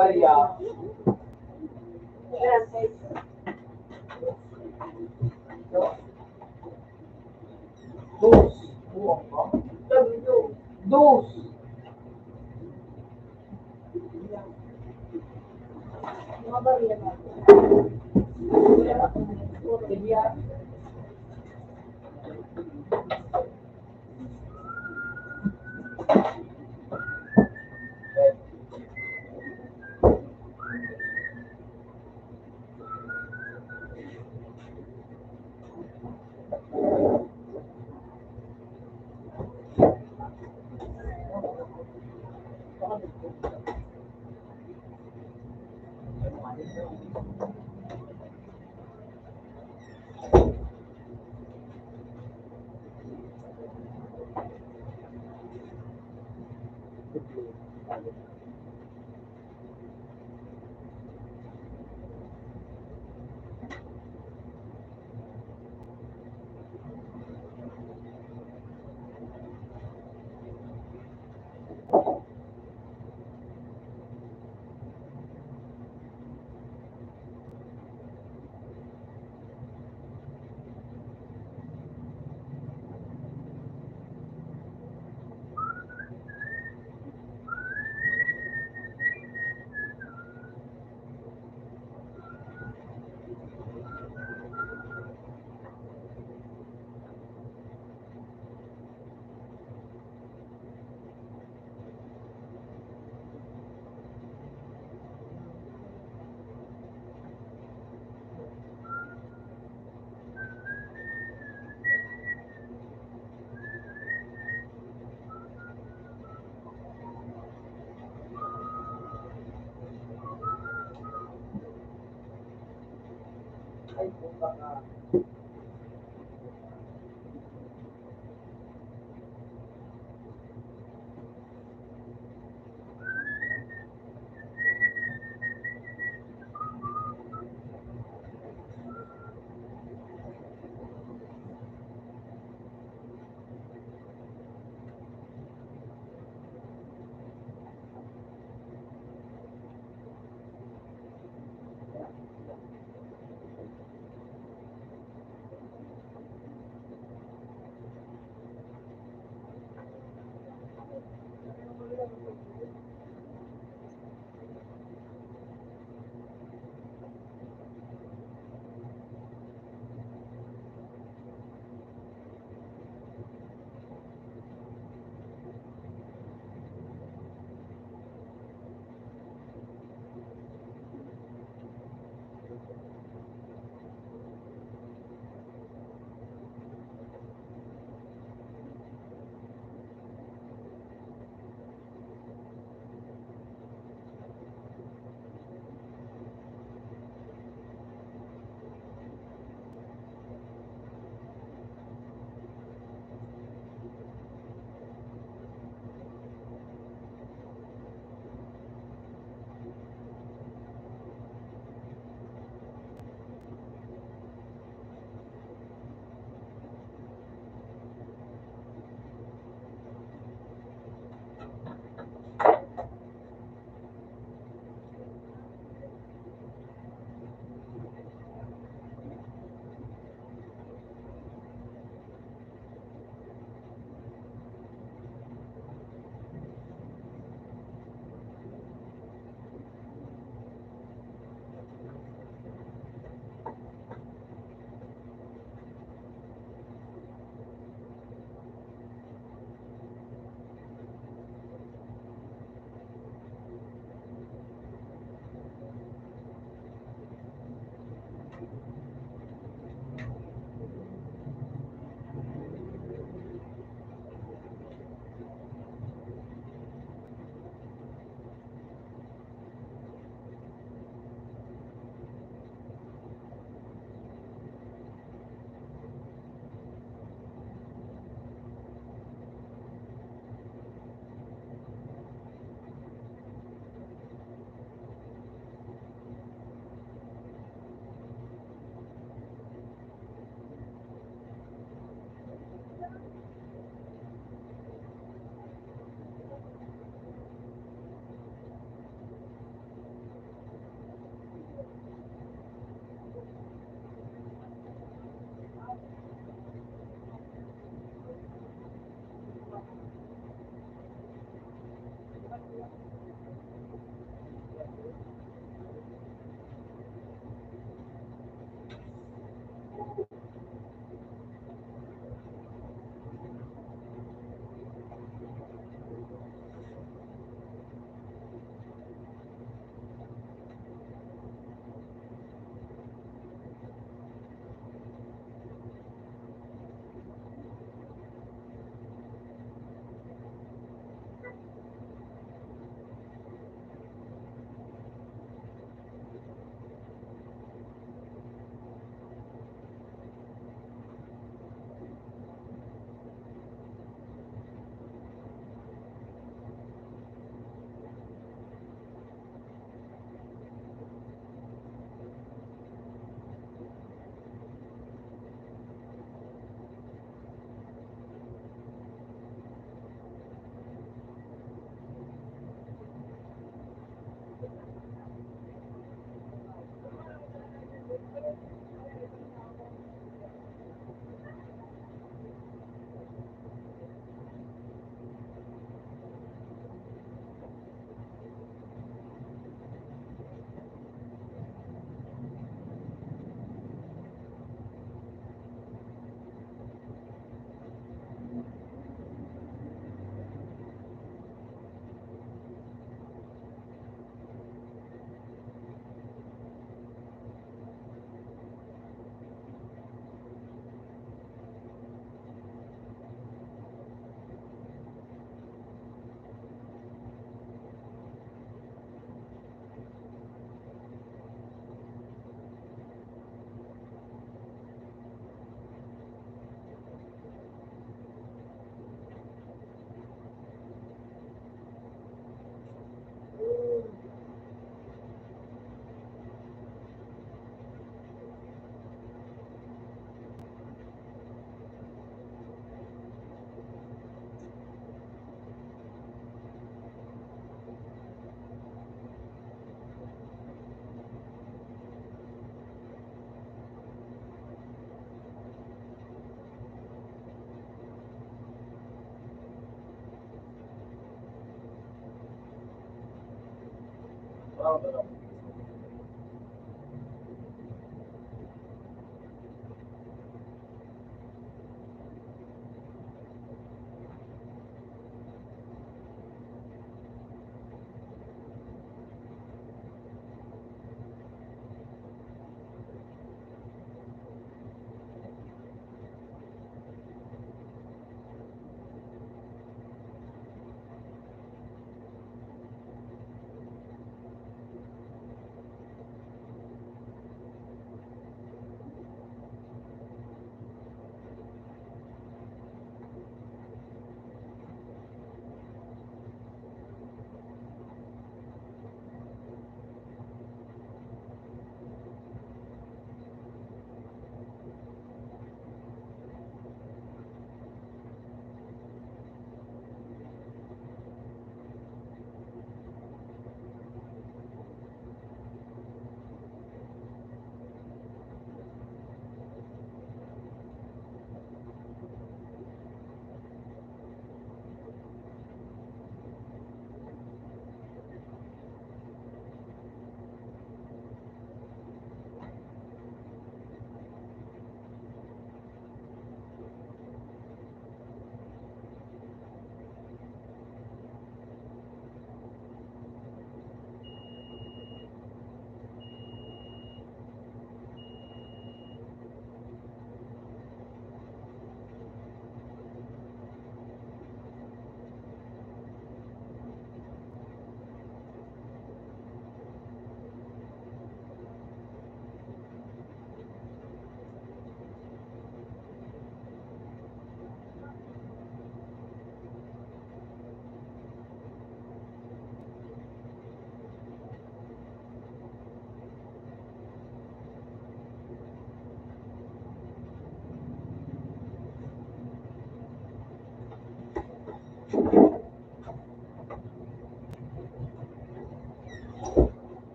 Vaya. Dos. Dos.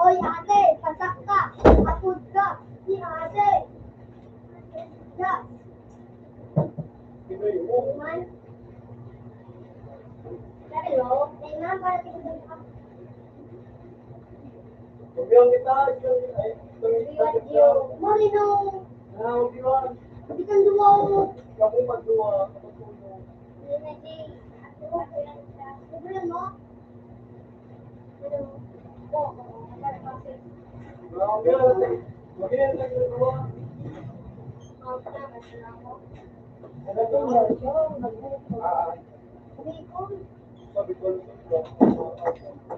Hoy ate, pasak ka. Apod ka. Si ate. Ya. Man. Hello. Tingnan para tingnan ka. Marino. Hindi kang dumaw. Libre mo?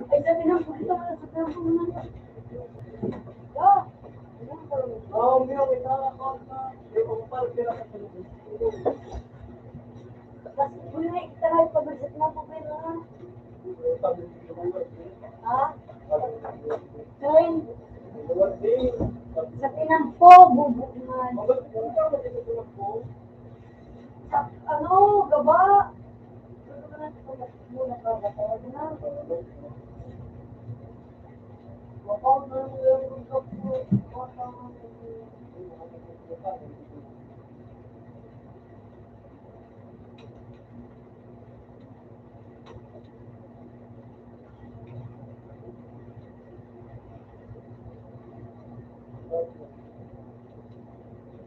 Ay, sabi ng puto, sa kampo naman. Mas bunyi kita lagi pabudget na po pero ha? Kain. Sa pinampo, bubukman. Sa ano, gaba.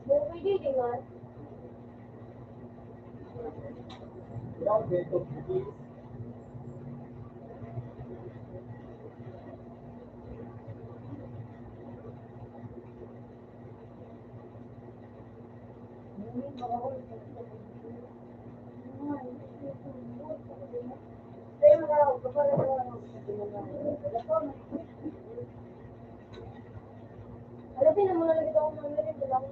Pwede din nga. Alapin na muna lagi ako ng meron lang.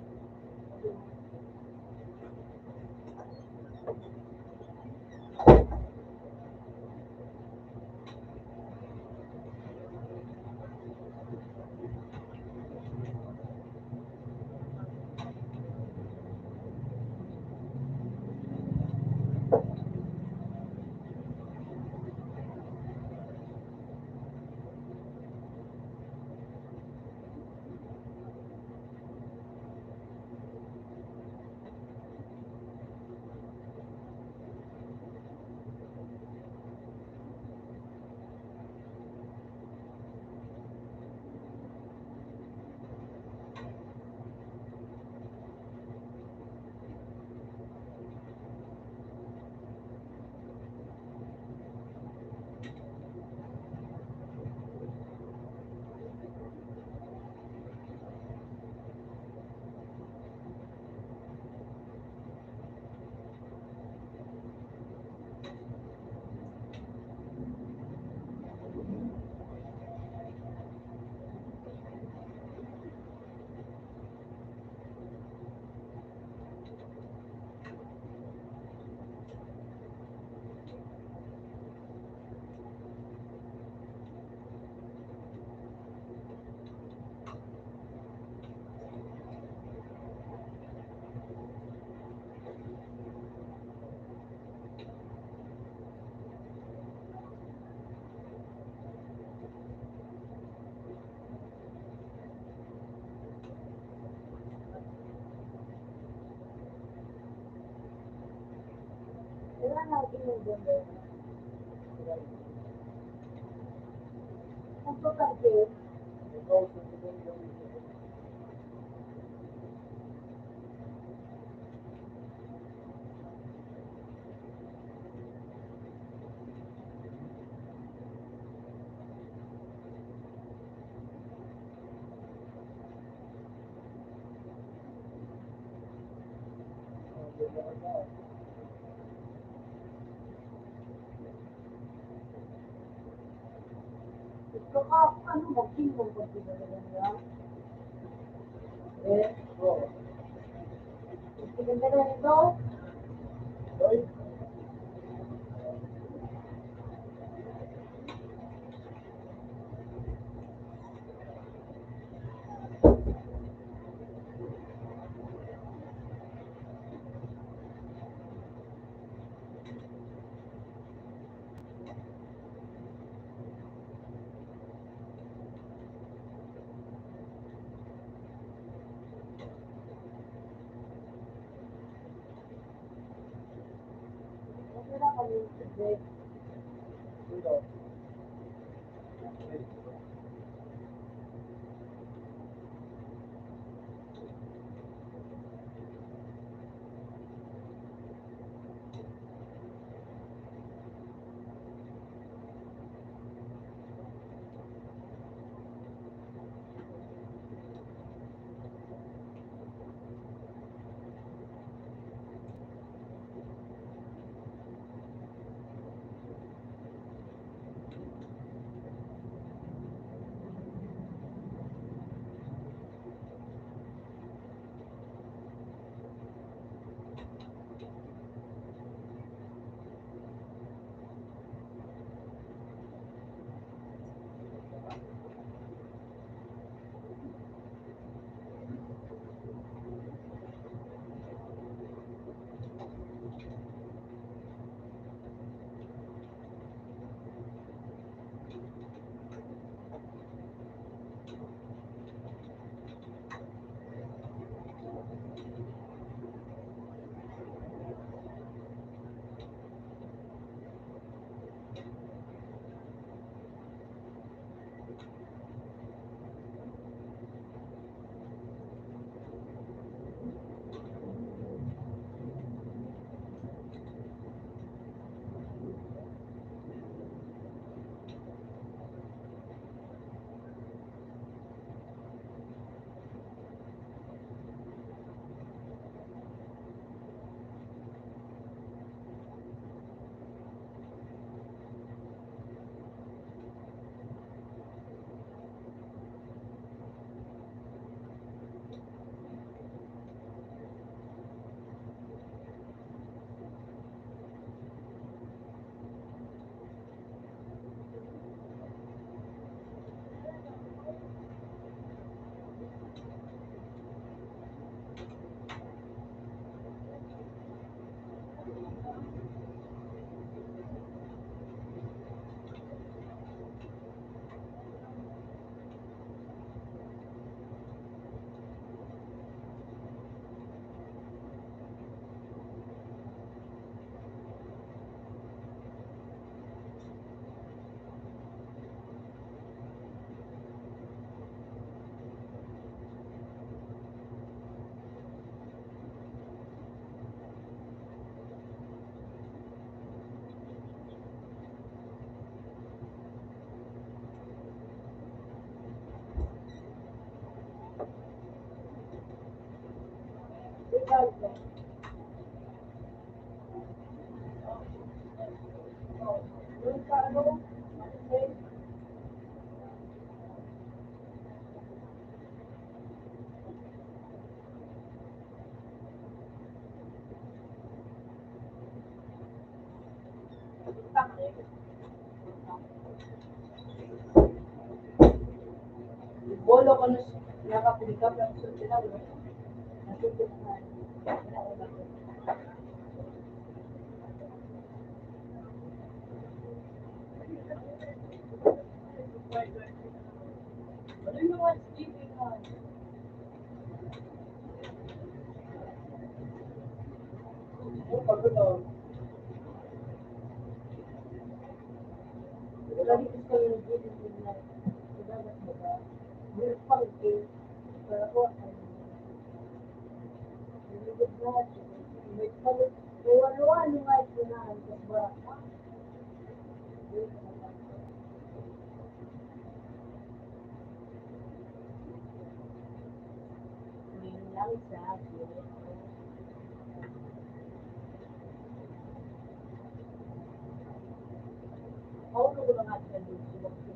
Wala na ako November. Ang total date, gusto ka, ano ba, sino ba sila nila? Sige na ito. Wala kami subject. Bolo ko na nakapilikap ng sunod na ano yung mga sleeping on? Oh, pagod. Okay. Pero ako, nilibig na siya. May palit. May waluan yung ay punahan sa baraka. May lang sa akin. Ako ko lang at nandun sa mga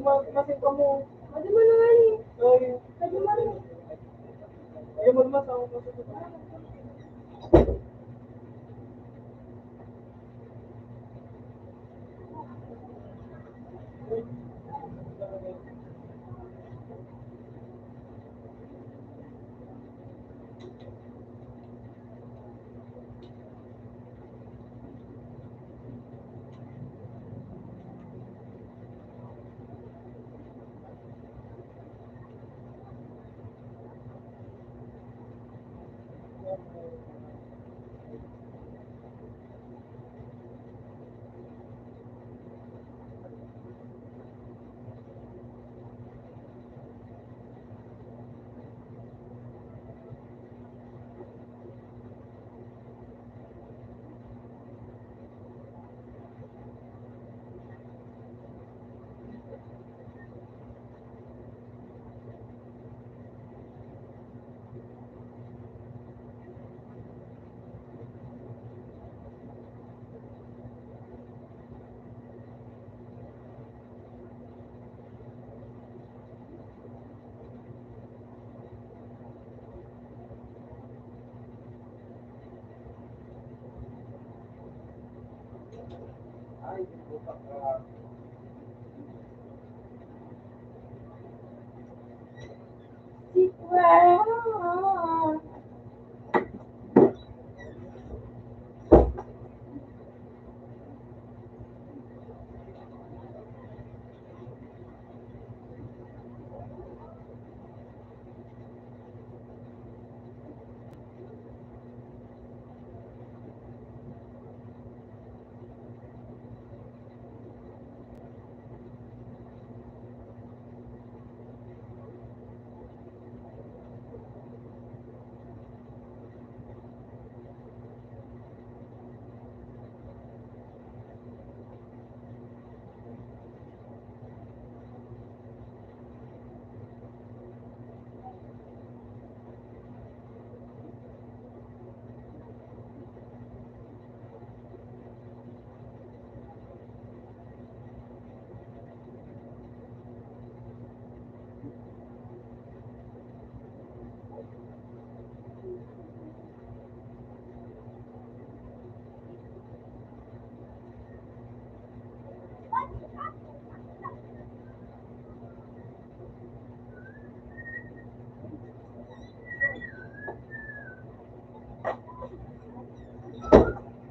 Magmasing ka mo. Pwede mo naman eh. Pwede mo rin. Ayaw magmas ako. Ay, butak ka. Secret.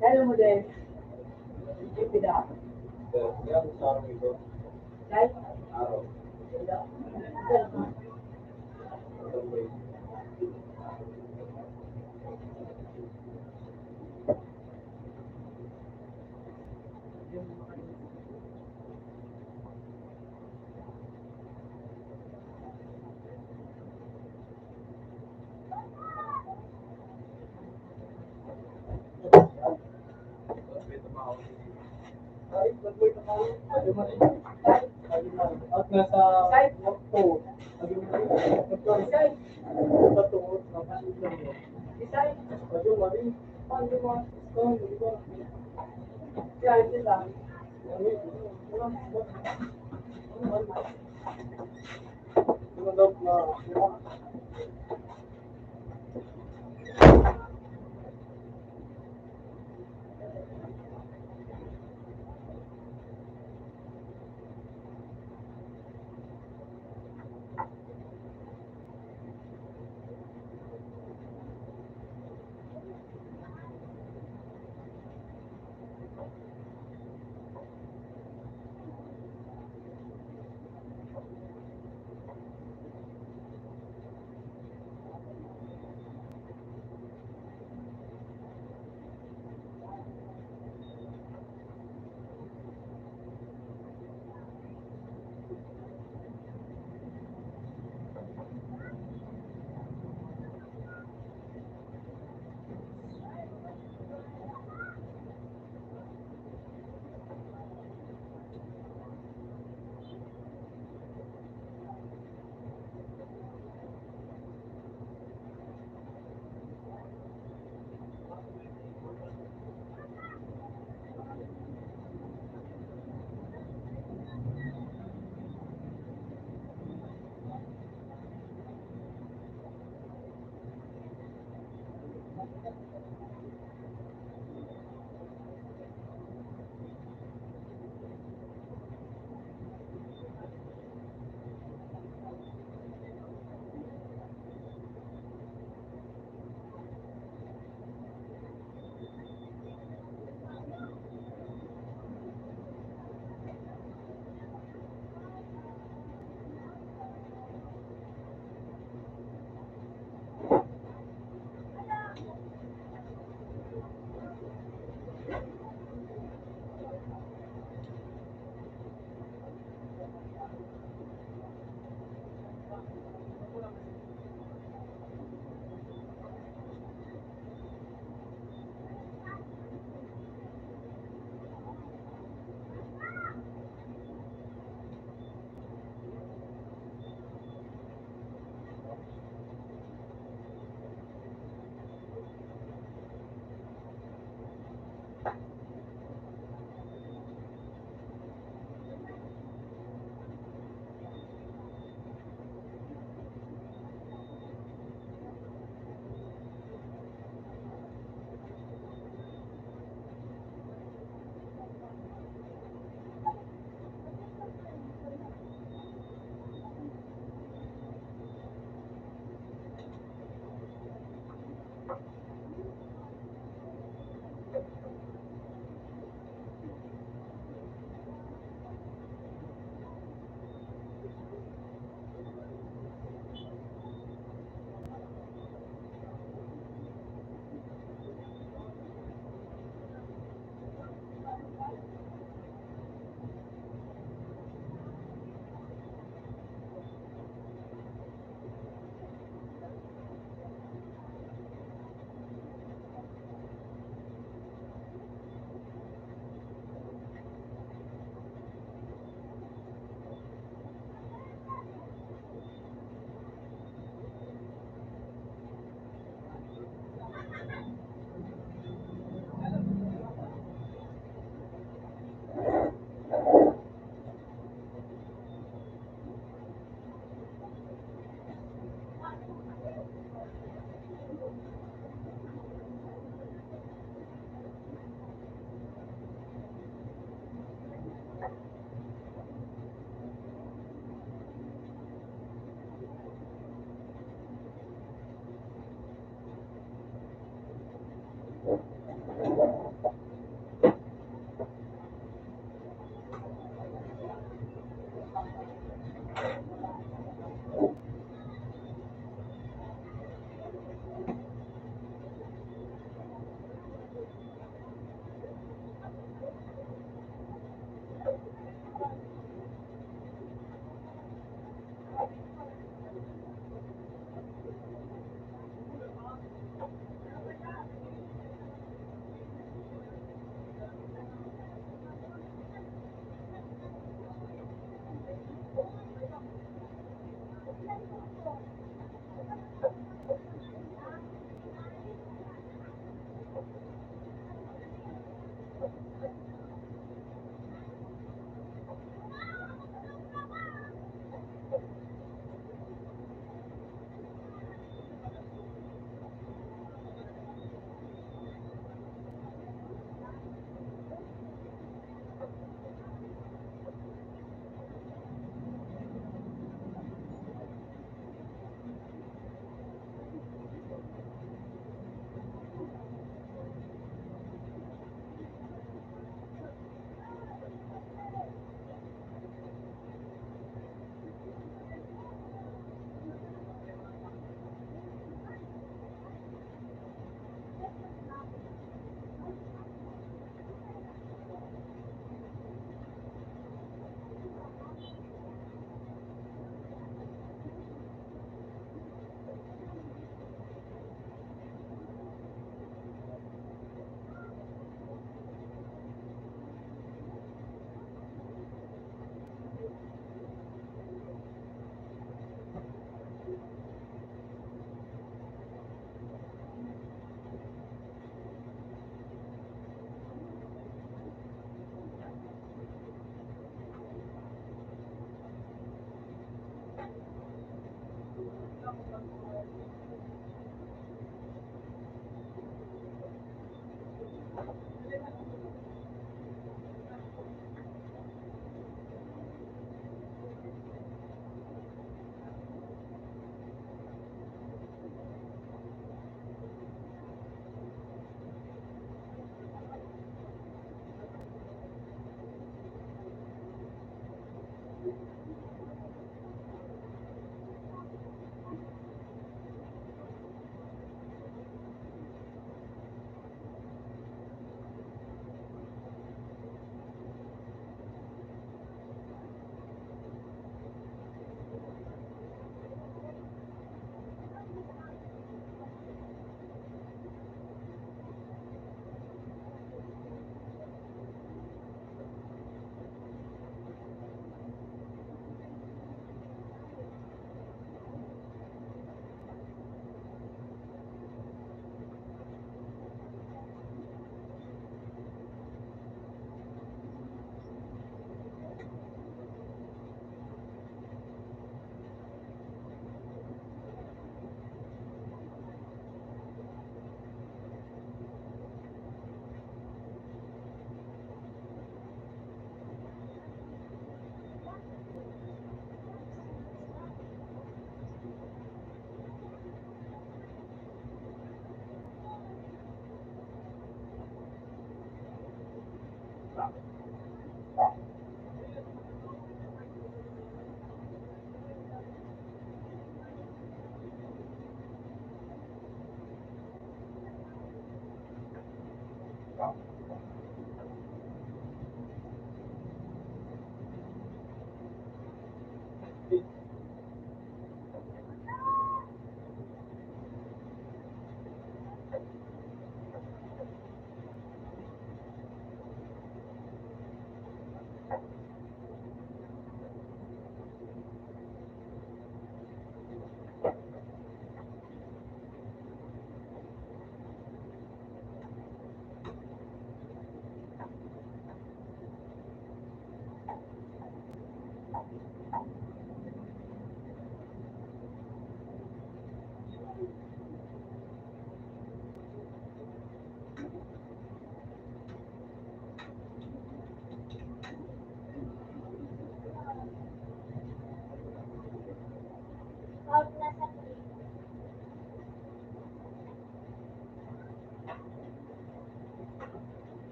Kaya mo din. Ipida. Kaya ang sabi ko, Kahit araw, ipida. itong way. Ay, nag-wait ako. Sabi mo rin. Sabi mo. At nasa work ko. Sabi mo rin. Isay. Sa tungkol ng pasilyo mo. Isay. Sabi mo rin. Paano mo? Di ba? Kaya sila. Ano yun? Wala. Tumanggap na.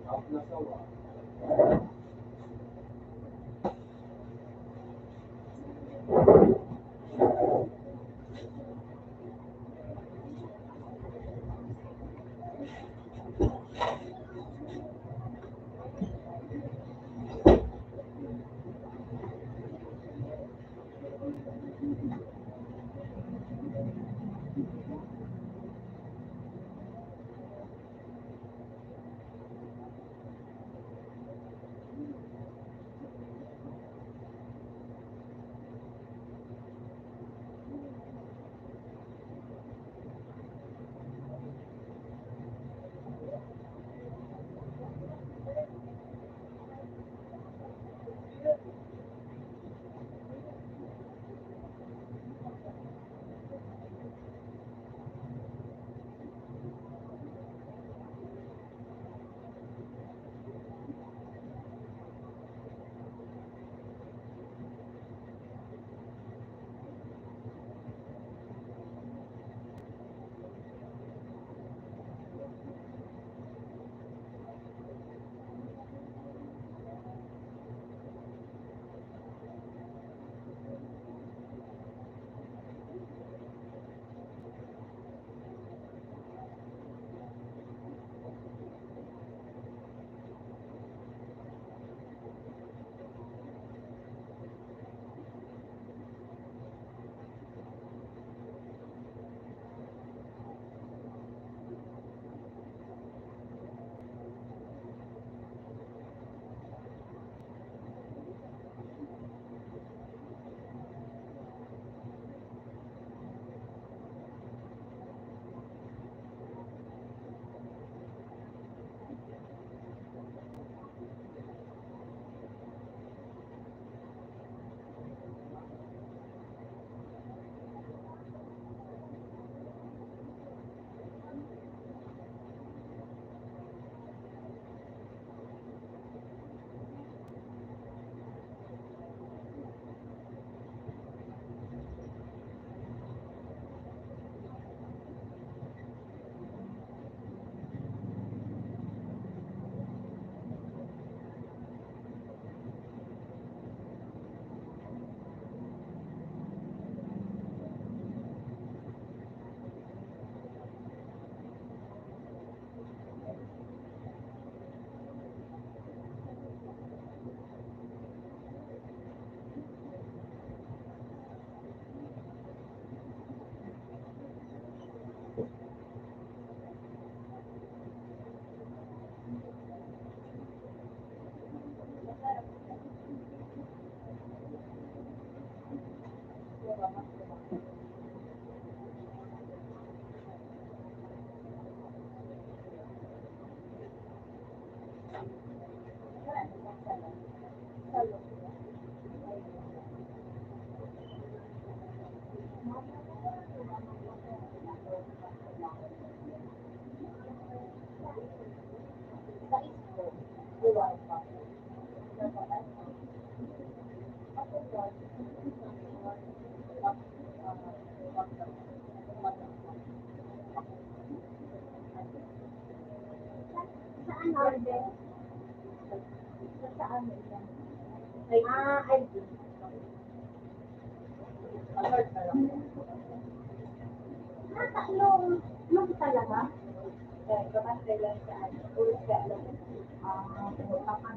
Out na sawa. Saan order? Saan order? Ay, tatlong yung talaga? Kapag lang sa ano, ulit ka lang. Kapag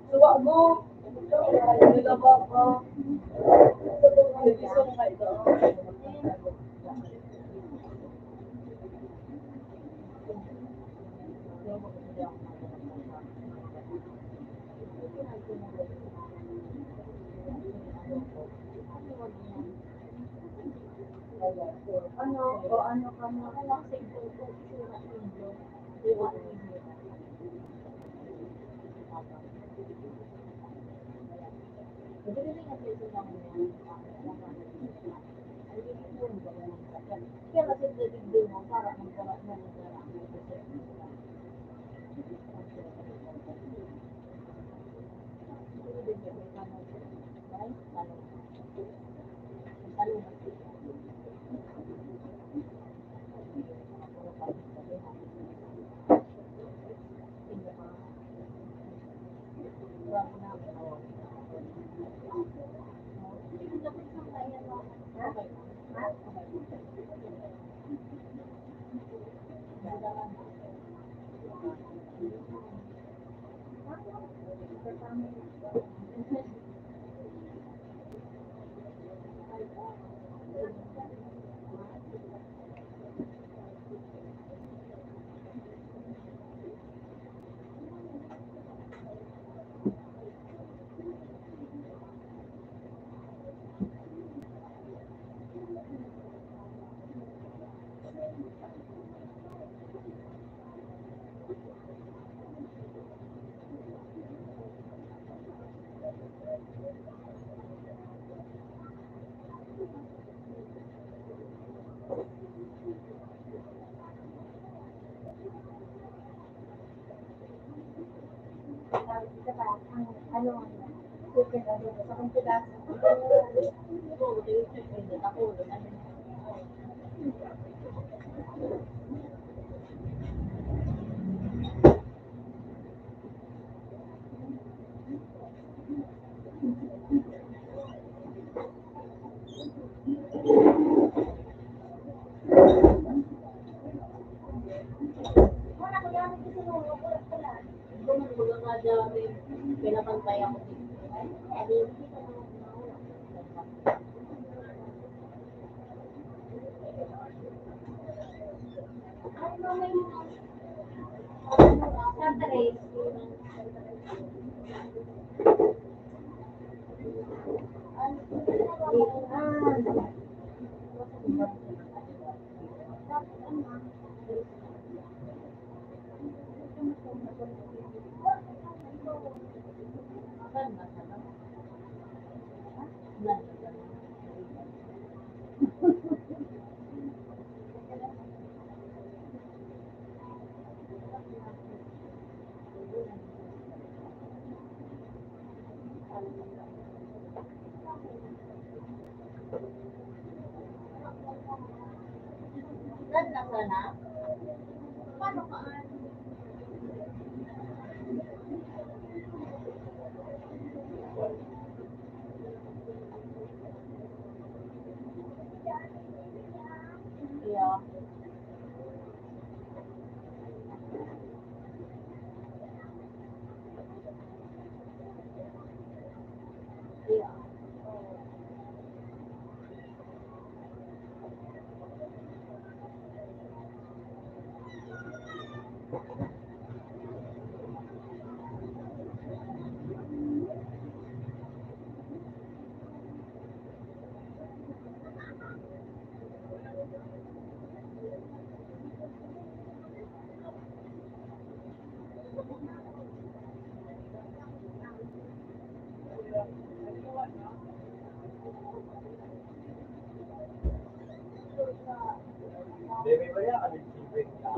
Suwa mo. Nilaba ka. Nagisong ka ito. Ano ka mo? Ano sa ito? Demi ba yan? Ano yung favorite ka?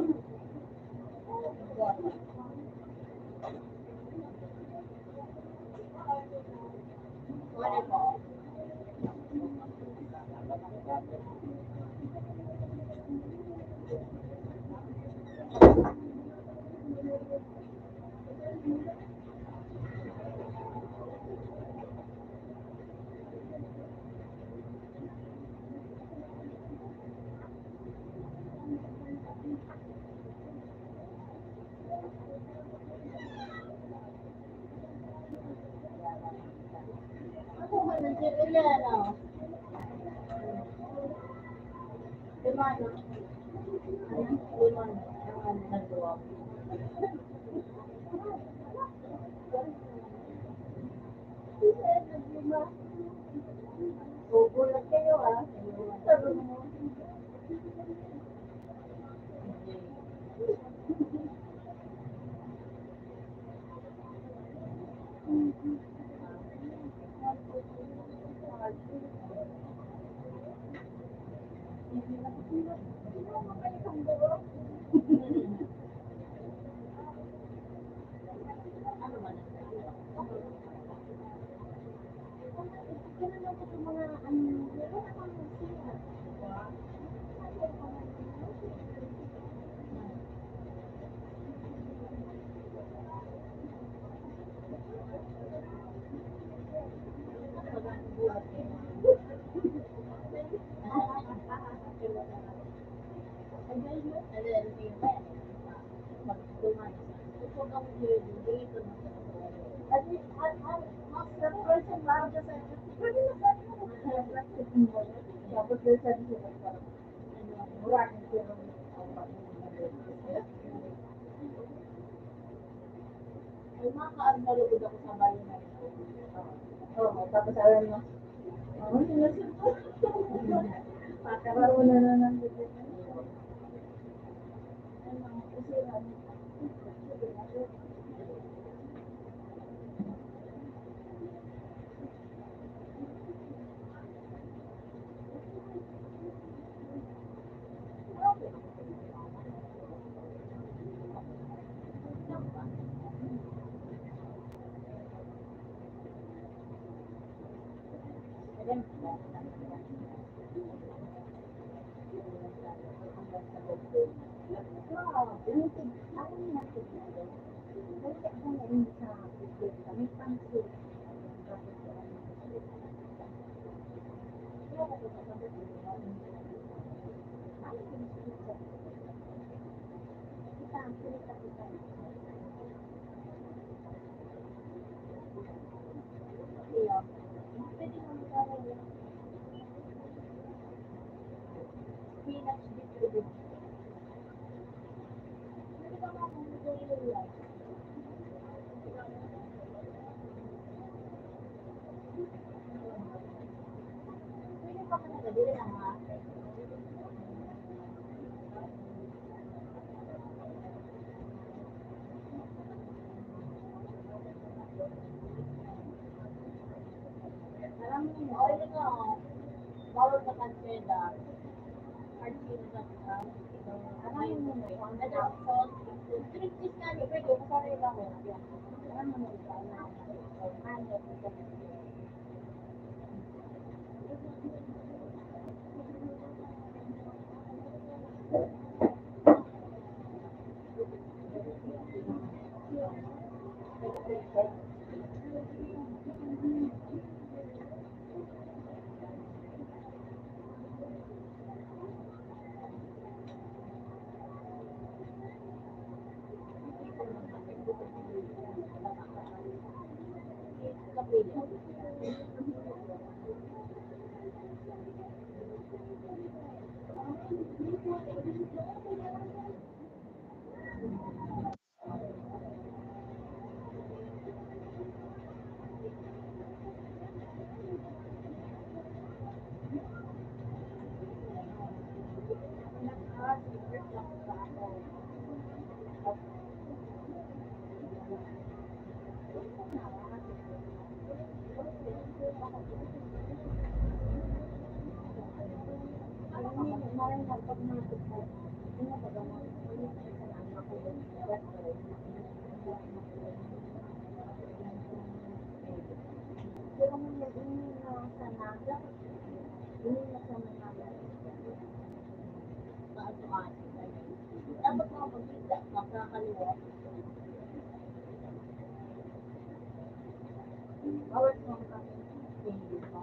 Wala po. Ako ba nandiyan ano? Limano. Limano. Ang nagawa. Gulat kayo ah. Sabi mo. Ano ba na? Ay, makakaarnalugod ako sa bayan na ito. Oo, tapos alam mo, sinusunod. Pagkakaroon na ng bigyan. Bawal ka kansela. Archino na ka. Ayun mo na. Ano, so, strictest nga niyo, pwede, masarili lang ako. Ano mo na, ano, Maraming na pag mga tipo, hindi na pag mga hindi na sa namin ako doon. Pero ngayon, ini na sa naga, ini na sa naga. Dapat mga pagkita, magkakaliwa. Bawat mga kami, hindi pa.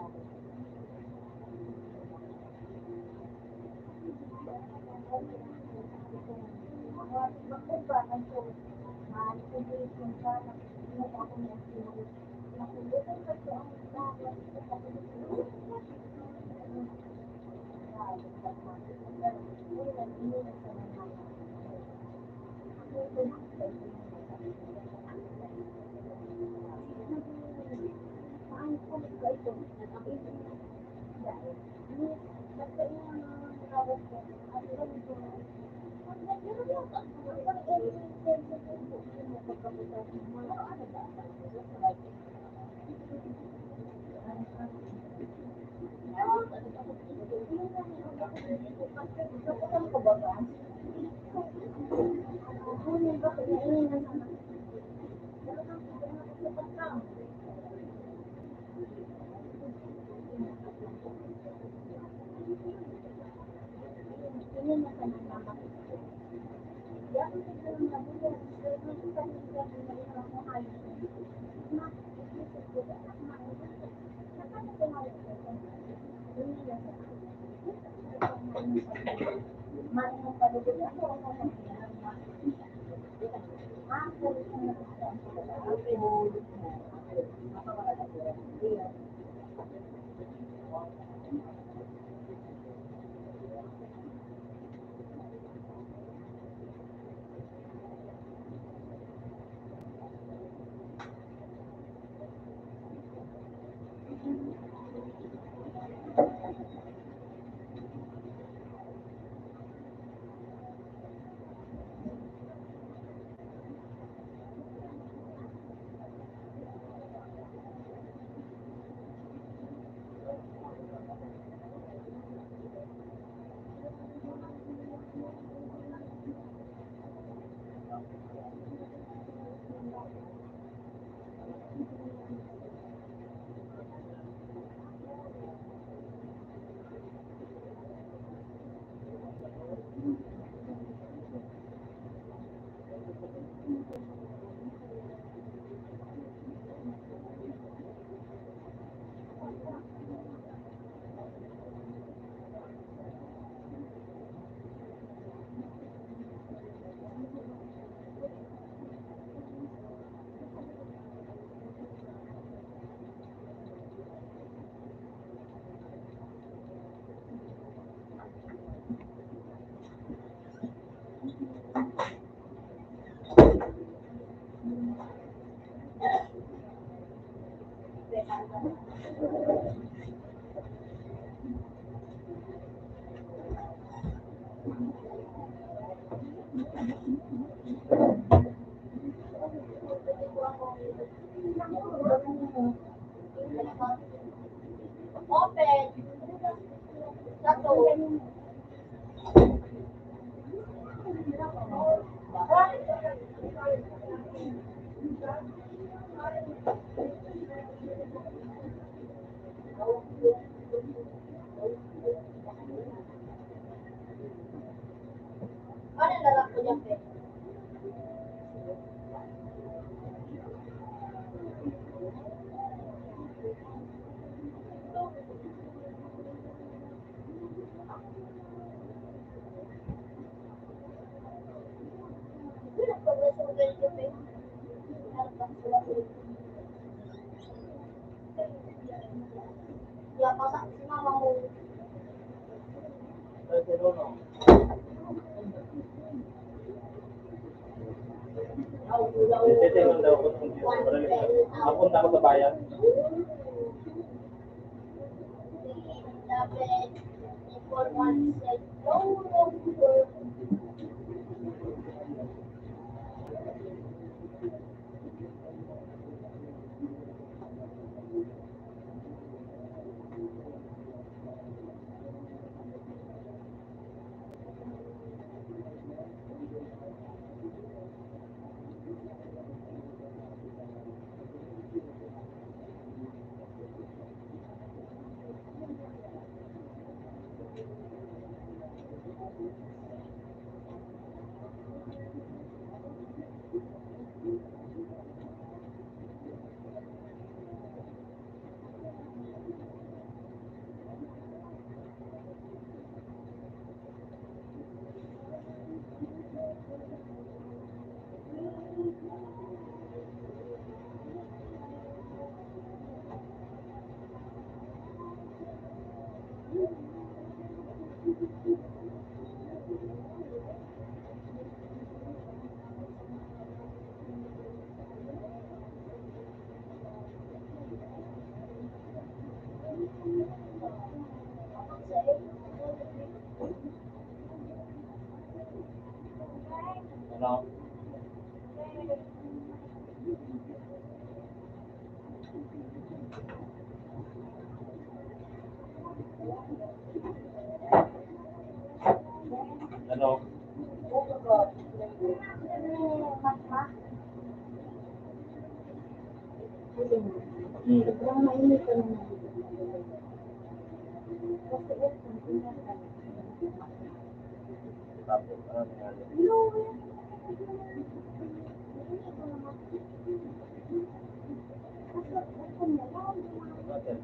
Open. Satu. Mana dalam penyakit? Ya, masak semua mau. Titingnan daw ako kung napunta ako sa bayan. Ano? Ano? Sobrang mainit ka naman. Tapos, ano nangyari? Bakit?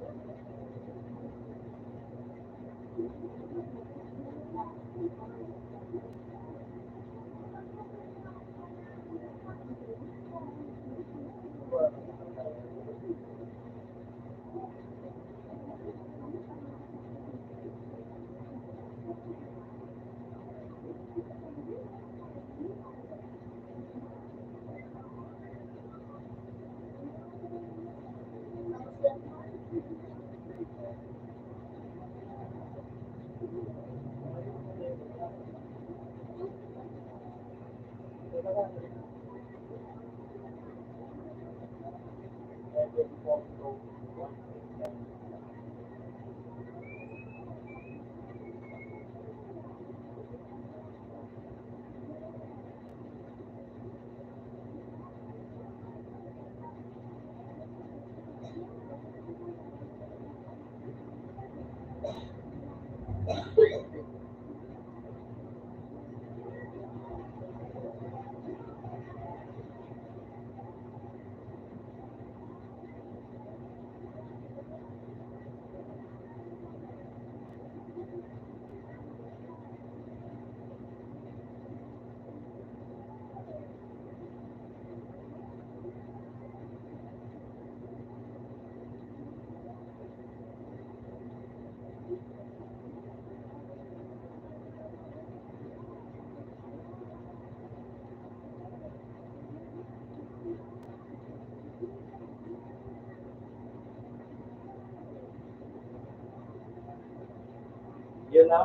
Yun na.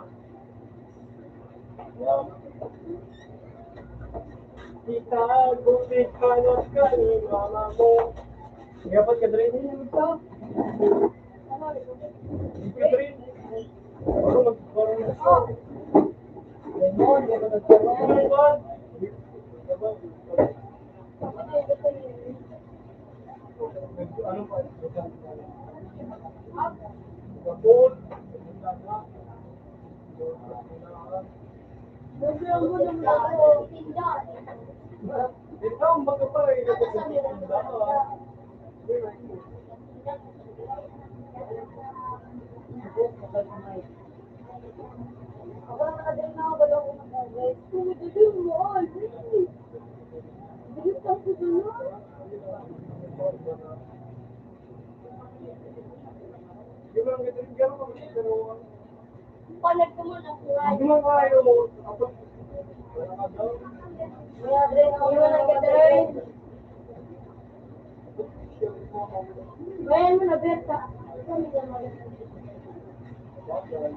Kita, gupit ka ni mama mo. Dapat ka rin yun ito. Ka rin. Ako magkaroon na siya. Lemon, di ba nagkaroon? Lemon. Ano pa? Kapon. Sobrang gulong na ako. Tindan. Ito, magkaparay na sa tinda. Ako lang nakadali na ako. Wala ko mag-agay. Dali mo. Bilis ka po dala. Palag ko muna. Hindi mo kayo mo. May adres ako na nag-adres. Ngayon mo na, Berta. Kami na mag-adres.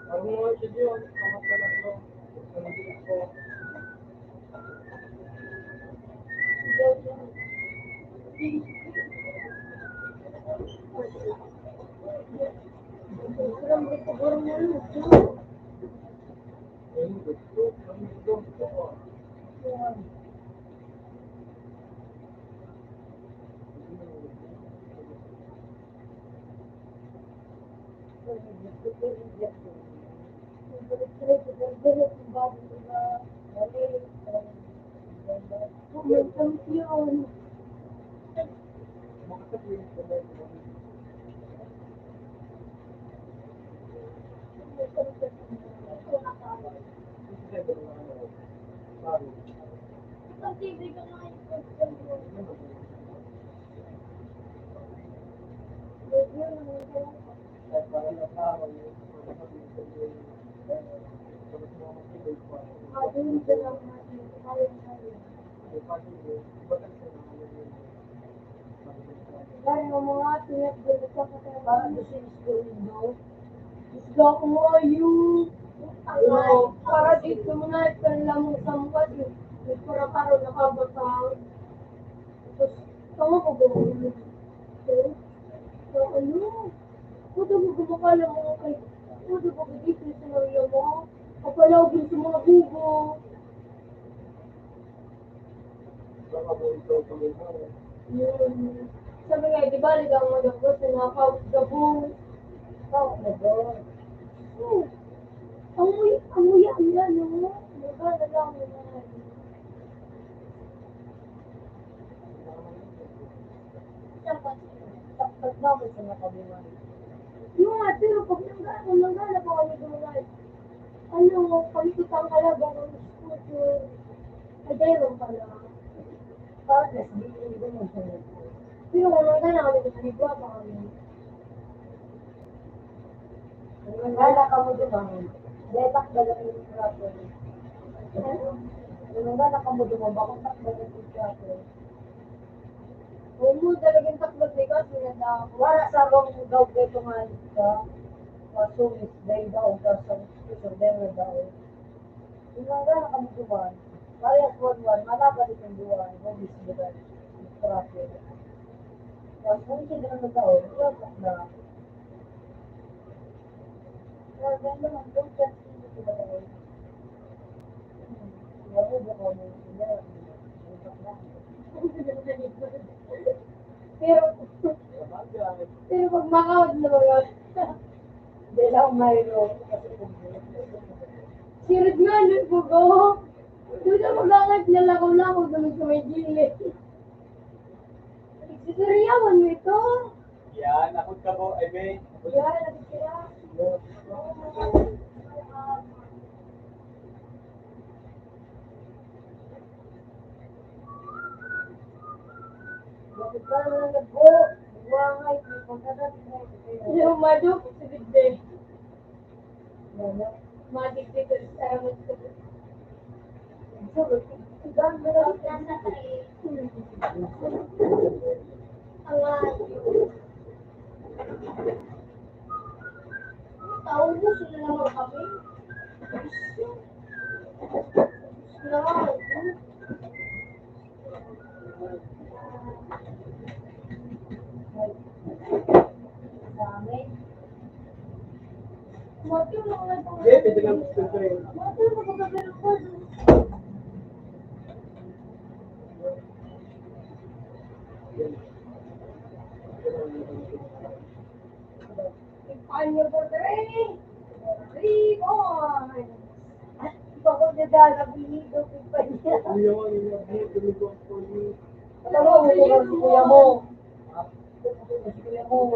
Ang mga video, kamat na lang ito. Ang video ko. Sulam dito burung mo. Ayun, gusto. Champion. Ang TV ko na Gaya ng mga pinag-bulit sa para sa school window. Isla ko mo yung para dito mo na ipalamang sa mukha yung para paro nakabatang. Tapos, tama ko ba mo? So, ano? Kudo mo gumakala mo kay kudo mo dito sa nariya mo. Kapalawin sa mga bugo. Yun. Sabi nga, di ba, ligang mo daw sa nakagabong. Amoy ang yan, no? Diba, nalang mo na. Tapos namin sa nakaliman. Yung nga, pero pag nanggana pa kami gumagal, ano, palikot ang kalabang ng scooter. Ay, dayron pala. Parang hindi ko mo siya. Pero kung nanggana kami gumaligwa pa kami. Kung nanggala ka mo dumang, detak ba lang yung trapo? Kung nanggala ka mo dumang, bakong takba lang yung trapo? Kung mo talagang takbat ni kasi nanda ako. Wala sa bang daw kayo nga ka, masumis, dahil daw ka sa isordero daw. Kung nanggala ka mo dumang, parehas one-one, malabalik ang buwan, kung bisbigan, yung trapo. Tapos kung hindi na nagdaon, yapak na. Kaya ganda man, don't just hindi ko ba daw. Yabubo ko mo, hindi na, yapak na. Pero pag makawad na mga, Hindi lang mayroon, kasi kung sirad nga, bugo. Doon na magangad na lakaw-lakaw doon sa may gilid. Nagsisiriyawan mo ito. yan, nakot ka po, ay may. Yan, nakikira. Bakit ka naman nagbo? Buwangay, may pagkakasin na ito. Yung madok, sigid Ano? madigdig ko sa amin sa Sabi, ilan na lang nasa kay tao mo sila naman kami. sa amin. Mati mo lang ito. Hindi, pwede lang gusto ko rin. Mati mo magkakabiro ko. Ipaano po three? 3 on. Bako na dala, binido ko pa niya. Kuya mo, alam mo, umukuha si kuya mo. Si kuya mo.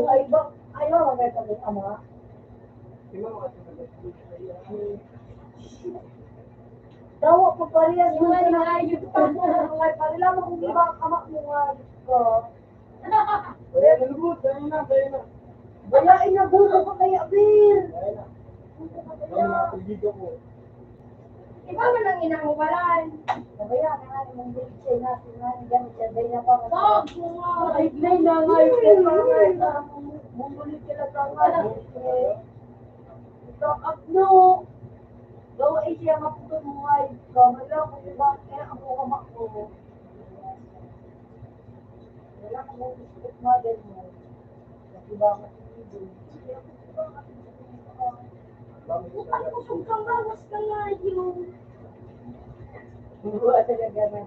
Ay ba, ayaw mo may pagod ama. Dawa ko parehas mo Yung na ayos pa. Ay, parehas mo kung iba ang amak mo nga. Kaya nalugod, kaya na. Bayain na buto ko kay Abir. Iba man ang inahubalan. Kaya na mong bilitsay natin na yan siya dahil na pa. Bob! Ay, na nga. Mumulit sila sa mga. Ito, no. Gawa siya maputol mo ay. Kamala ko diba? Kaya ako kamak ko. Wala ko mong biscuit model mo. Diba? Ang kusog kang bawas ka nga yun. Buwa talaga na.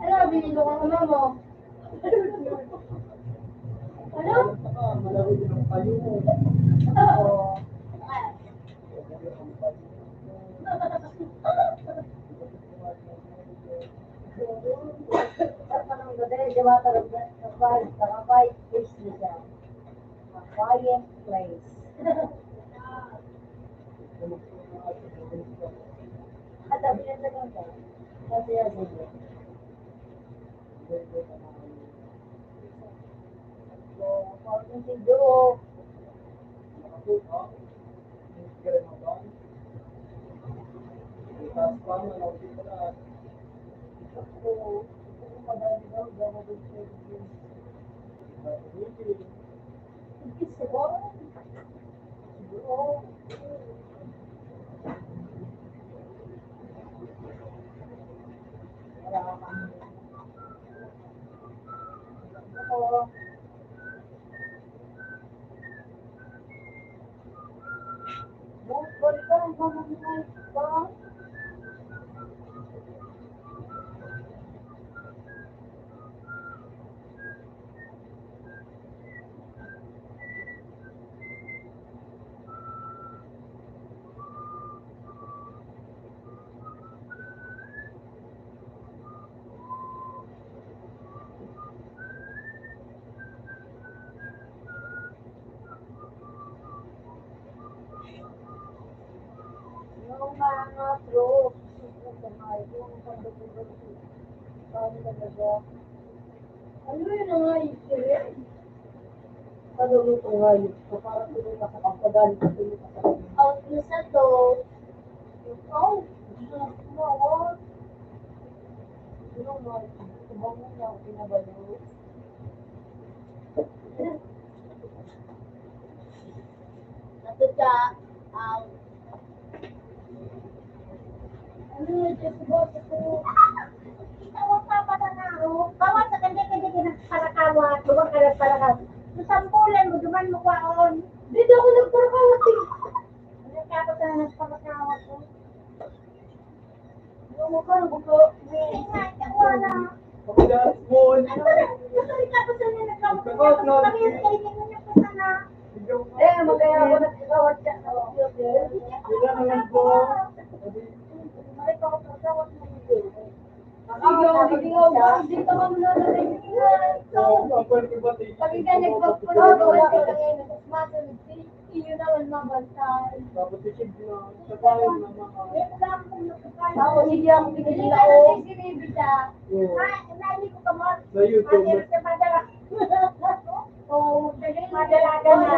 Ano, binilo ka naman mo? Ano? Oo. Parang gadaya, diba talaga, quiet place nila. A quiet place. At sabi niya sa kanta, sabi niya sige. So, parang siguro, ako, madami daw, daw din siya. Siguro, siguro, wala kami. Ako, balik ka lang, mamamay ka. Yung mga troops, yung pagdating paano talaga, Ano yun ang ayos? kaluluto nga yun. So, parang tuloy ka sa pagkagali, tuloy ka sa pagkagali. Out na sa to. Oh, gusto na kumawa. Sino mo, subang mo niya ako pinabalo. Nato siya, Ano yun? Just boss ako. itawag ka pa na ako. Bawat sa kanya-kanya kinakarakawat, luwag ka nagparakawat. Susampulan mo, duman mo kwaon. Dito ako nagparakawat eh. Nagkapot na nagparakawat ko. Yung mukha na buko. Hindi nga, wala. Small. Ano na, gusto rin tapos na nagkawat ko. Tapos kami yung kainin mo niya po sana. Eh, magkaya ako nagkakawat ka. Wala naman po. Marito ko sa kawat mo dito. Sigaw ba? Dito ka muna na rin. Pag ka nagpapulog, wala ka ngayon. Tapos masunod. Iyo naman mabantay. Tapos isip na, sa bayan na mga... Ako, hindi ako Hindi pinagila ka ko. na sisilibi siya. Oo. Naili ko ka mo. Sa YouTube. Sa madala. Oo. Madalaga na.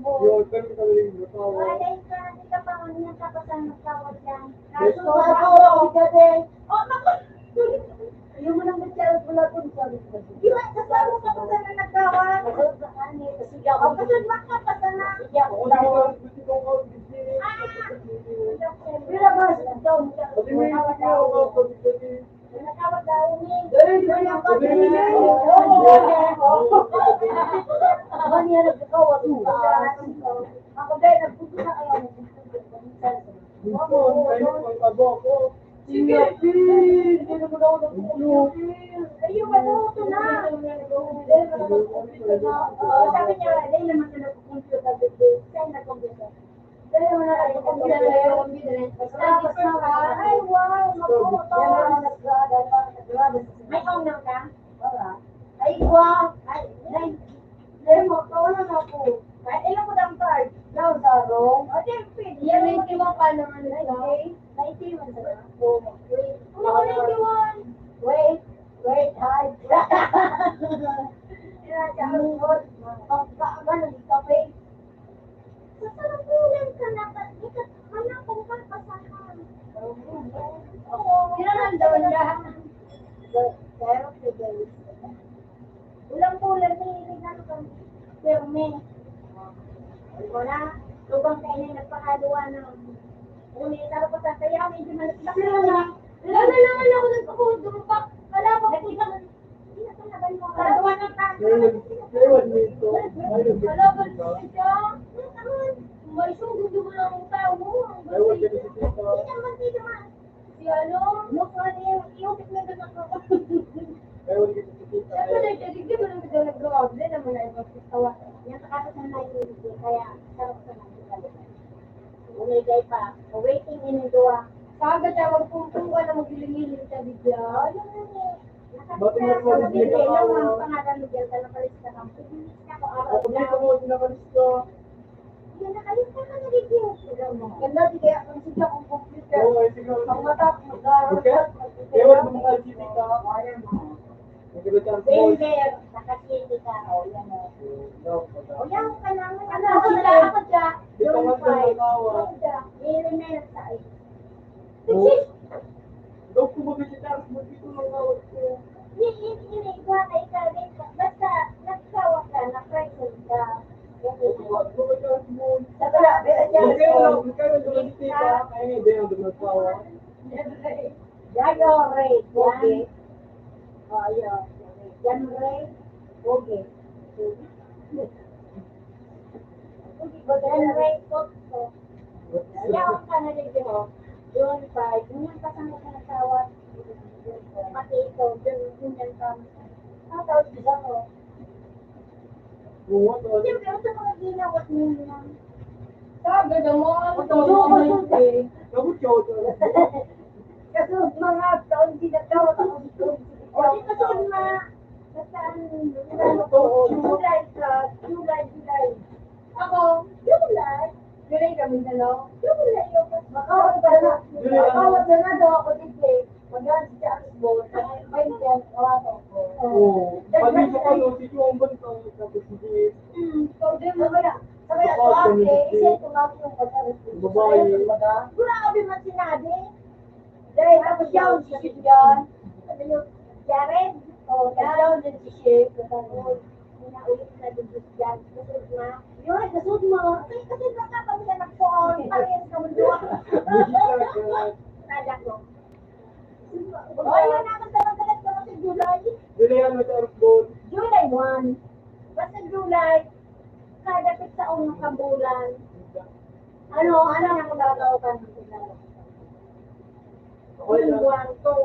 Yun, pero kami yung natawa. Wala yung ka, hindi ka pa niya tapos ang nagtawag yan. Beso, Kaso, oh, naku! Yung mo nang nagkaroon wala kung sabi ko. Di ba, kasama ka pa sana nagtawag? Ako sa kanya, kasi di ako. O, kasud ba ka pa sana? Hindi ako tawag. Pero ba, ikaw, Pati may tawag daw. Nagtawag daw ni. Dari, di ba yung pagkakas? Ba niya nagkakawat mo? Ako ba, nagputo na kayo. Sige, hindi naman ako nagpupunta. Ayun, matuto na. Sabi niya, dahil naman na nagpupunta sa bibig. Saan nagpupunta? Dahil naman na nagpupunta sa bibig. Basta ka, ay wow, maputo. May owner ka? Ay, wow. Ay, makawalan ako. Ay, ilan ko ng card? Now, Sarong, O, siyempre. Yan, may tiwang ka naman ito. Naiiwan sa ba? Ano ko na yung wait, hi. Sasarambulan ka na. Anak ko ka pasahan. Sino nandun lahat? Pero, sige. Ulang bulan na iligan ko. Pirme. Wala. Lubang kayo na nagpakaluwa ng uni. Taro ko sa sayaw. Medyo malaki na. Wala na naman ako nagpapunta. Wala pa. Nakita mo. Hindi na ako. Kaya wala kita sa kita. Siyempre, nagtitigil mo lang ito nag-grab. Hindi naman na ibang pistawa. Yan nakakasanay yung hindi, kaya sarap sa nagkakalitan. Umigay pa. Waiting in the door. Kagad siya, magpumpung ka na magiling-giling siya bigla. Oh, yun yun eh. Bakit mo naman Nakakasaya hindi sa ka lang awa? ang pangalan mo dyan, nakalis ka lang. Pipilis ka ko araw Ako dito mo, sinakalis ka. Yun, nakalis ka na review. Ganda, di kaya kung siya kung computer. Oo, ay sige. Ang mata, mag-aaral Okay? Kaya wala mo mga LCD ka. Ayaw mo. Nagkabit ang Then small. there, nakasindi ka. O, yan o. No, O, yan ka lang. Ano, ako siya, ako siya. Dito ka sa nakawa. Ako siya. I-remain sa iyo. Oo. Daw ko mag-gitars mo dito ng awat ko. Hindi ko na ikaw rin. Basta, nagsawa ka, na-present ka. Mag-gitars mo. Sa tala, pero siya. Magkano naman si tita? Kaya hindi ang dumagawa. Yayo, Ray. Okay. O, ayun. Yan, Ray. Okay. Yan, Ray. Kotso. Ayaw ka na rin yun. Yun, five. Yun yung kasama ka ng tawad. Pati ito, yun yung kami. Tapos, isa ko. Oo, to. Siyempre, ito mga ginawat mo lang. Kagad ang mga ano, Ayoko, eh. Naku, chow to. Kasi mga taon tinatawag ako dito. O, di kasi basta ano ko, July ka, July. Ako, July? July kami dalaw. July yung Makawat ka na. Makawat ka na daw ako dito eh. Magyan si Charles Ball. May yan, kawato ko. Oo. Pag dito ka, no, si Chong Bantang, tapos si So, di mo kaya. Sabi na, so ate, isa tumawag yung pagkakas. Babae. Grabe man sinabi. Dahil tapos siya ang sisip yan. Sabi niyo, Jared, O, tapos siya ang sisip. pinaulit na din dyan. Kasud na. Yun, kasud mo. Kasi baka pag sila nagpoon, parehas ka mo doon. Nada ko. O, yun naman sa magkalat ko sa July. Julian with Arbol. July 1. Basta July, kada sa unang kabulan. Ano ang magagawa ka ng sila? Ako Yung lang. buwan to.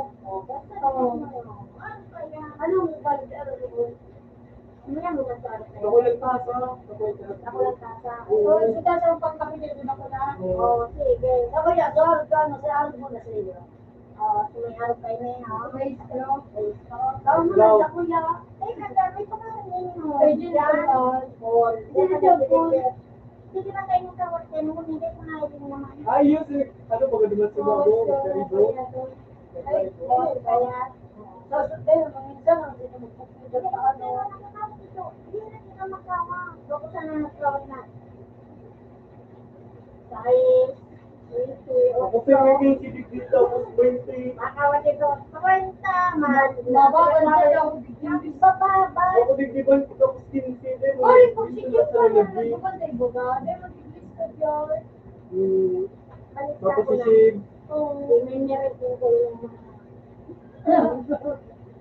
Basta ano mo ba? Mamaya mo na sa Ako lang tasa. Ako lang tasa. So, kita sa pagkakita din ako na. Oo, sige. Ako ya, so araw ka na, sa araw mo na sa iyo. So may araw kayo na yun, ha? May ano? Tao mo lang sa kuya. Eh, kadami pa nga rin yun. Ay, dyan naman. Sige lang kayo ng kawarten mo, hindi ko na rin naman. Ayos eh. Ano pag naman sa bago? Magkaribo. Kaya, So, tayo, minsan ang dito magpapagod sa ano. hindi na sila makawa. Bako sana nagkawat na. Dahil, Ako pinagin si Digdi tapos 20. makawat ito. 20 man. Mababa na ako bigyan. Bababa. Ako digdiban tapos 15 din. Oy, kung sige Dito pa sa na, Lagdi. nagpapal sa ibo ka, dahil mag-iblis ka dyan. Balik Tapos ako si na. Sib. May meron din ko yung mga...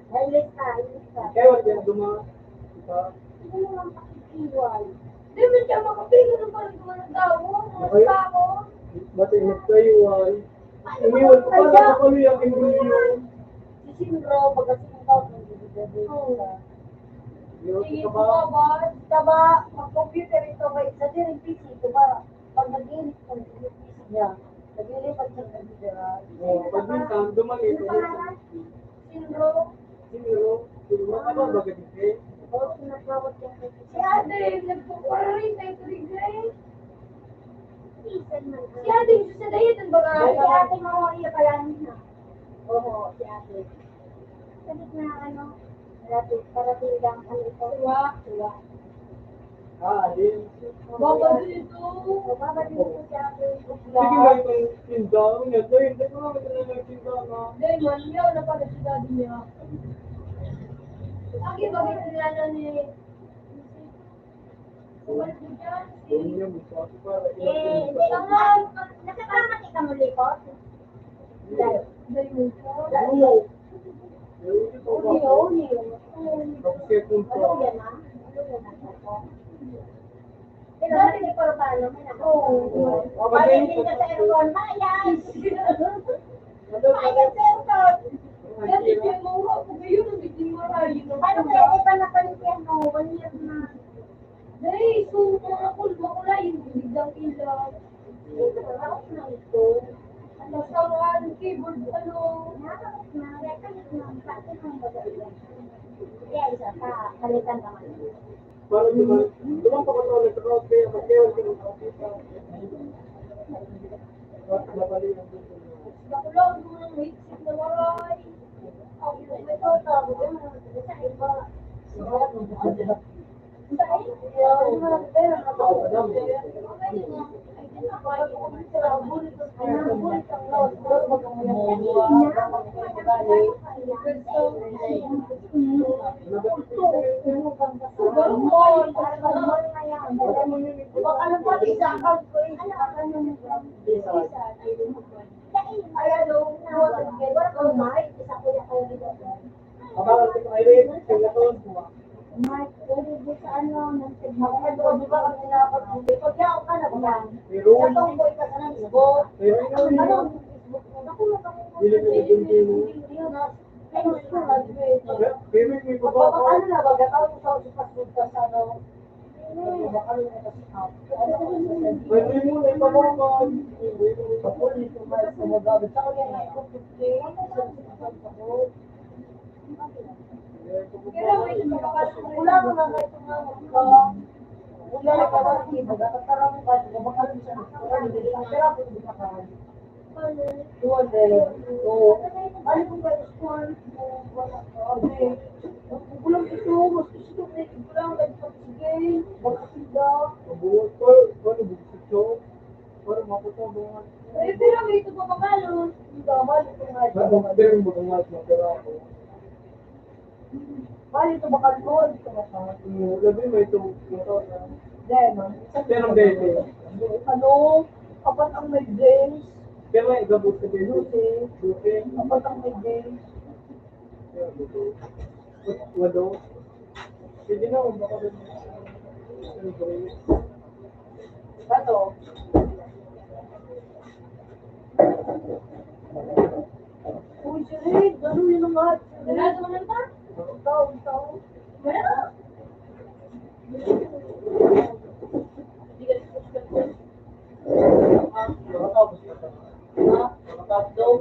Ay, lista. Kaya wala yan duma. Diba? Hindi mo lang pakikiwal. Di mo siya makapigil ng parang mga tao, mga tao. Basta ingat kayo ay. Umiwan ko pala sa kalo yung embryo. Si Sindro, pagkasing tao ng bibigay sa... Yun, Sige ka ko ba? ba, taba, mag-computer ito ba, sa din PC ko para pag nag-ilit ko ng PC niya, nag-ilipat sa computer. Oo, pag minsan, dumalit. Sindro, Sino? Sino ka ba baga dito? O, sinasawat yung si Ate, nagpupurin na ito rin guys. Isan man. Si Ate, gusto sa diet ang baga. Si ate mo, iya pala niya. Oo, si ate. Sabit na ano, parating lang ano ito. Tuwa. Ah, din. Baba dito. Baba din po si ate. Sige lang itong tinda. Hindi ko naman ito na tinda na. Dahil man, yaw na pala si daddy niya. Lagi ba may kilala ni... Bumalik mo dyan, si... Huwag niya mo sa para Hindi ilang ka nga, nakakamatik ka muli ko. Dahil mo siya. Oo. Ito ba? Uli. Tapos kaya punta. Ano yan ah? Ano yan ah? Pero dati ni Corbano, may Oo. Pag hindi ka sa aircon, mayas! Mayas sa aircon! Dati siya mura ako ngayon, ang biging marayo. Paano kaya di pa napalit mo? 1 year na. Dahil, so, mga kulba ko lang yung biglang ilaw. Dito na ako na ito. Ano, sa mga keyboard, ano, Nakakot na. Kaya kalit na. Bakit ang baga-ilan? Kaya isa pa. Kalitan ka man. Para naman, pa ko na nagkakaot kaya mag-ewan ka ng kapita. Mabali ang gusto niya. bako lang, yung mga hitsik na maray. Ang may toto. Buti mo naman sa iba. Abang ko ay rin, kaya to. Mark, pwede di sa ano, nang tignan ko, di ba kami nakapag-hindi? Pag yaw ka na ba? Pero, Katong ko ika ka ng isbo. pero Ano, ikaw ano, yun. Facebook mo? Naku, naku, Dili ko yung dino. Pero ito, graduate. Pero may baba ko. Ano na ba? Gatawin mo sa passport ka sa ano? Pero mo na ibaba ko. Pero may tumapasok Wala mo na kahit tumawag ka. Wala na ka ba? Magkakaroon mo ka. Magkakaroon siya. Pero ako hindi ka karoon. Ano kung ba yung school? Wala ka. Kulang ito, mas gusto ko na kulang, nagpasigay, magkasida. Mabuhat ko. Ano buksit ko? Para mapatawag. Pero may ito pa pakalos. Mali ito nga ito. Pero mo kung mas magdara ako. Mali ito baka doon. Ito baka. Labi mo itong ito na. Demon. Pero dede. Ano? Apat ang may James. Pero may gabot sa dede. Duke. Apat ang may James. Wado. Sige na, baka din. Ano? Uy, Sirid, gano'n yun naman. Wala naman ta? Ikaw. Wala. Nakatapos ka ba? Nakatapos daw.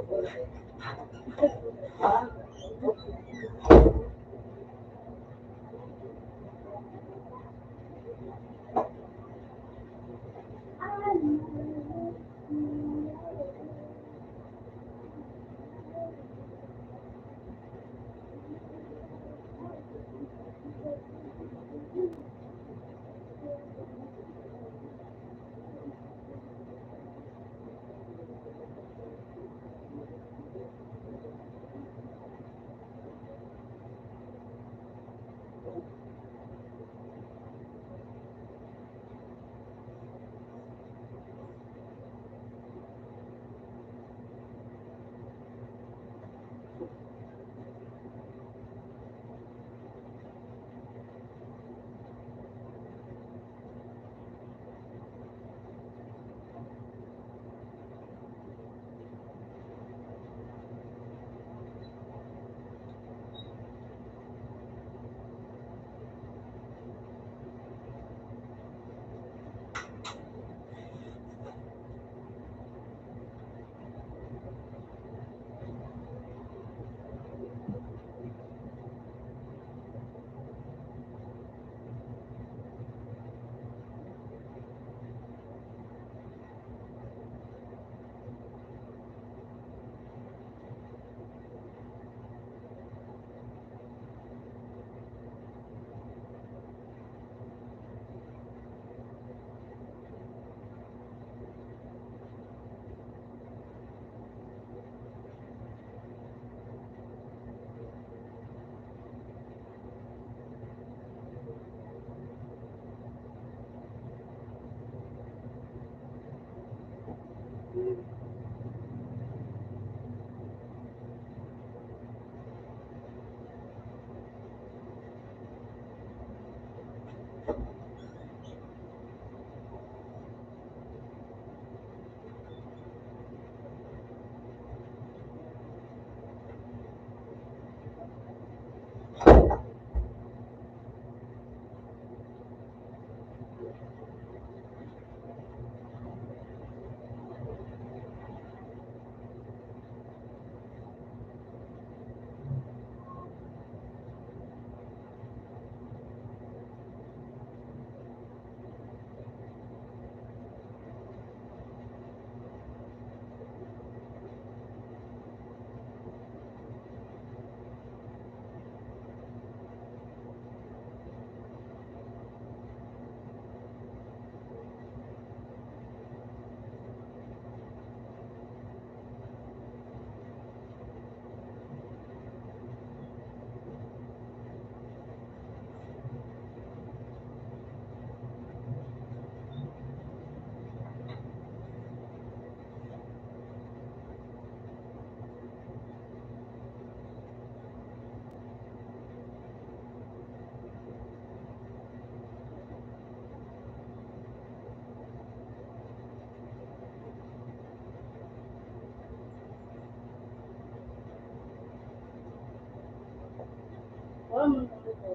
Wala mo nang luto.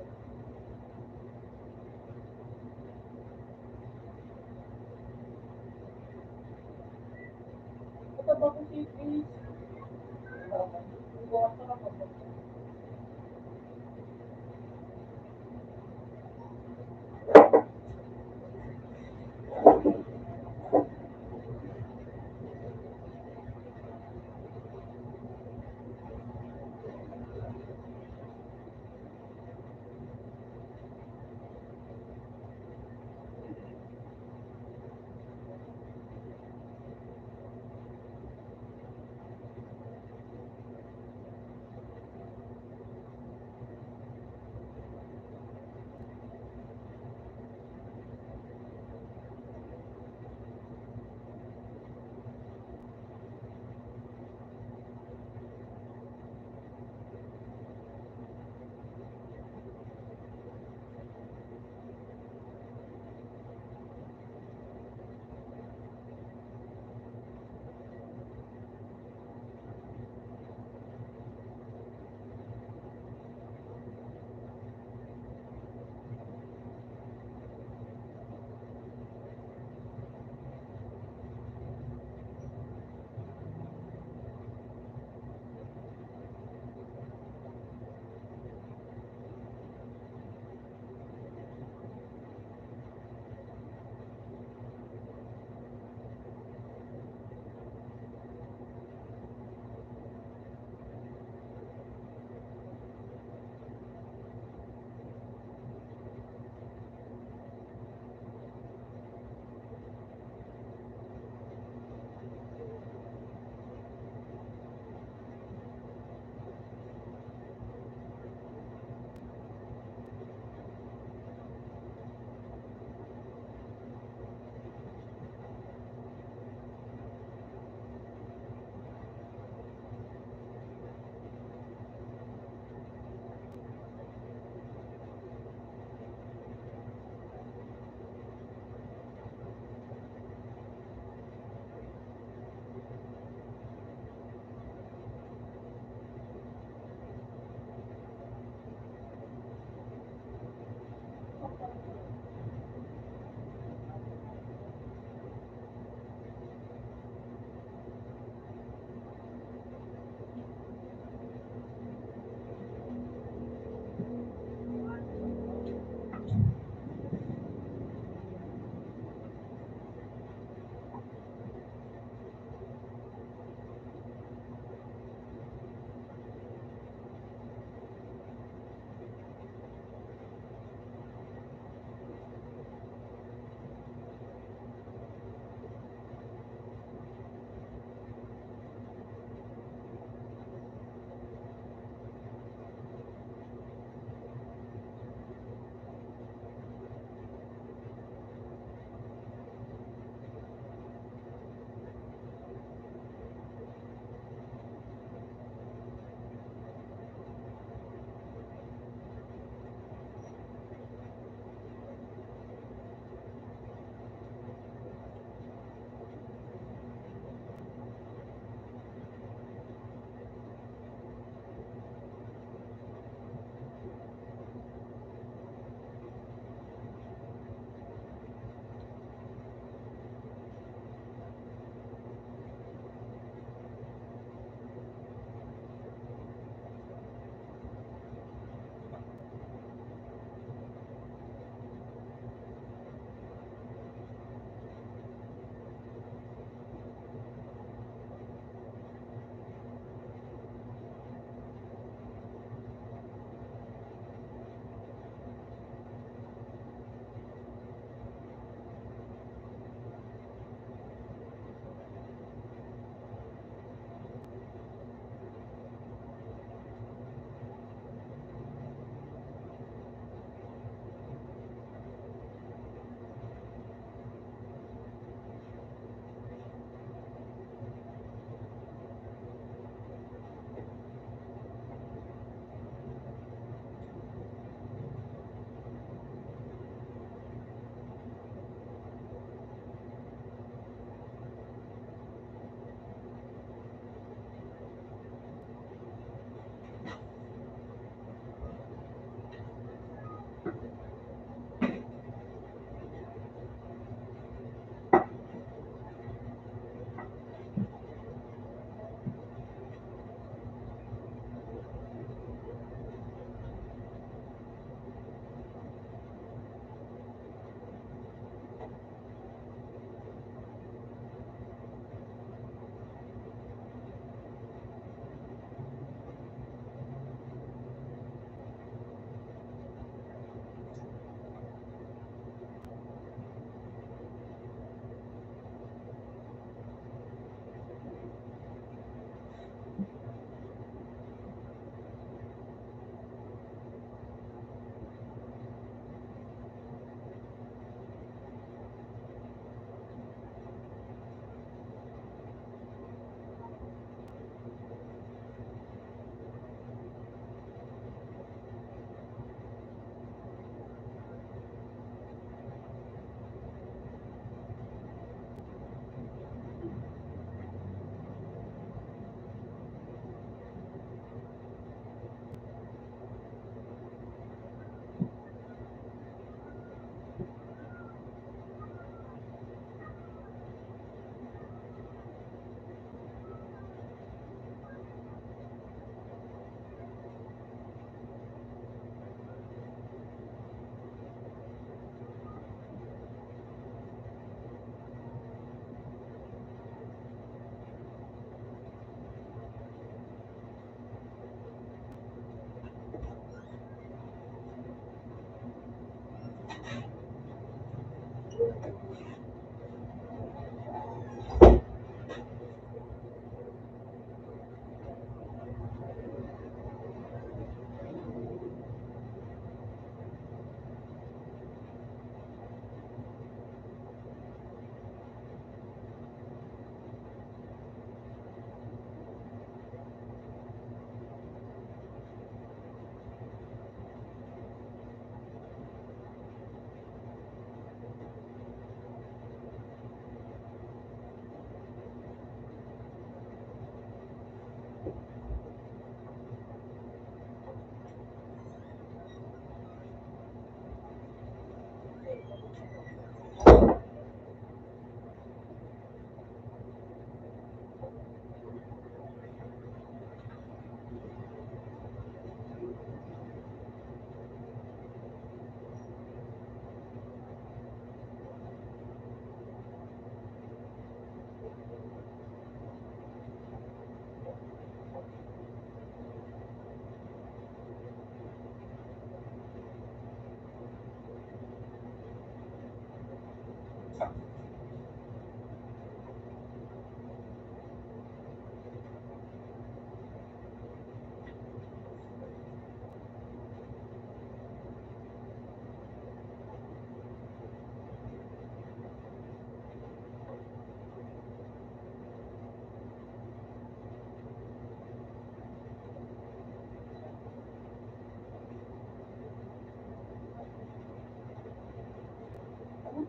Ito ba kung si Chris? Bukas na lang ako. Ano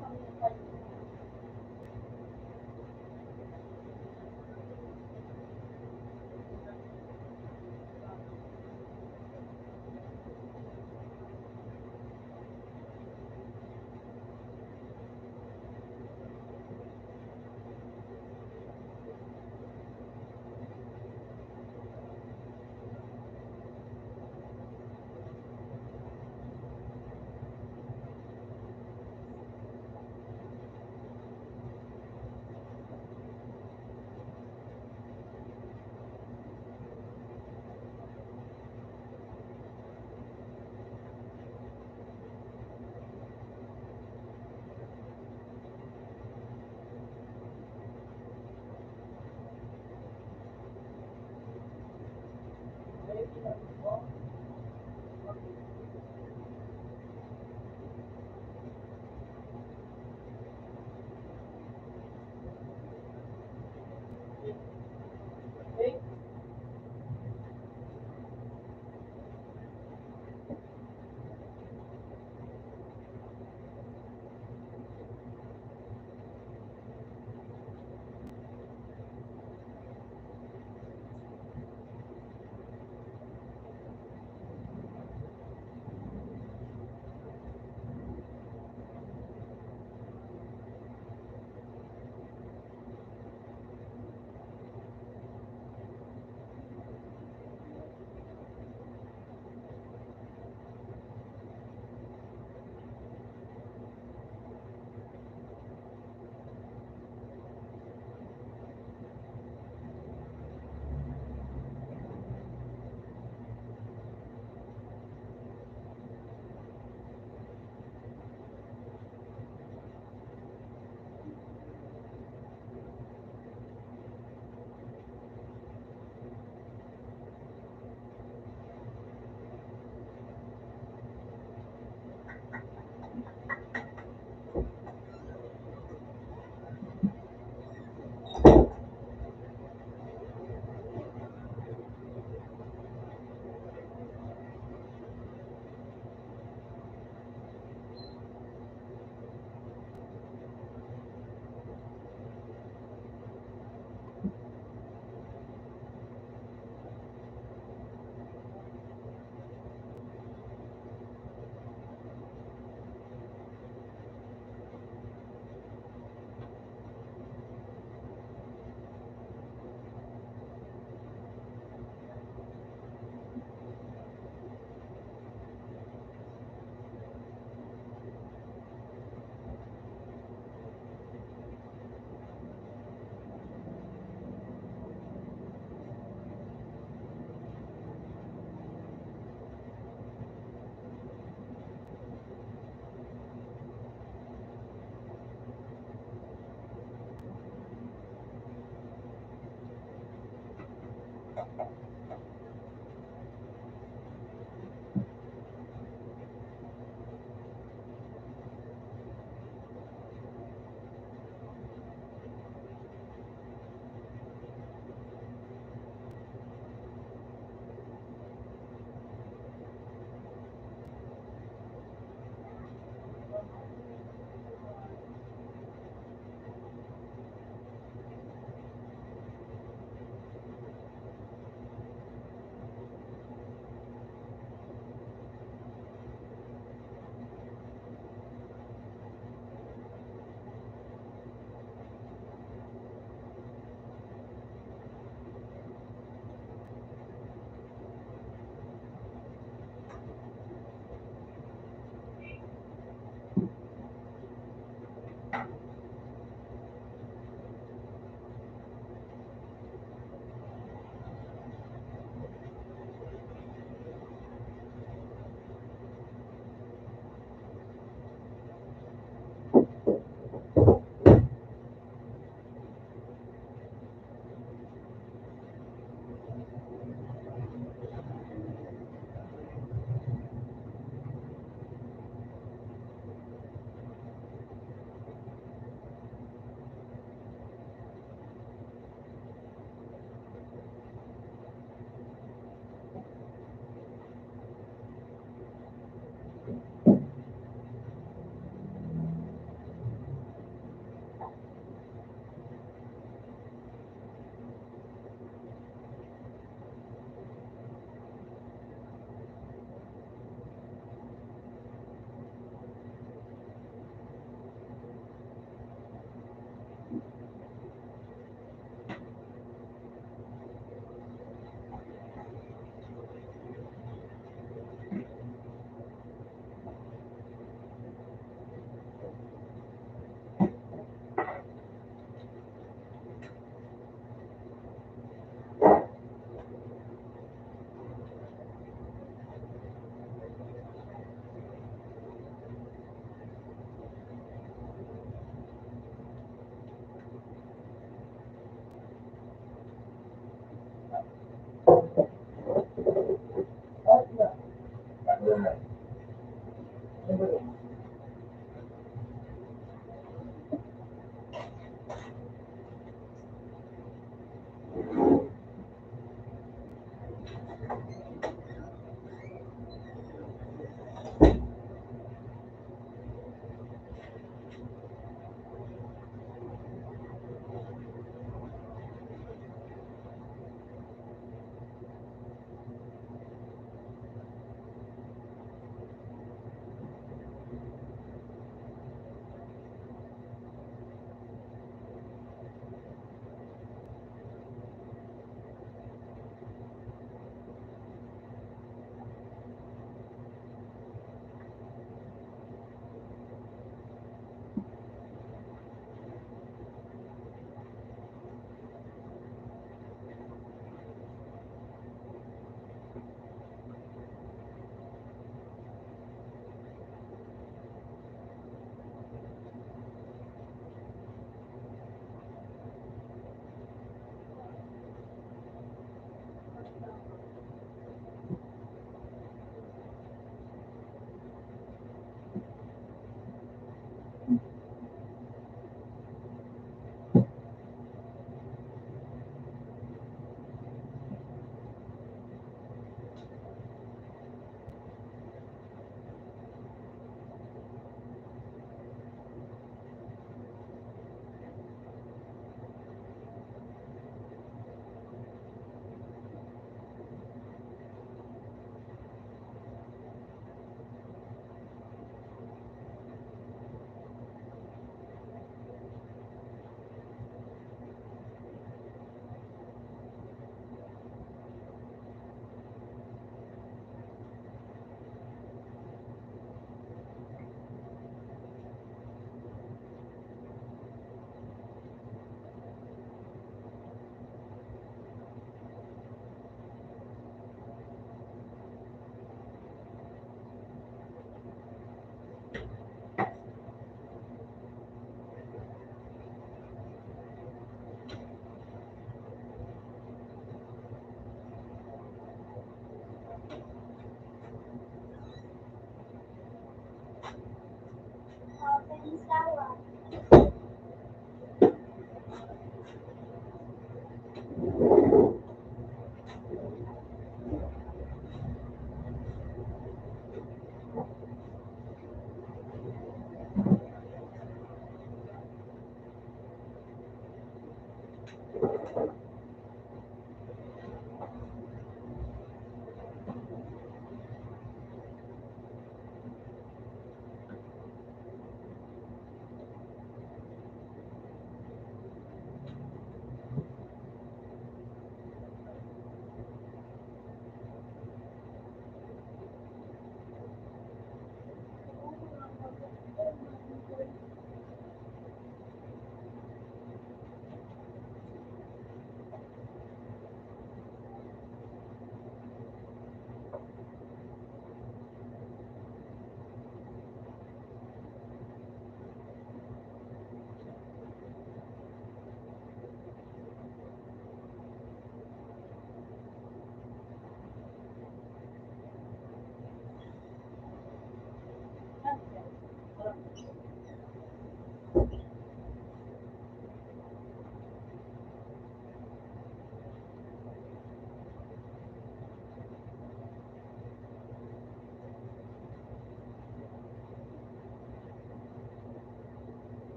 pang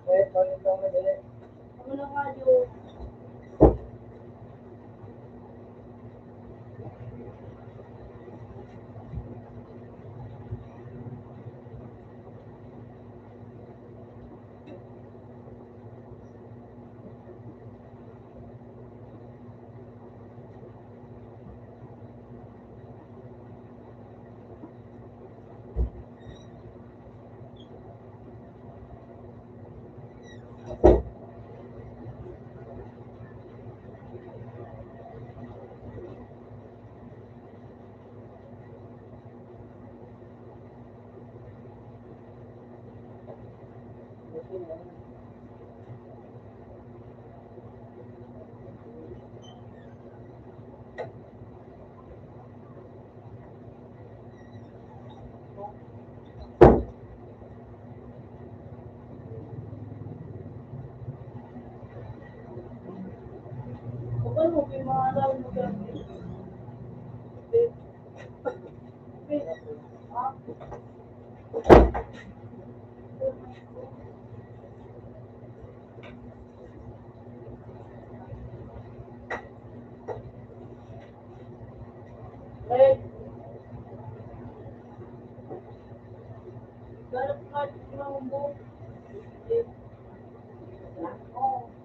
Wait, ulit ako madali. Ano na nga yung kapal mo, may mga alam mo gamit. Eh, garap ka ng buhok. Oo.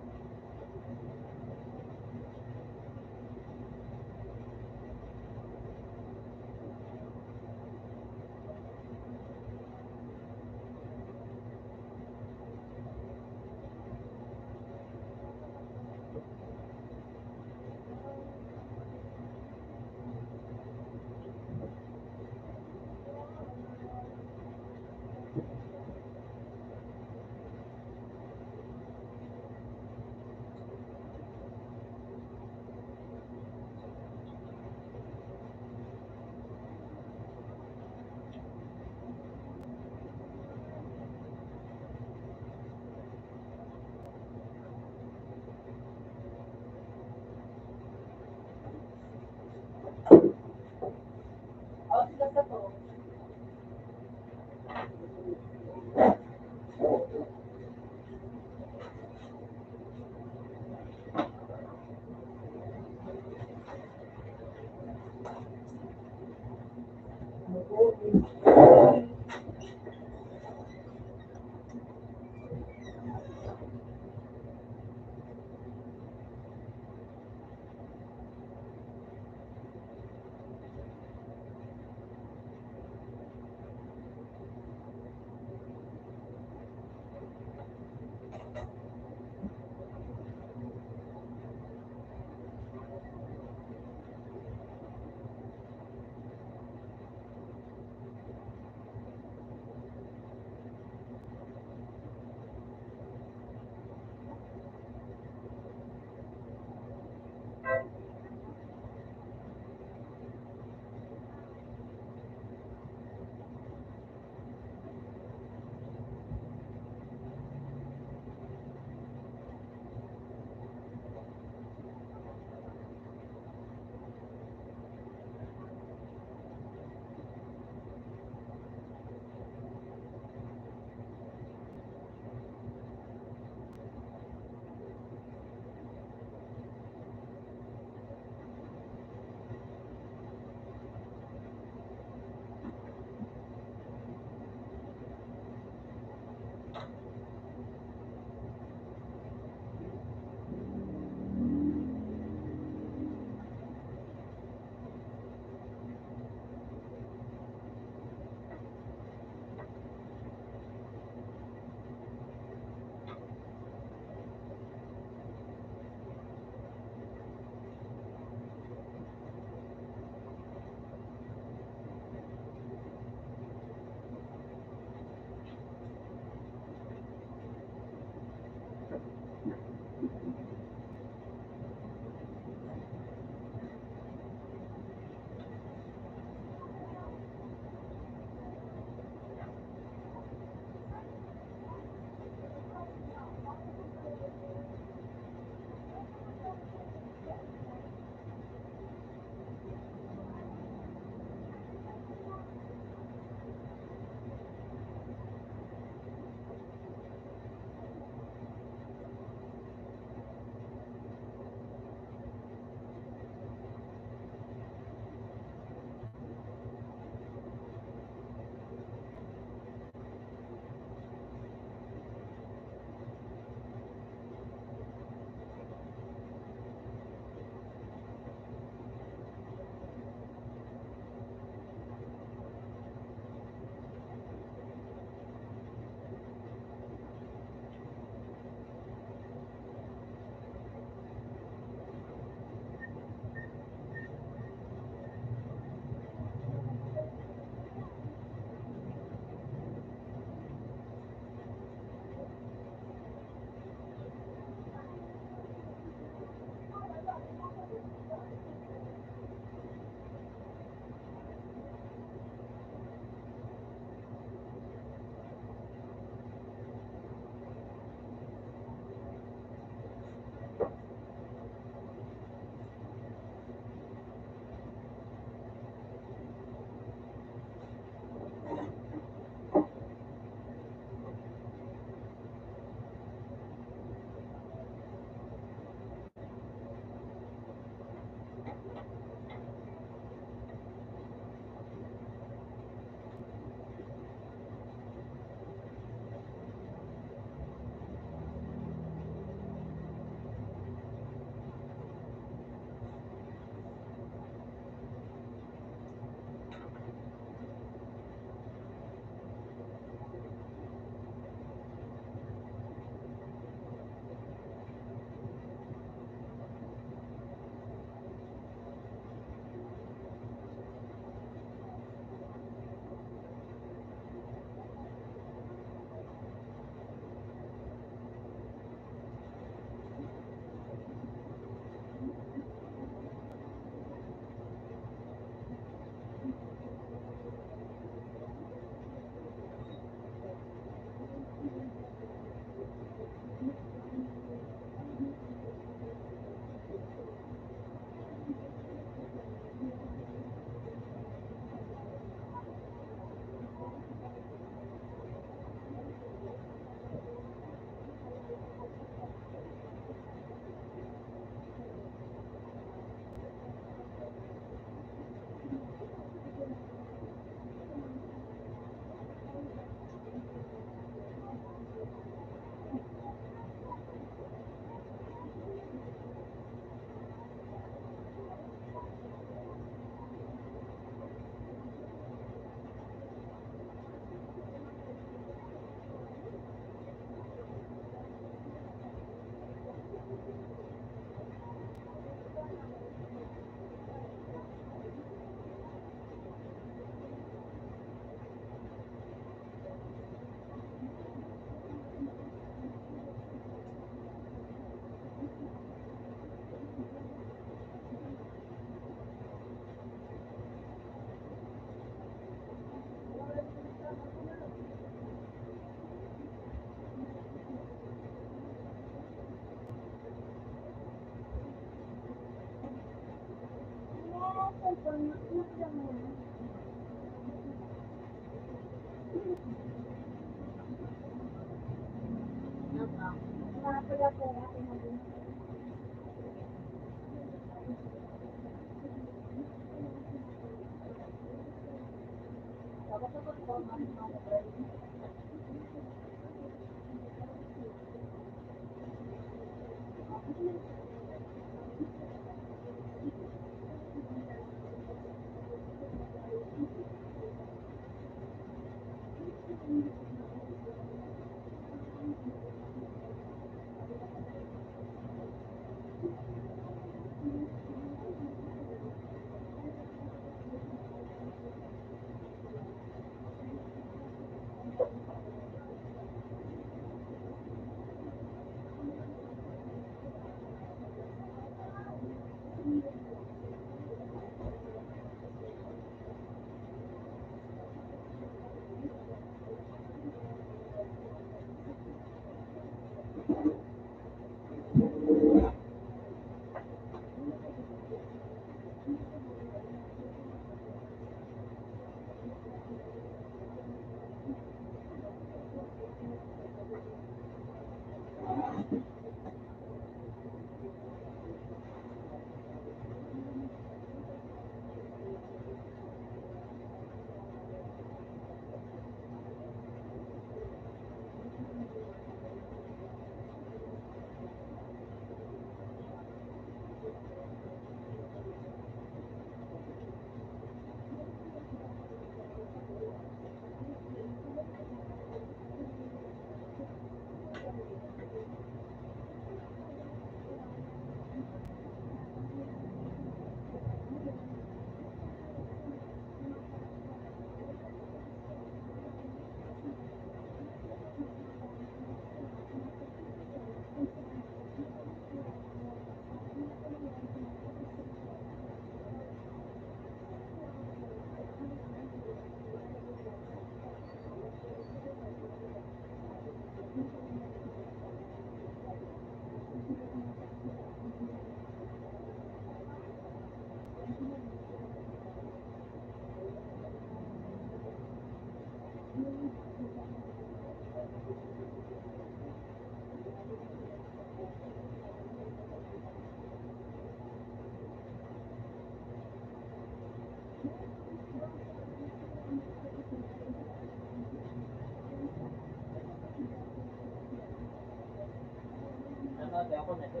Ate, ako na ito.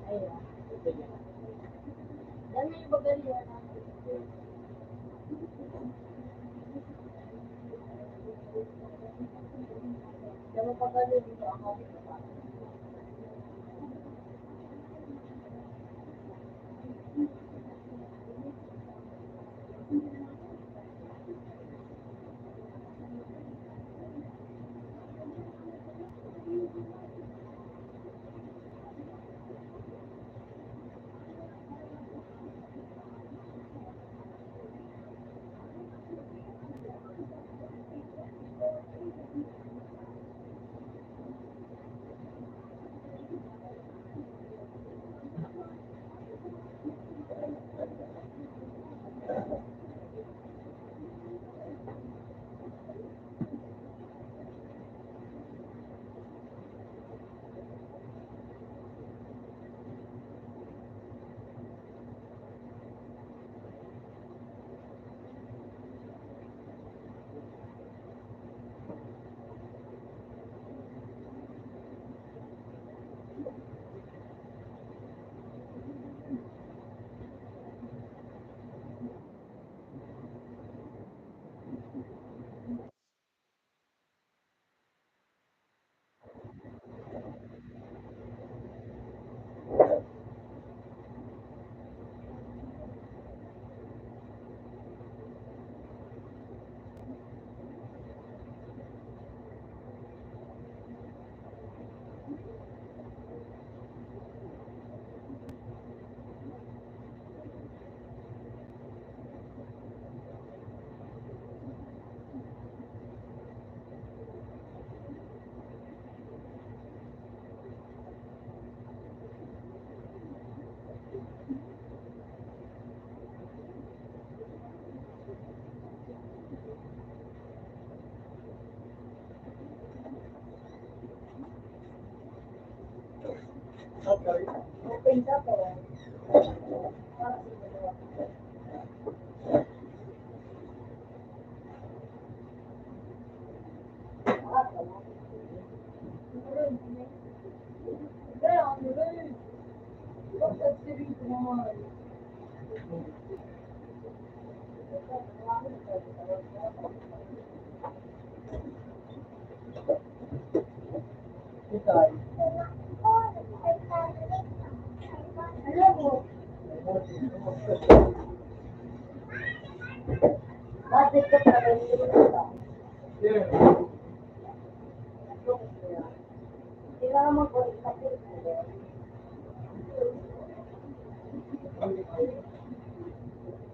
Ayun. Ito yan. Dami yung bagay Dami pa ba dito ako? Okay. Open sa to. Para sa dalawa. Kaya ano rin. Bakit sirito naman? Ikaw. Alam mo, Bakit ka pa rin nilita? Yeah. Sila naman ko ikapit mo.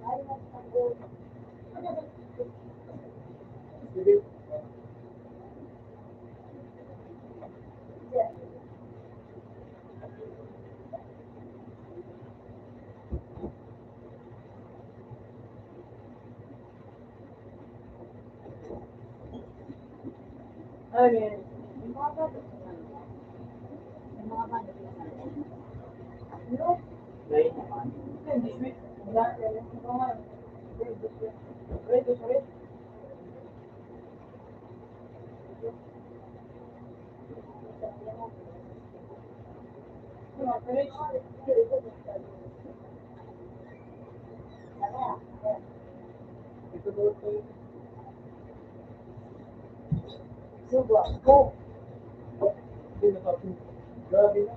Ay, magpagod. Sige. ano yun? Yung mga bata. Ano? Lain naman. Hindi, sweet. Wala, wala. Ito nga. Sorry. Ano, Felix? Ito daw ito. Suba. Ko. Hindi nakapin. Grabe na.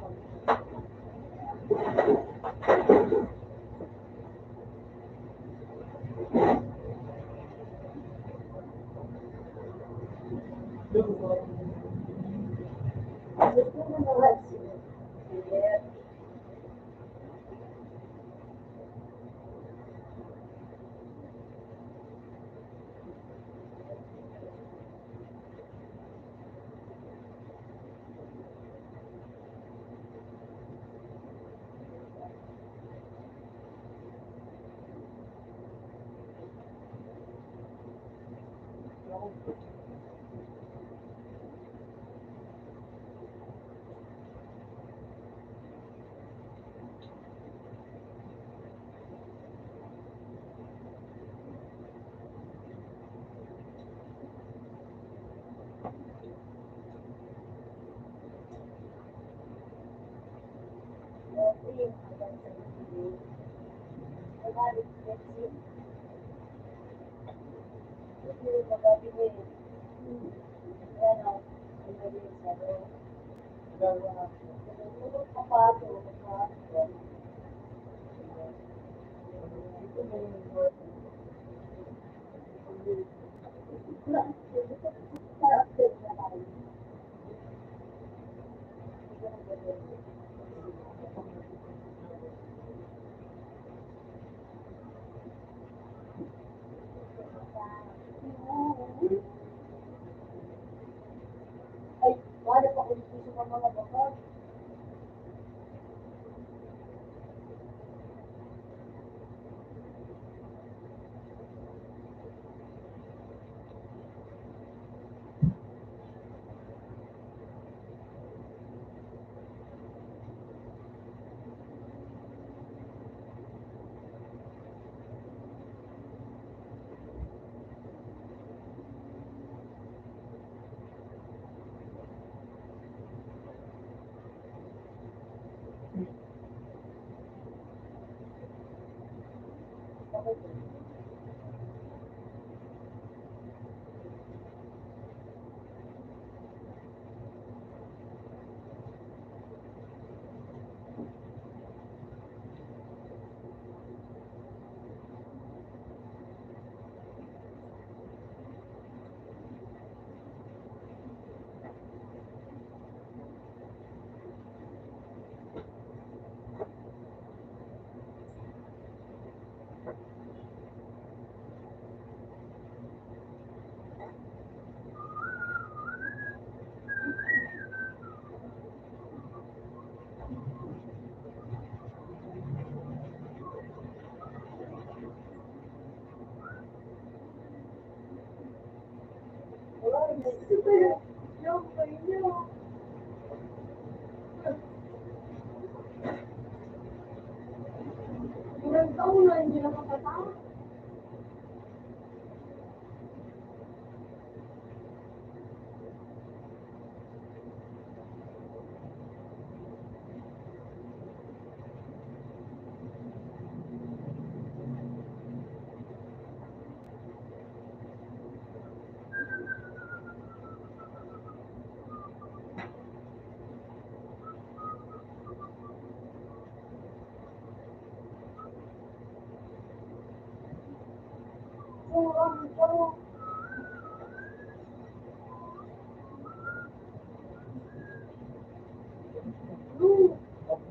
Yung mga Gusto mo na ba? Sige. Okay. Magalit kasi. Kasi magalit mo eh. Yan o. Ang galing sa loob. Dalawa. Tulog ka pa. Tulog ka. Ito na yung word. Wala. Para update na tayo. Ito na galing. Ay, wala pa ulit sa mga bakal. Ako na, hindi na makatama.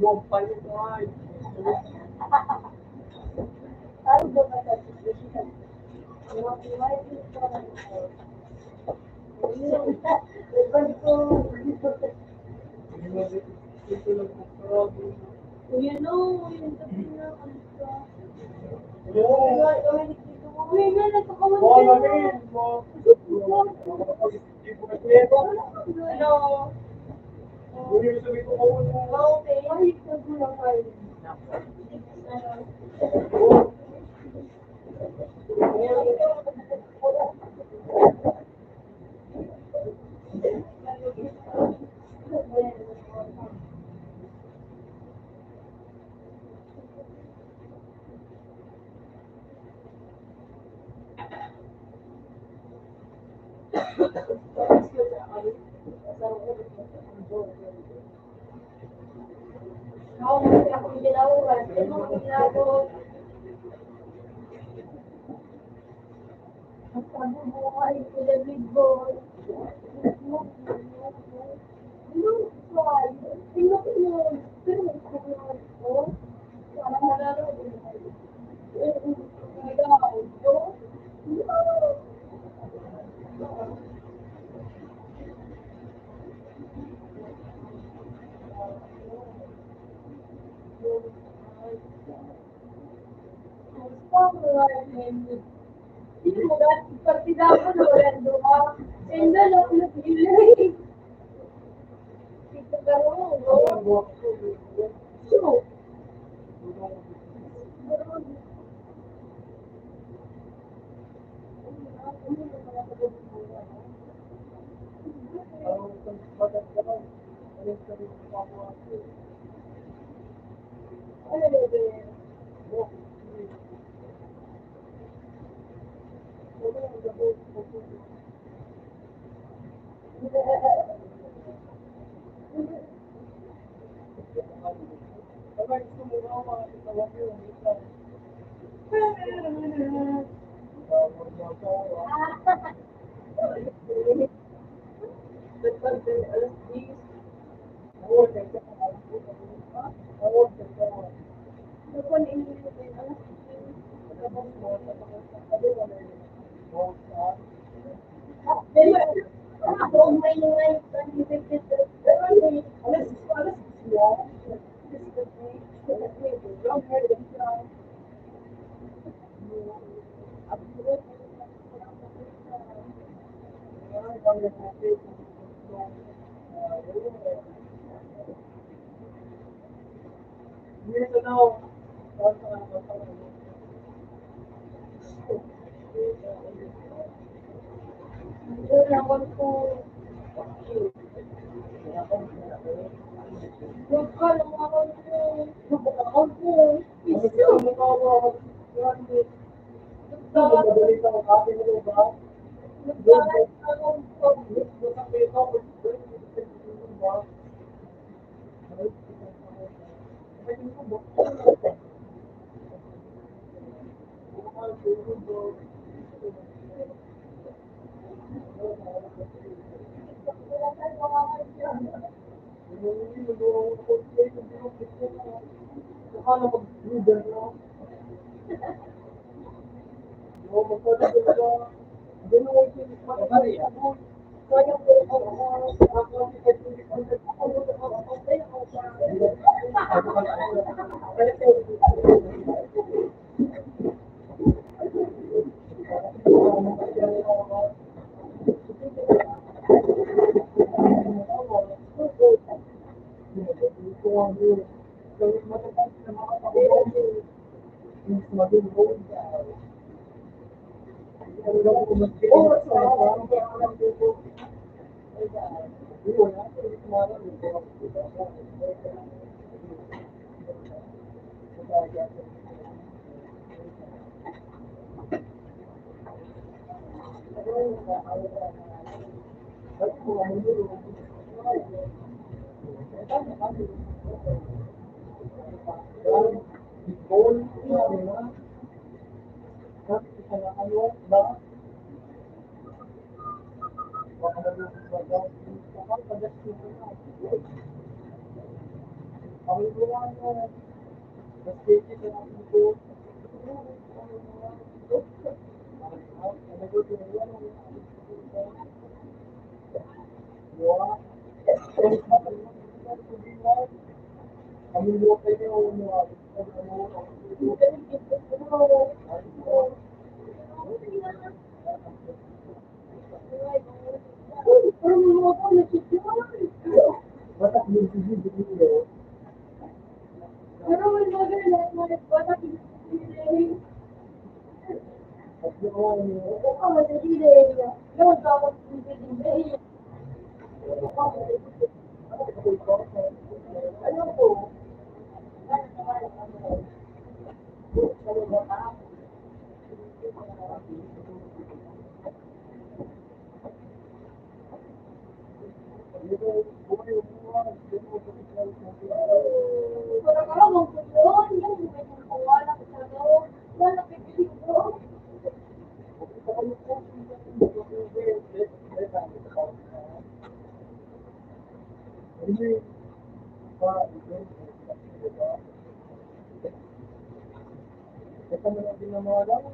Yung pa yun ay. Ano ba ba sa situation? Why is it so Ito lang ang sarado. Kuya, no, yung tabi na, ano ka? Oo. Uy, nga, nagkakawan Oo, ka namin. na. Hello? Hindi mo sabi ko ko. Okay. Ay, nagkulang kayo. Ako, hindi ako ginawa. Ano ang ginagawa? Ang pagbubuhay ko na big boy. Tingnan ko yun. Pero tingnan ko. Parang nalaro din. Hindi mo dahil partida ko na wala doon. Enda lang nag-ilay. Ito ka rin, no? So, ano na ba yan? Nakuha na iniisip ko yun. Alas 15. Ako, may ngay, doon ako po. Huwag ka lang ako po. Ako po. Iso. Nagbalas ako po. Mas maging road. Ano lang kung mas pinag sa wala ko rin kumaran. Goal, tapos isa na ano, ba? Baka na doon sa daw. Baka pag-asip na. Ang iwa na, mas kiki sa natin ko. Kami mo kayo mga Pero mga ako, nagsisimay. batak yung video. Pero may bagay na mga bata pinipili. At yung mga Ako ka, matagili. Yung dapat pinipili. Ano po? Parang alam ko yun. Yung wala ko sa loob. Wala pipili ko. Ito mo na din ang mga lang.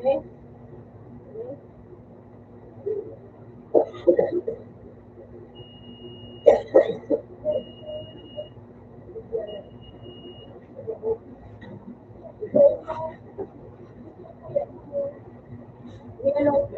Okay? Hello.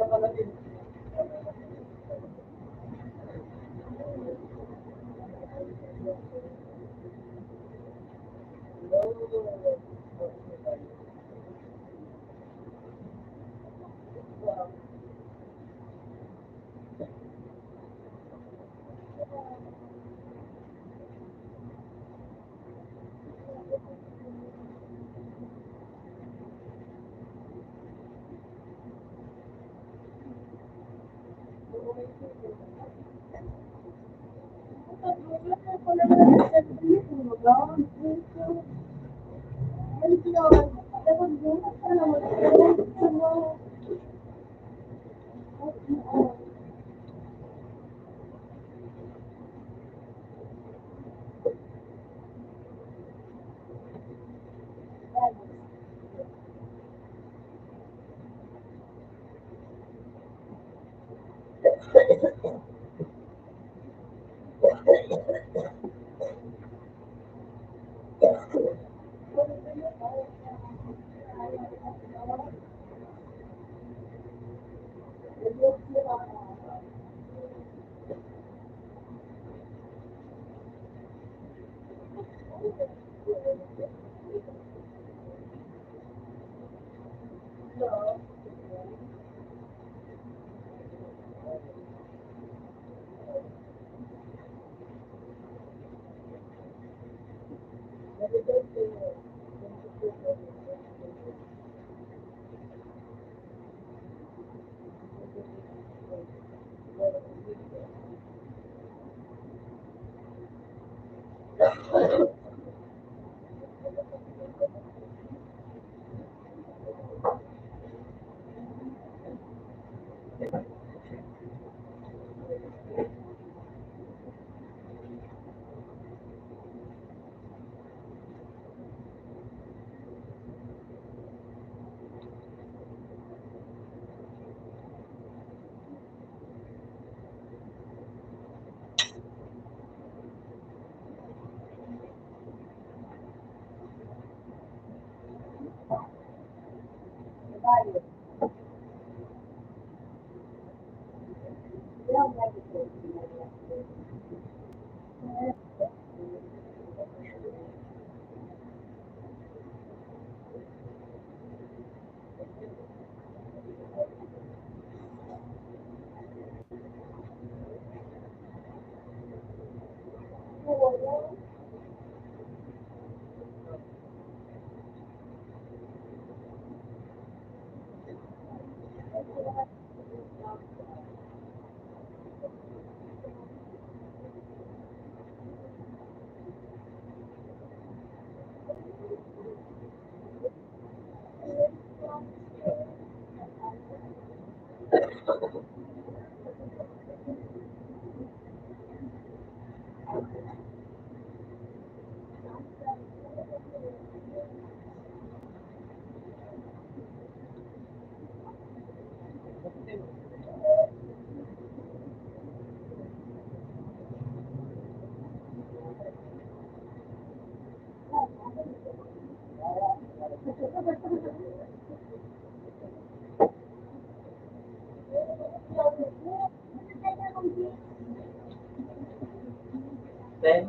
Then,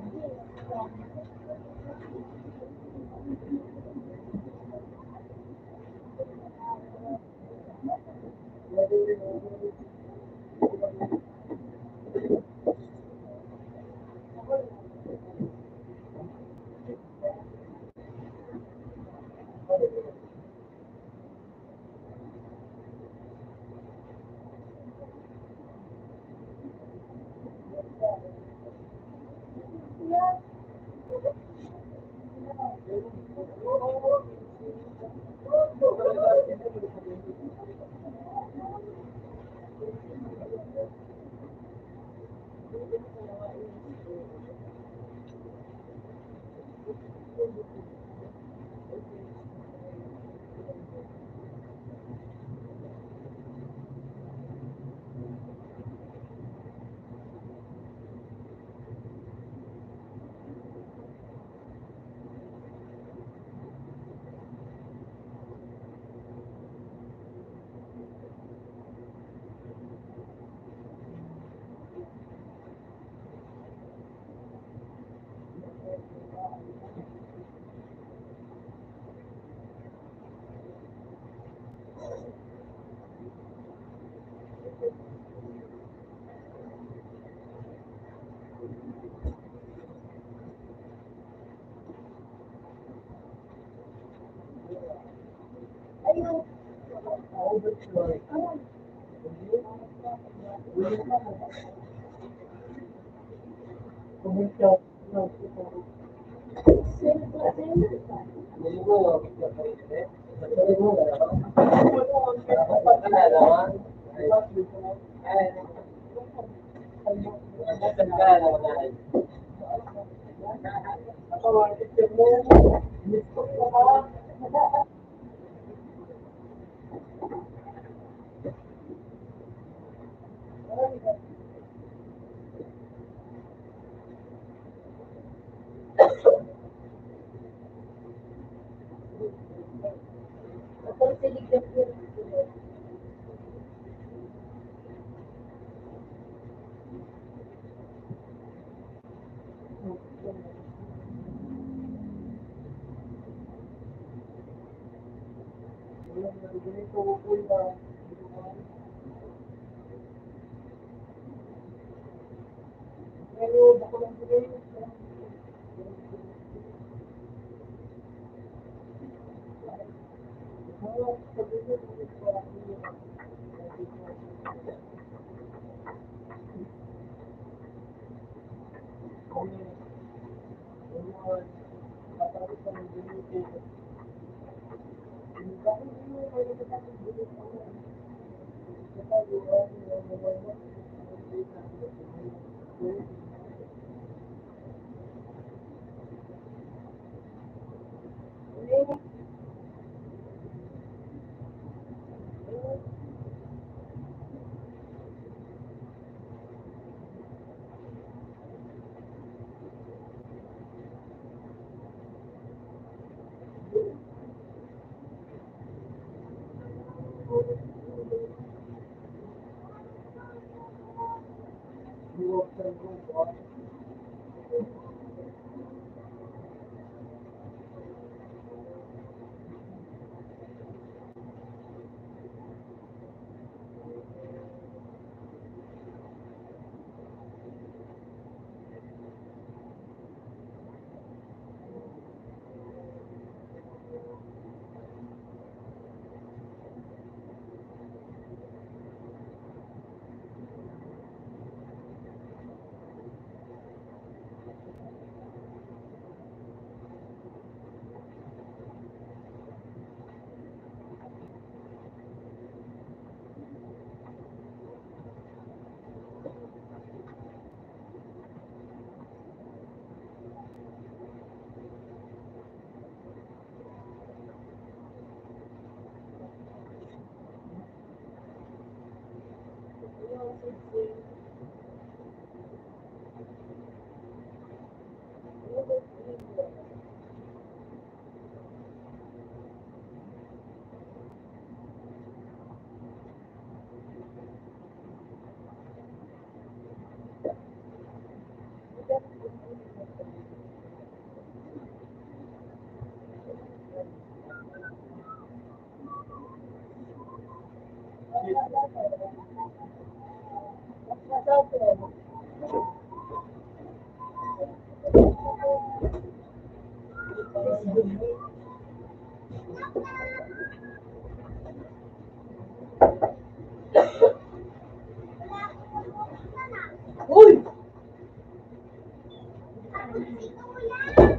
Uy!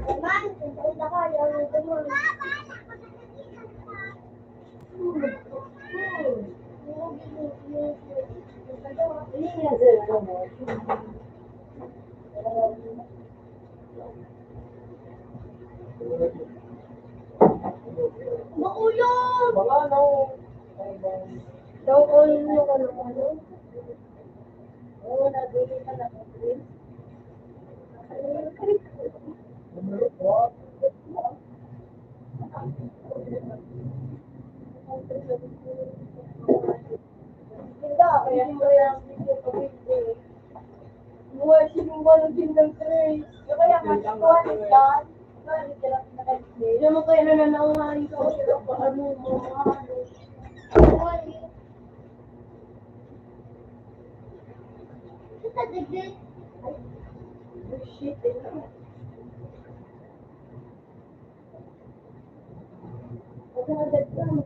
Naman, punta ka, yung tumulong. Makulong! Mga ano, Daw ko yung ano. Oo, nabili ka na ng cream. Tinda, kaya mo yung video ko hindi. Buhay sinumbalog din ng trace. Yung kaya masikuha ni John. Hindi mo kaya nananangahan ko. Ano mo, ano. Ito, digit. Ay, shit. Huwag ka na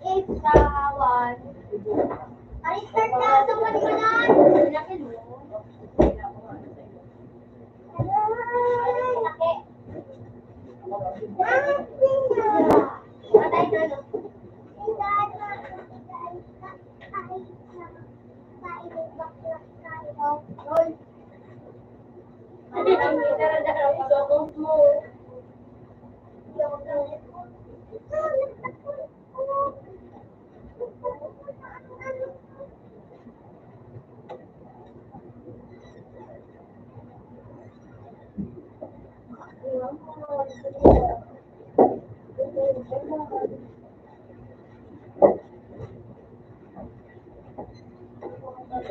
If kawan. Ay, start na. Tuwan mo na. Laki mo. Laki. Patay na, no?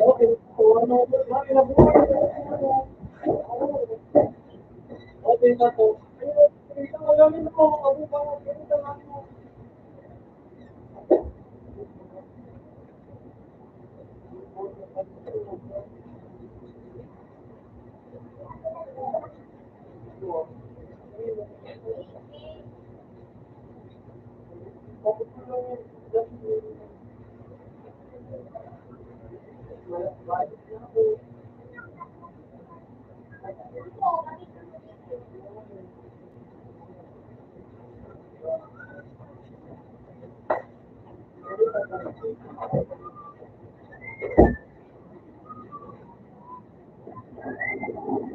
Okay, so ano, bakit na buhay? Okay na to. Ito ang gawin mo, ako pa, ganito lang mo.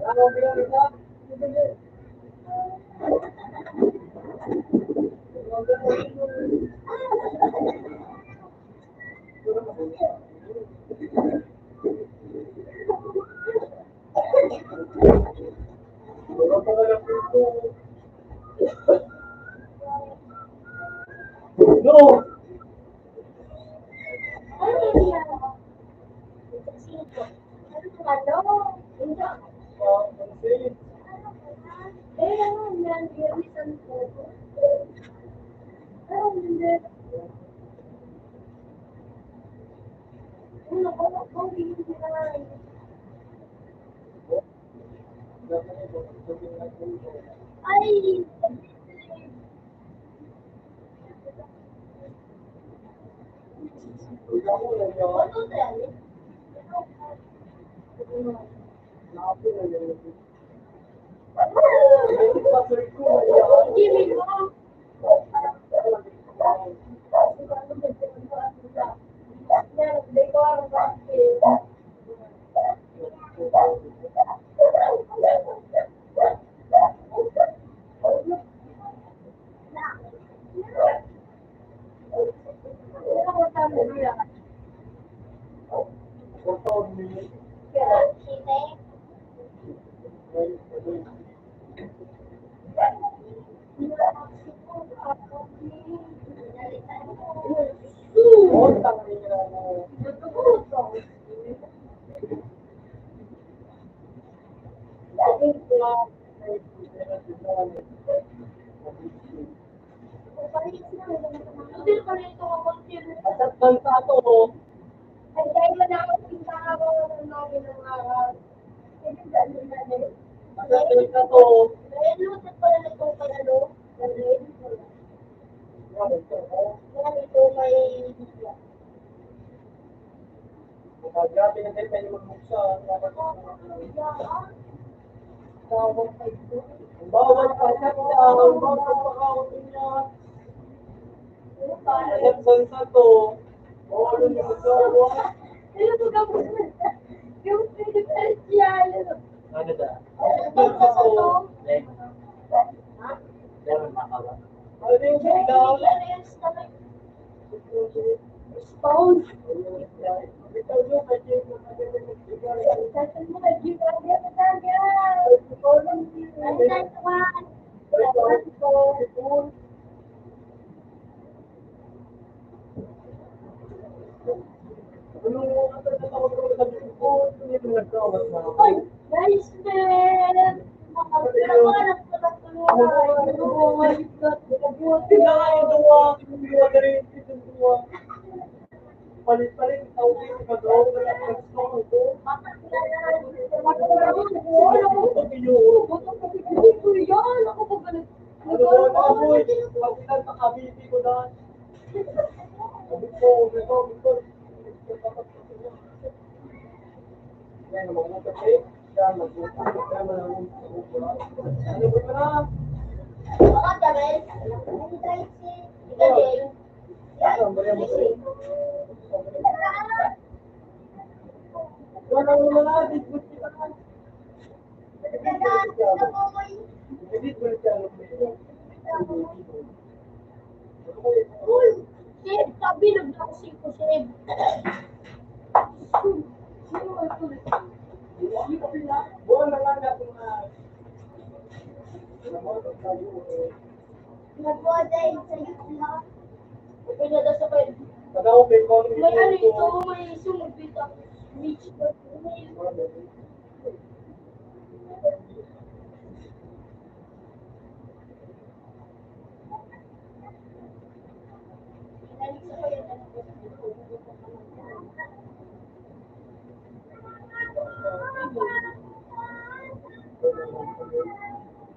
Ano bilang ito? Wala pa kaya ito. No! Ay! Ano tayo? Jimmy mo! Hindi pa rin ito ako. At bansa to, Ay, dahil mo na ako pinakawa ng namin ng araw. Kasi gano'n na din. at bansa to, Lutot pala na itong panalo. Yan ito may bisya. grabe na din tayo magbuksan. Tawag pa ito. Bawal pa siya, bawal pa niya. At bansa to, bawal yung magawa. Ano mo gawin mo? Yung pinipensya, Ano da? Bansa to. Meron makawa. Ano yung ilaw? Ano yung stomach? Stone. Ikaw yung kasi Saan mo nag-give-up talaga? Ano na ito man? Nice man! Makapira ko, nagtulog-tulog. Sila nga yung dua. Yung dua na rin. Yung dua. Palit-palit. Tawagin si Madro. Wala ang gusto ko ito. Ano ba na ako eh. Pagkilan sa kabiti ko na. Sabi ko, yan, mag-utot eh. Yan, mag-utot. Yan, mag-utot. Ano ba na? Baka Jamel, hindi tayo si Galing. Yan, bariya mo sa'yo. Wala mo na, disbut kita na. Disbut ka, Uy, Sib, sabi nag-doxing ko, Sib. buwan na lang natin na Nag-order sa YouTube. Okay na daw sa pwede. padaw may calling May ano ito, may sumubit ang reach ko.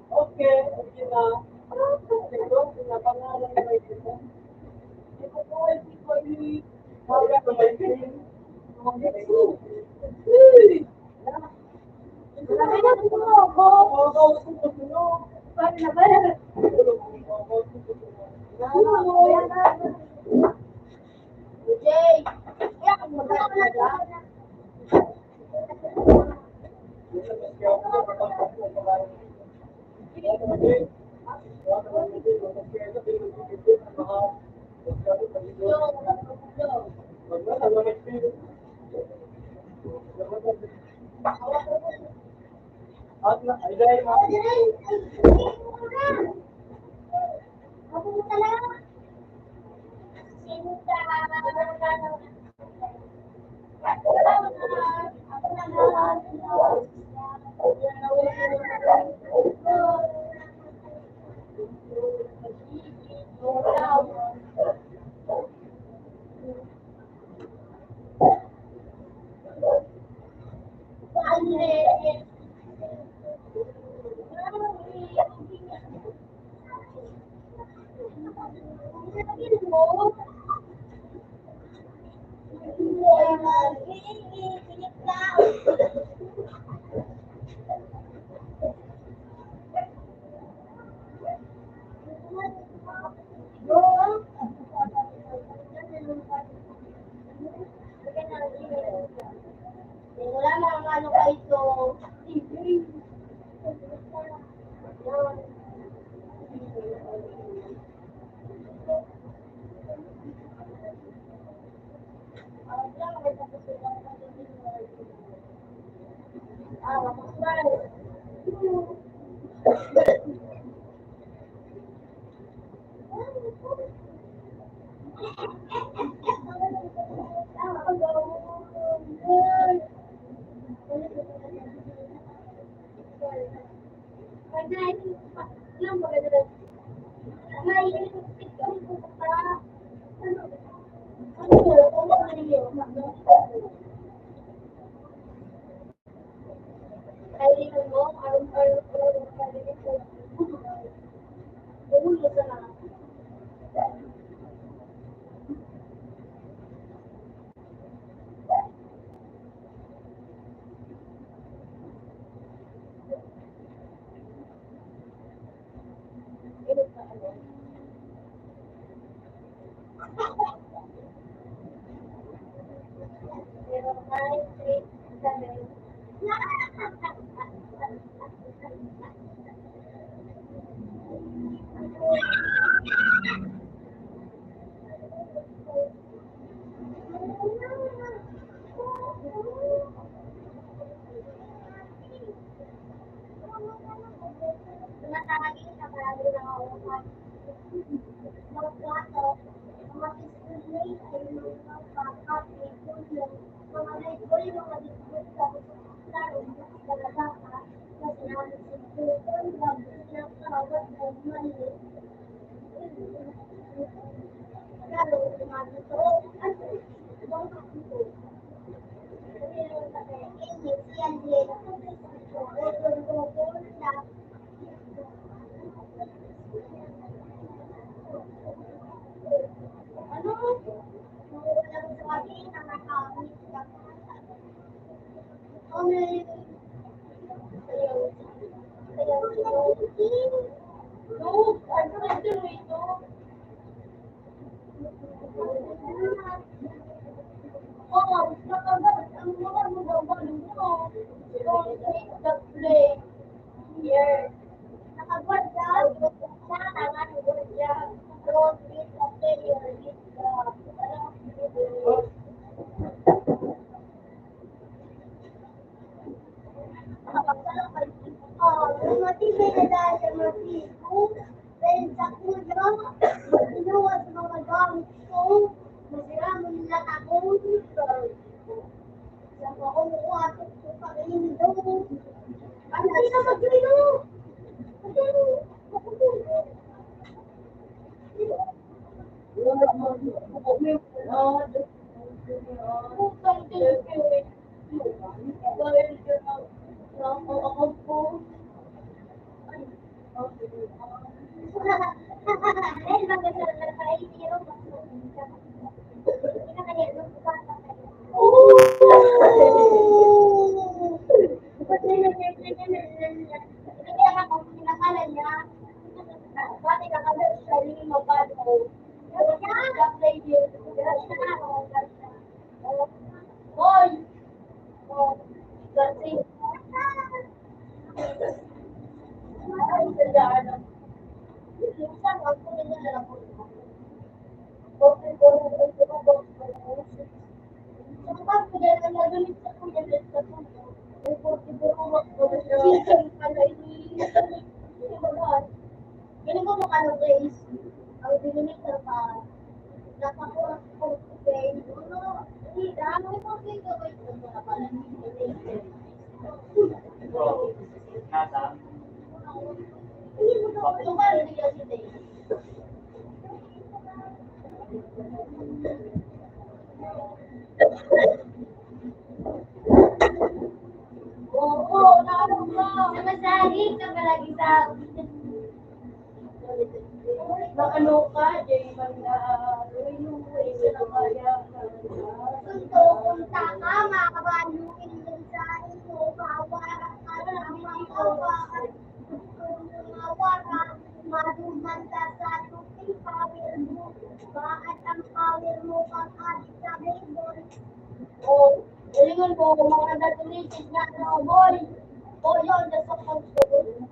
Okay, okay na. Pero, pinapangalan na may kita. Ito po ay hindi kaya na may pin. Jay, kaya kung magkakalaga. At na, ay dahil Wala na ang ano kayo ito. Ano? Walang sabi na nakamit ka. Kaya, no, ano ito? Oo, nakagat ang mga magawa mo. Don't take the blame. Here. Nakagat ka? Siya, nakagat siya. Don't take the blame. Mati pinadala mati ko. Dahil sa kuya, inuwas mga gamit ko. Masira mo nila ako. Sa ako mo ato ko pakainin daw. Ano hindi na mag-ino? Boy! Kasi, oo, namasahig ka palagi sa Na ano ka, Jay Manda, Luy-Luy, sa kaya Punto, punta ka, makabaluin din sa ito, kawaran ka lang, makawaran. Kawaran, maduman ka sa tuping kawil mo. Bakit ang kawil mo kang adik sa baseball? O, galingan mo, mga natulitis na no, boy. O, yun, nasa console.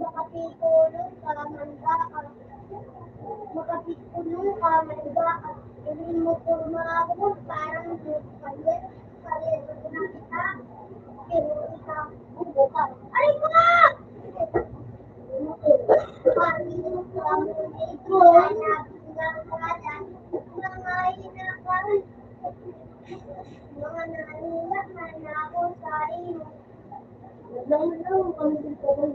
Makapitulong ka, manda ka. Makapitulong ka, manda ka. Gawin mo pumabot, parang good palit. Palit ko na kita. Pero ikaw, bubukan. Ay ko nga! Parin ka mo ito, hanap ng kalan. Mga hinakan. Mga naniyak na ako sa iyo. Lang kami dito ko.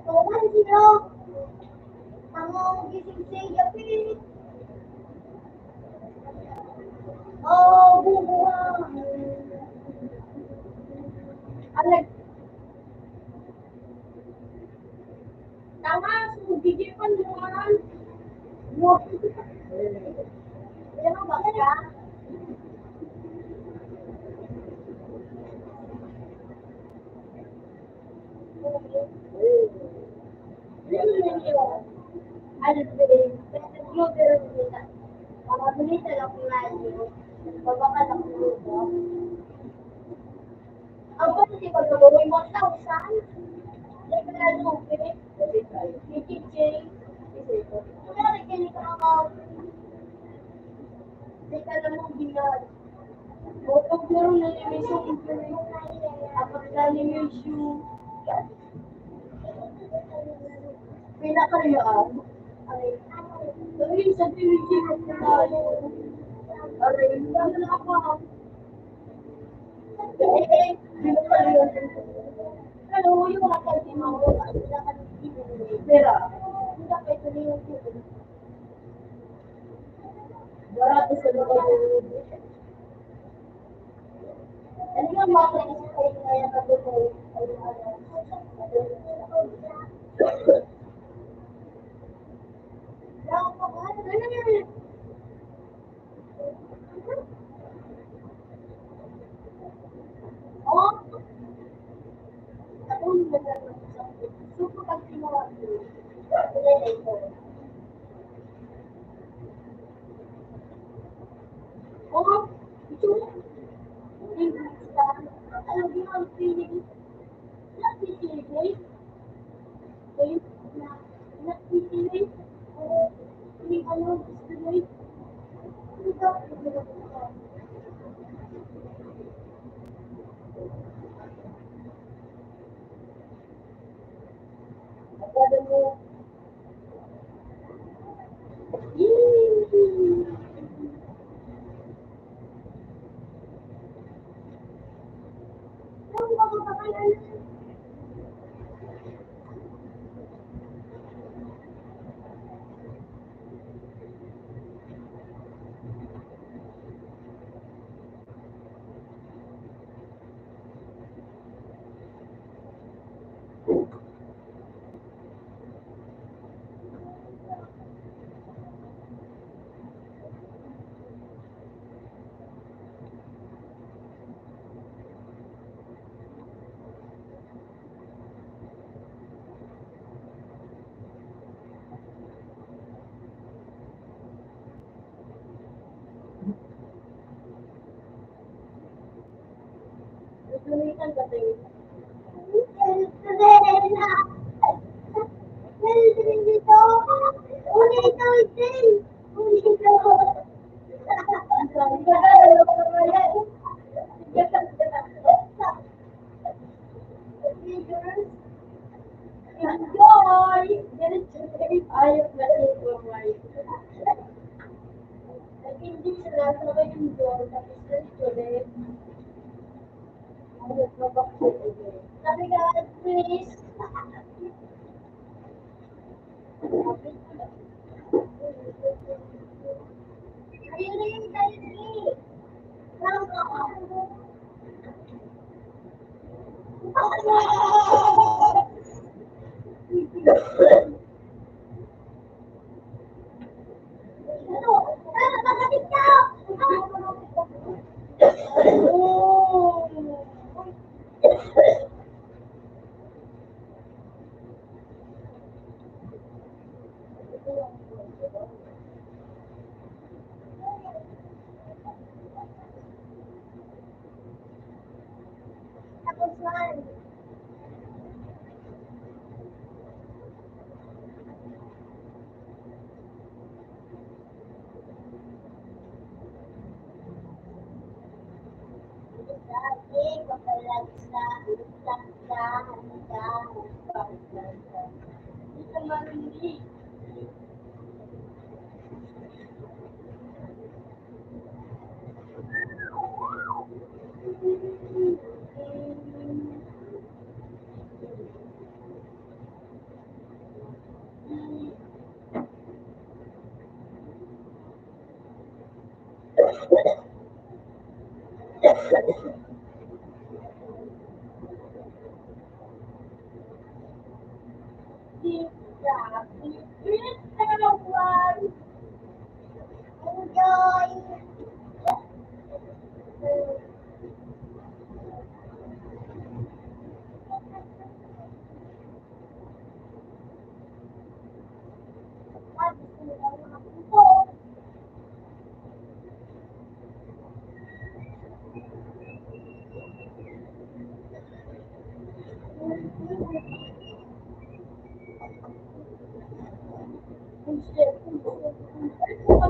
Tuhan sila. Ang gising siya, Pete. Oh, bubuhan. Alag. Tama, sugigipan buwan. Ano ba ka? Ano yun yun? Ano din? Pero nila. Mga balita lang kung radyo. Babaka lang kung luto. Ang pwede ko na gawin mo sa usan. Like na lupi. Ni TJ. Wala rin kini ka ako. Hindi ka naman biyan. O pag meron na animation, kapag na animation, pinakariyaan. Sabihin sa tinitiro ko tayo. Aray, ano na ako? Ano, yung mga kasi mga pera. Hindi ka pwede na yung tubig. Barato sa mga yung ano yung mga naisip ko yung kaya ka doon ay Tulitan ba tayo? Enjoy! Ayos na ito, Mike. Nag-hindi sila sa kayong door, tapos ulit. Ayos na ba ko ulit? Sabi ka, please. Ayun na yung tayo ni. Tapos man. Dati, kapalagsa, laksa, handa, ito marindi. Enjoy! Ang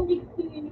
digdig.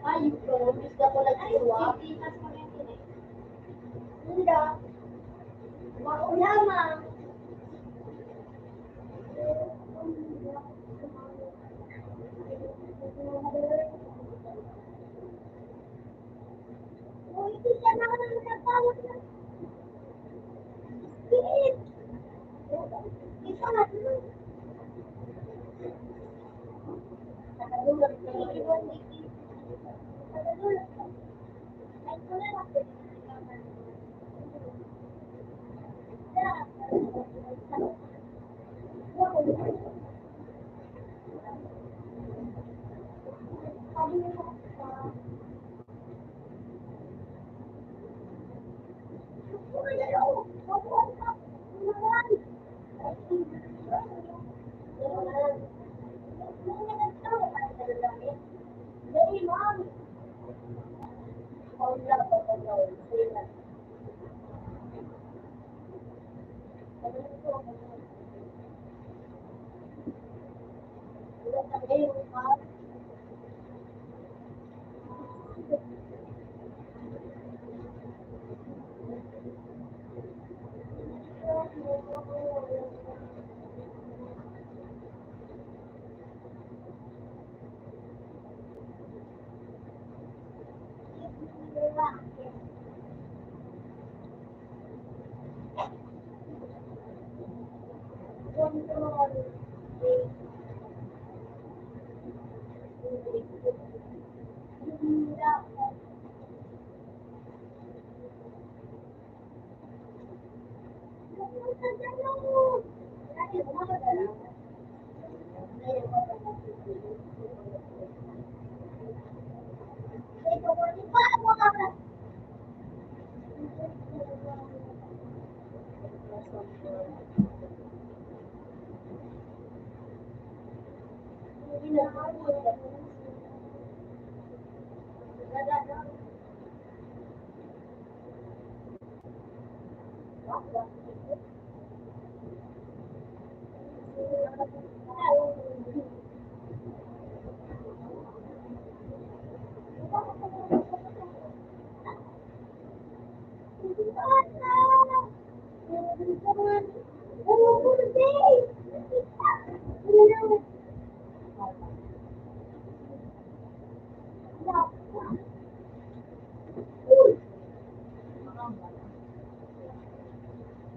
Ay, yung gusto ko lang iwa. Hindi. Maulaman. Hindi siya nakakatawag na. Isa na. Nakatulog ko yung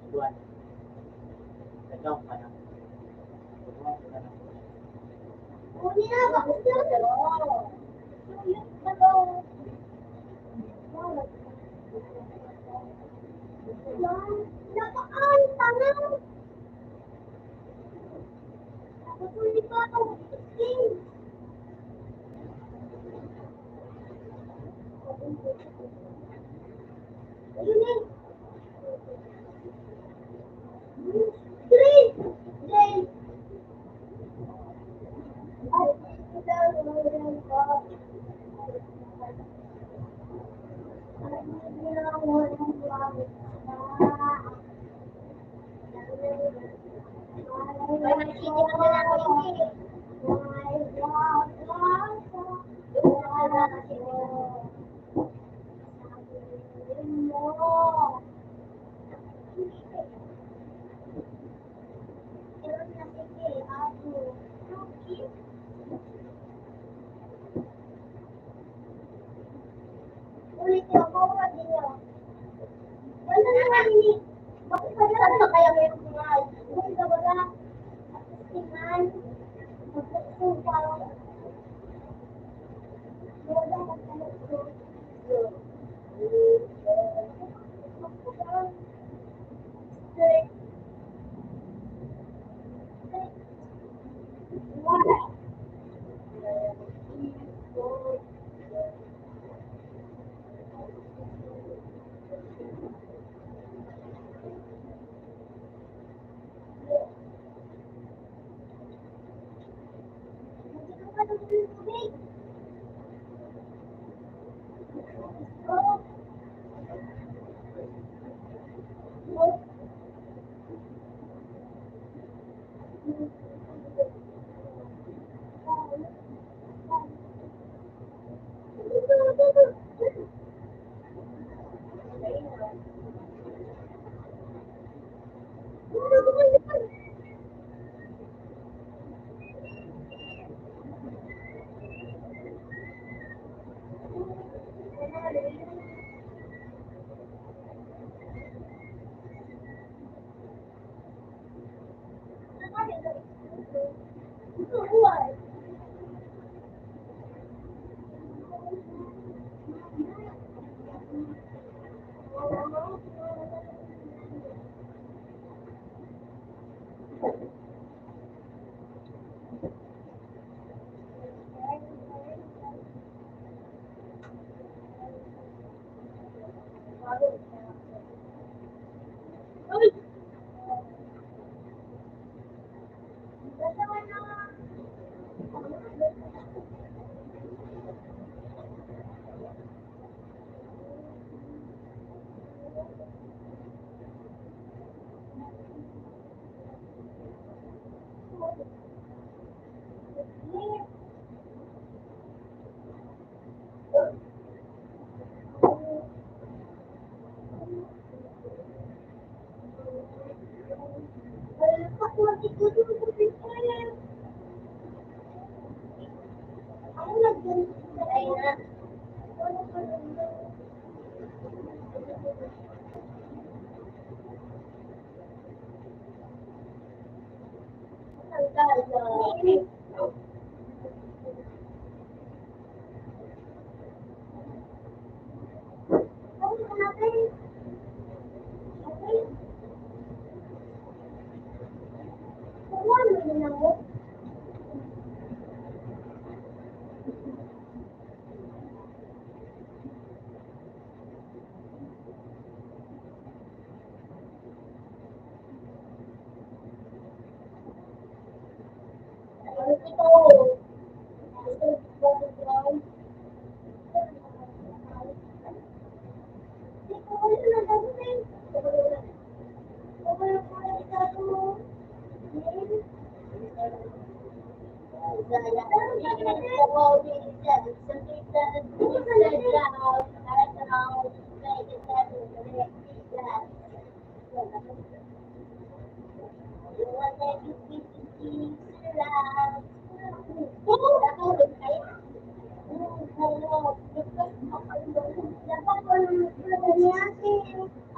Buwan. Ikaw pa na. Buwan ka na.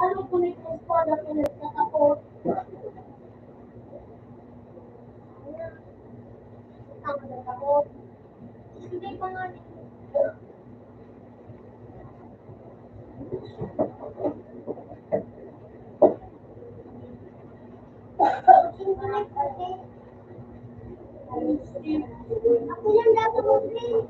Ano po nito po na pinagtatapos? Ang nagtatapos. Hindi pa nga ako yung dapat mo, please.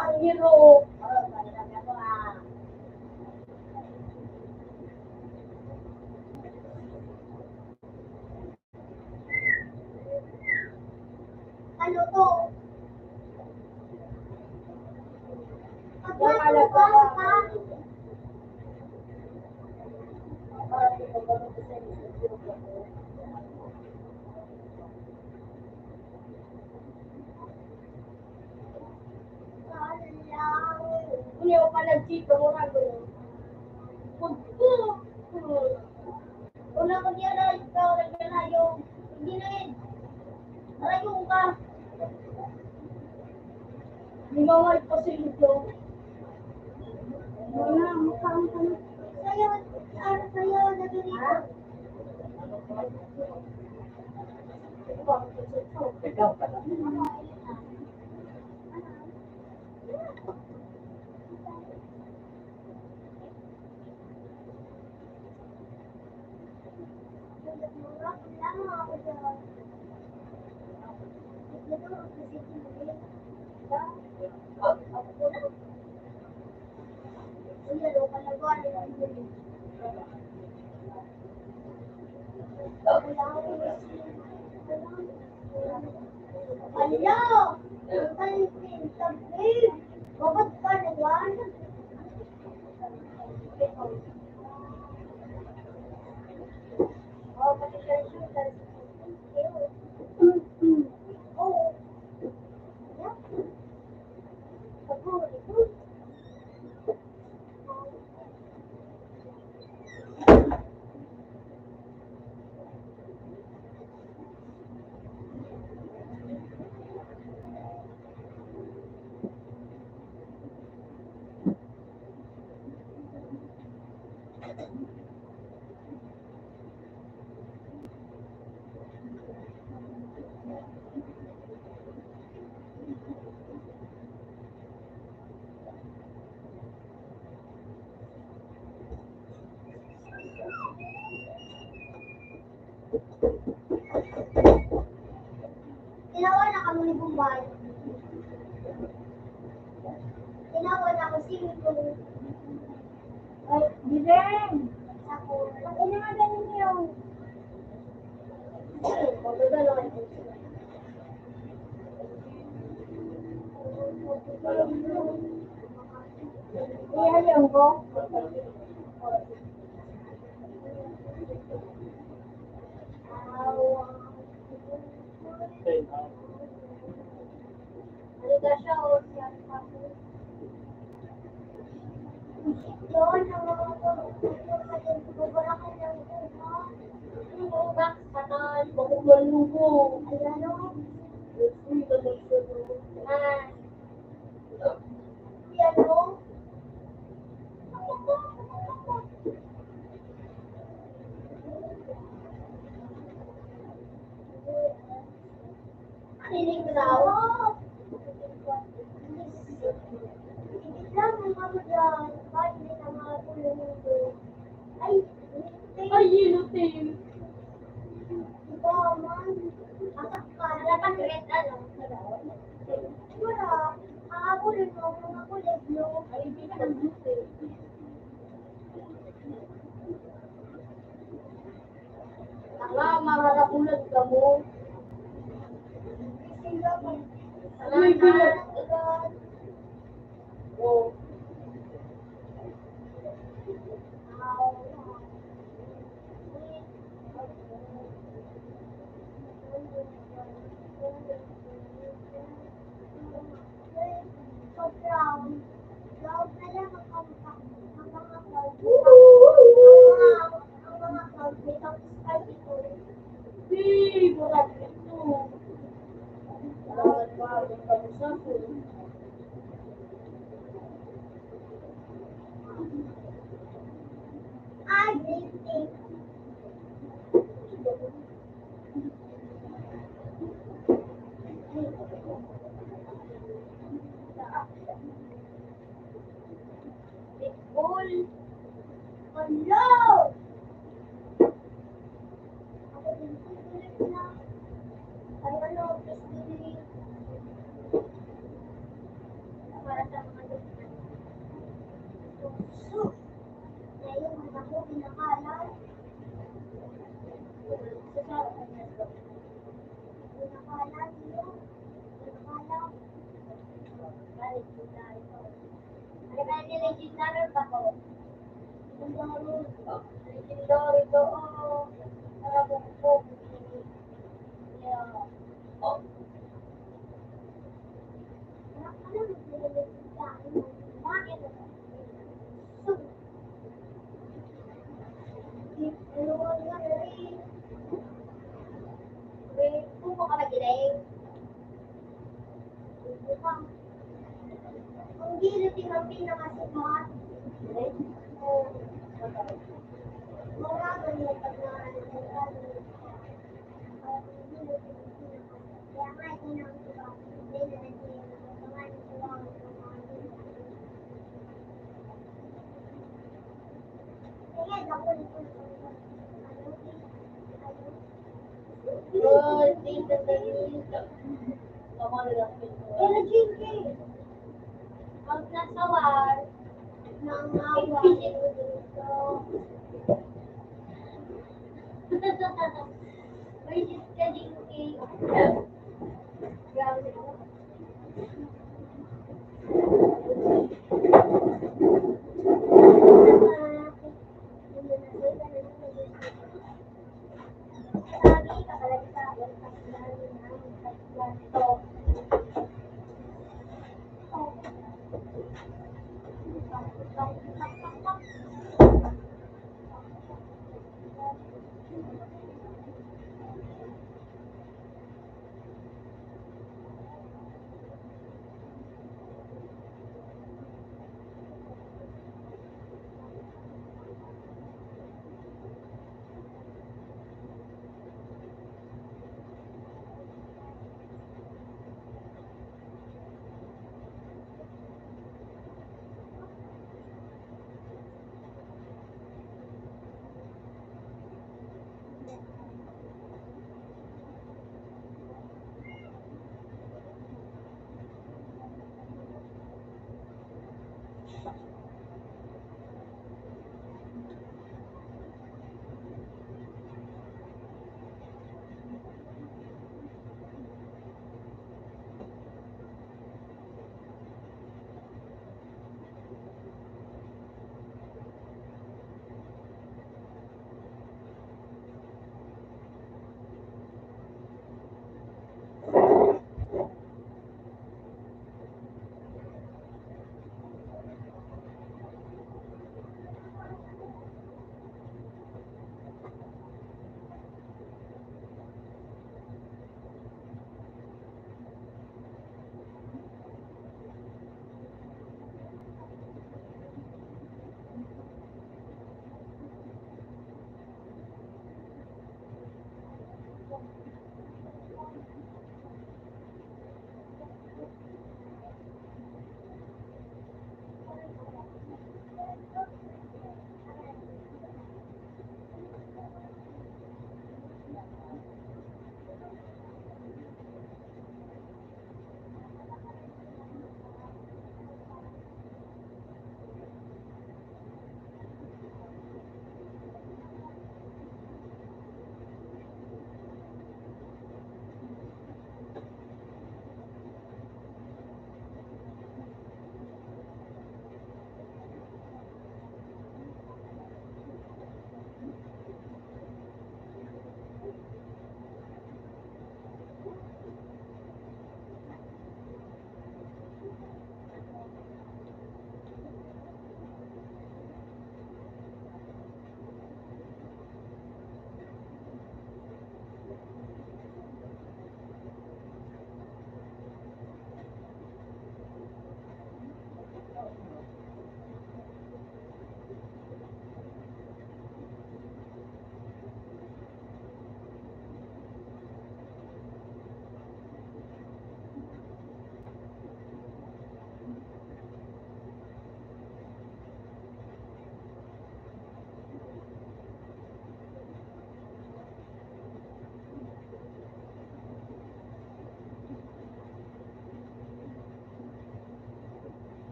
Panghiro. Ano to? Pagkakala ko pa. Ini ako pala dito, mura ko. Una ko diyan na ikaw, na yung hindi na yun. Ayun ka. Hindi mo nga ito sa ito. Wala, mukhang ka na. Sa'yo, ano sa'yo, nagulito. Ikaw pala. Hello! Bakit ka naman? Oh, pati siya oh. Yeah. Tinawa na kami ni Bumbay. Tinawa na ako singin ko. Ay, Direng! Ako. Ang ina nga ganun niyo. Magdadala kayo. Ihaliw ko. Halika siya o siya ako. Doon ang mga pagkakalakan ng uba. Yung uba, kanan, Makumalubo. ayan o. Uy, naman siya no. Ah. Yan o. Kinig na ako. Lang ang mga dyan. Kahit hindi na mga kulungo. Ay, Ay, yinutin. iba man. Asak ka. Dapat red ano? Wala. Kakakulin mo mga kulay blue. Ay, hindi ka ng gusto. Tanga, mga nakulad ka mo. Uy, bilat. Oh. Uy, burat ito. Dapat pa, ang kamusta ko. Hello! Ay, ano, pastili. Para sa mga doktor. So, ngayon, ako pinakalan. Pinakalan yun. Pinakalan. Balik ko tayo. Ay, kaya nilegendary ba ko? Legendary ko. Para ko. Yeah. Oh. Ang gilid ng pinakasipat. Mga ganyan pag kaya nga, ito na ang iba. Hindi na ang nasawar ng awal dito. May siska jinky. Grabe.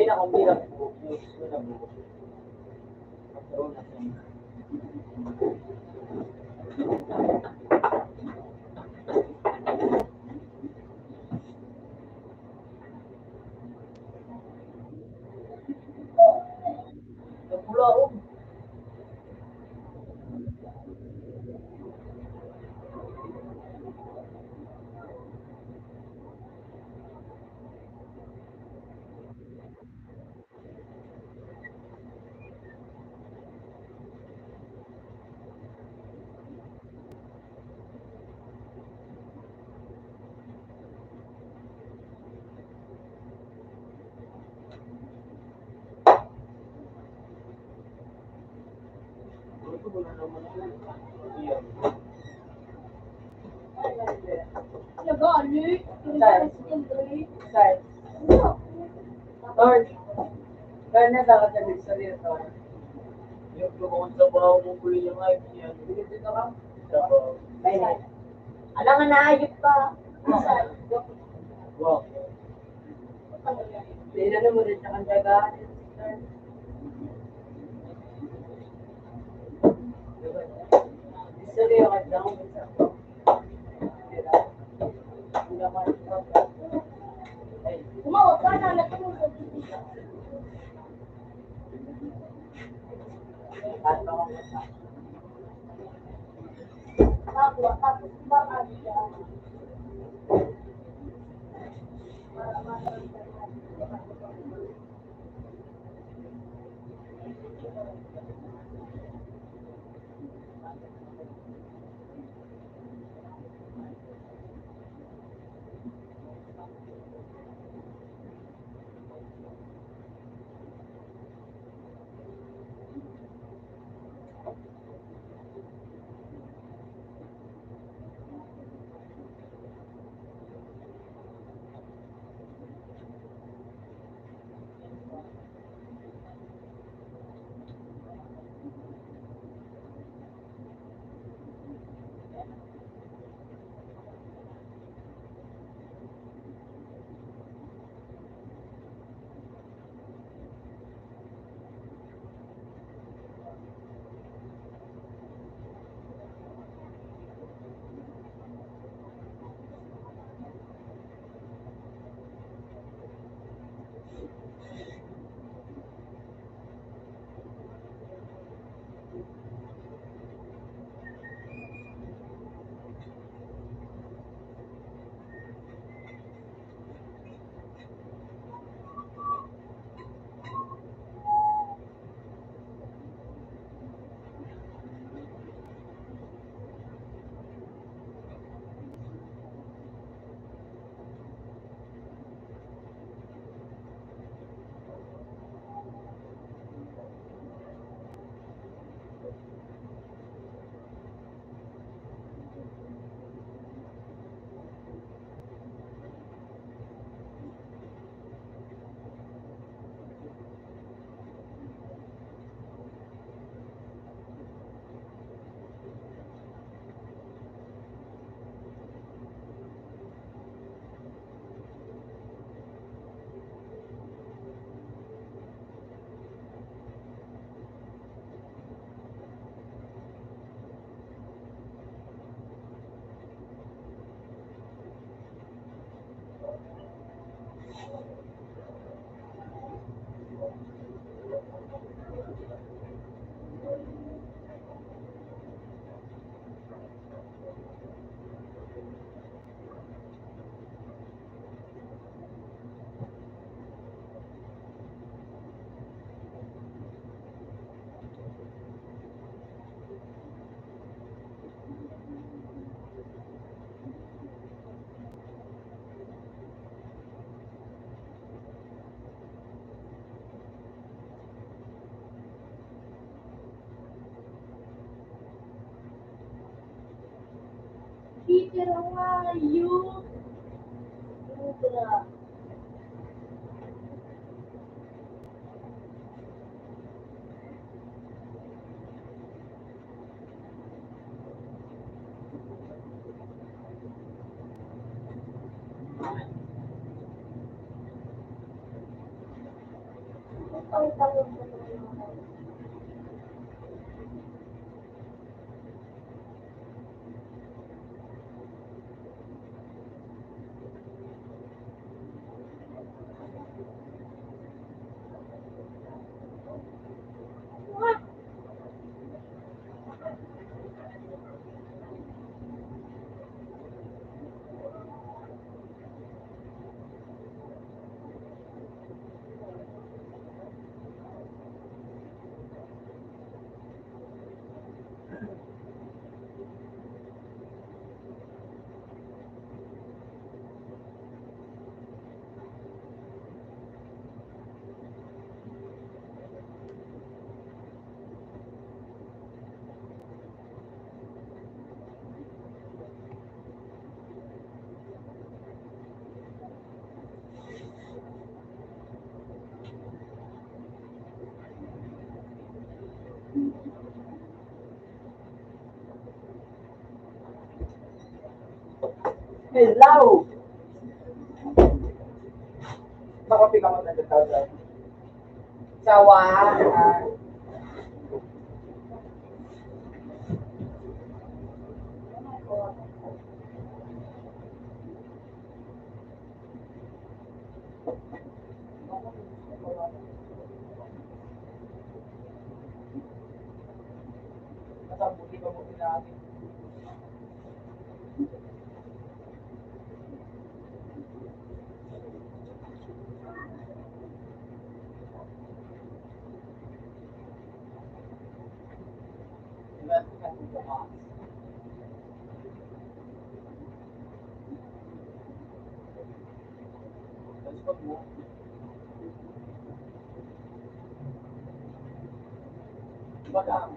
Ay, nakumbira po. Gusto na po. Magkaroon na siya. na naman. Iyan. Nagali. Hindi. Size. Lord, ganyan dapat sa dictionary ito. Yung tungkol sa bahaw mo po yung ay yan. Dito ka? Sa bahaw. May alam nga naayot pa. Wow. Tinanong mo rin sa kandagaan. Dictionary ako down sa Tumawag ka na. Natulog. Tapos, baka siya. Peter, how are you? Peter. Ang tawag ko naman. Hello! Makapi ka mag-nagtatawag. Sawa! Masabuti ka mo pinagin. Baka,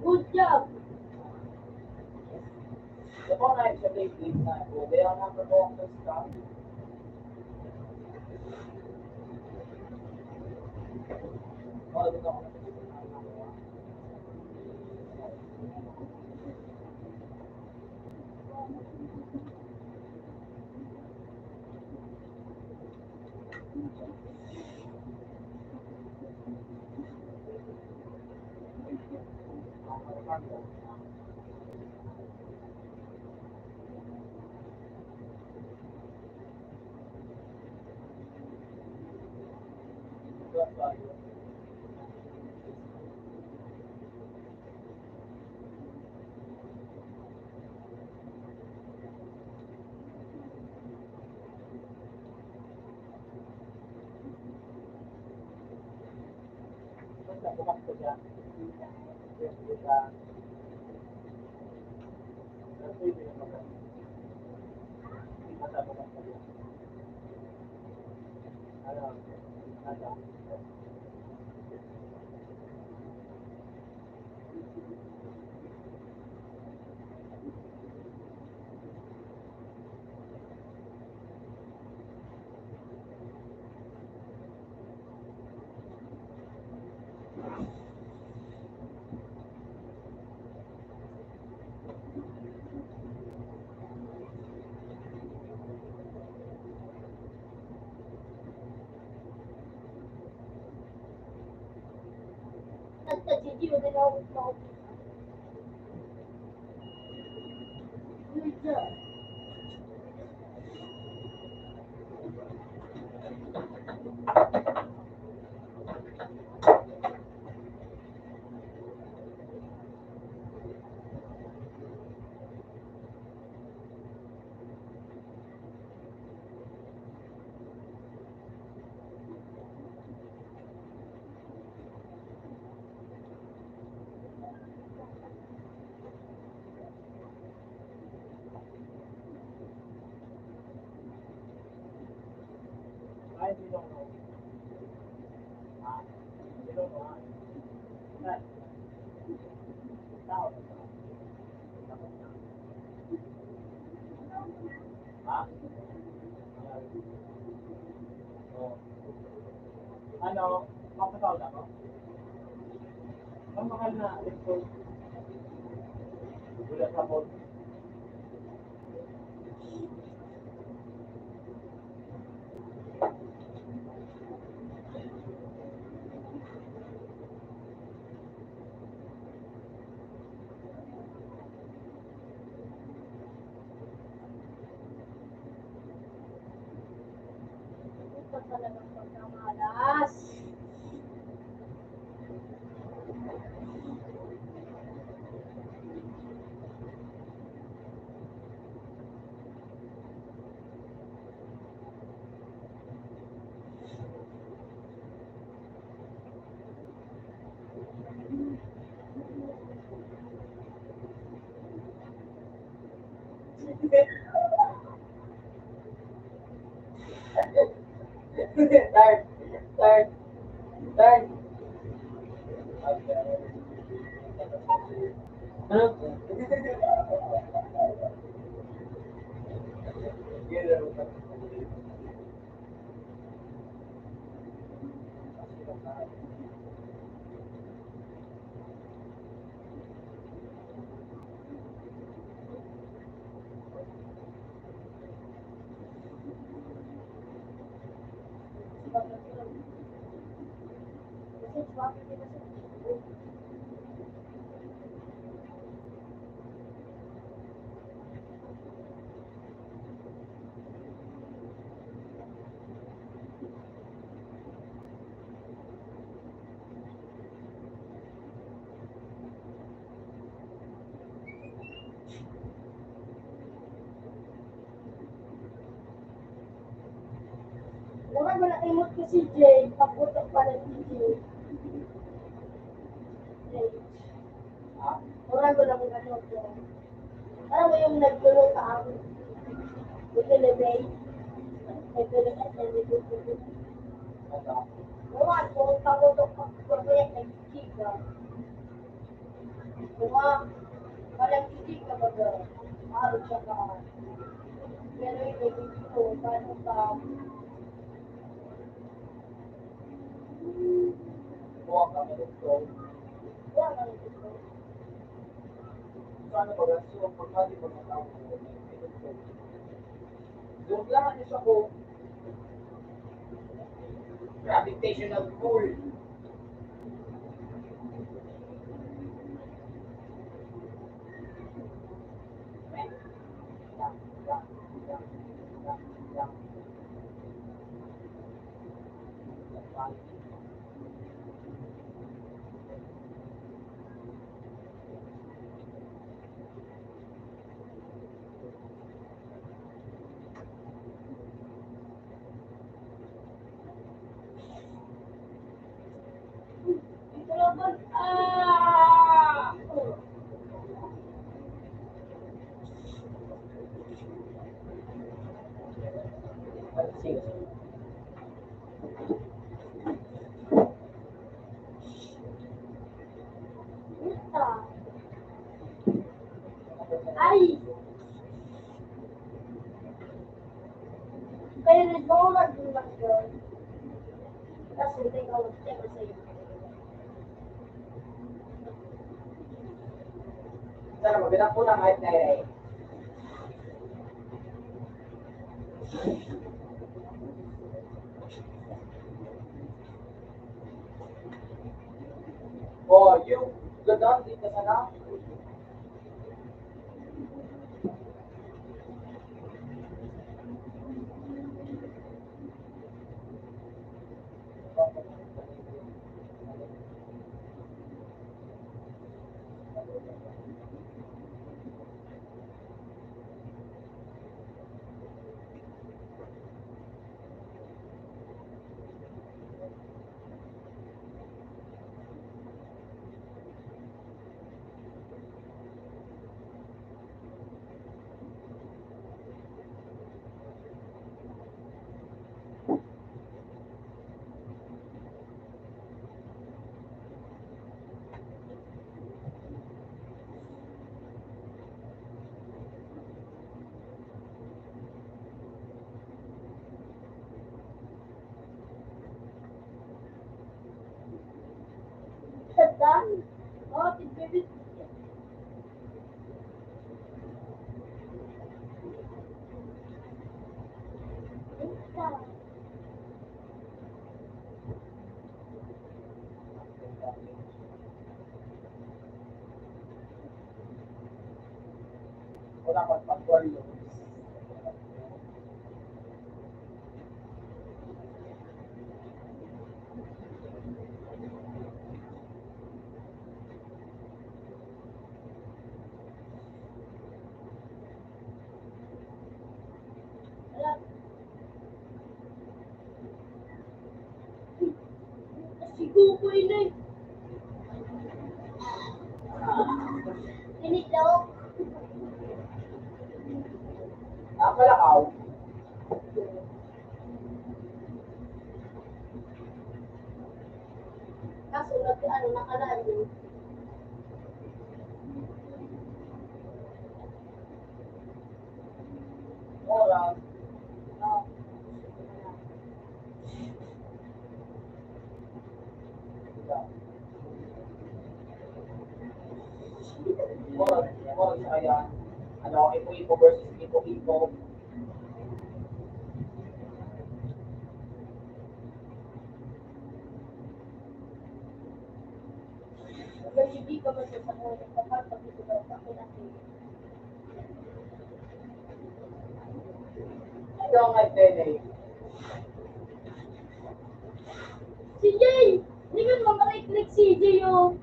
Good job. ako na siya dating na ako. Kaya nga ako ang basta. Dito ako. Bukas ko siya. Nagtatiti mo din ako ito. Good job. I don't know. You don't know. That. Ha? Ano? Makatawag ako? Ang mahal na. Ito. Wala sa board. Ito talagang pagkamalas. Start. Start. Start. Ano? Naman wala imot ko si Jay, paputok pa ng DJ. Murag ko lang kung ano ko. Alam mo yung nagtulo ka ang Utilibay? Nagtulo ka sa Utilibay. Naman, kung paputok pa kaya nag-chika. Naman, walang chika ba ba? Maharap siya ka. Pero yung nag-chika, paano ka? Buwag kami dito. Wala ka nito. So, ano ba? So, pagkali mo na tao ko. Doon lang ano siya ko. Gravitational pull. Ito naman, ah! Sige. Ito. Ay! Kaya rin mo mag-iwan yun. Kasi hindi ka mag-check sa'yo. Sana mabilang po ng height na eh. Oh, yung gadang dito sana. Tanda? Oh, tigpipit. Ito. Wala pang pag-warrior. Wala. Sigo ko yun eh. Init daw. Palakaw. Kaso ano, nakalayo. Oras. Oh. Oras na yan. Ano, ipo-ipo versus ipo-ipo. Hindi ka man sa ulit kapag pag ito daw sa akin at Ito ang kay Tene. si Jay! Hindi ka mamarik-lik si Jay yung...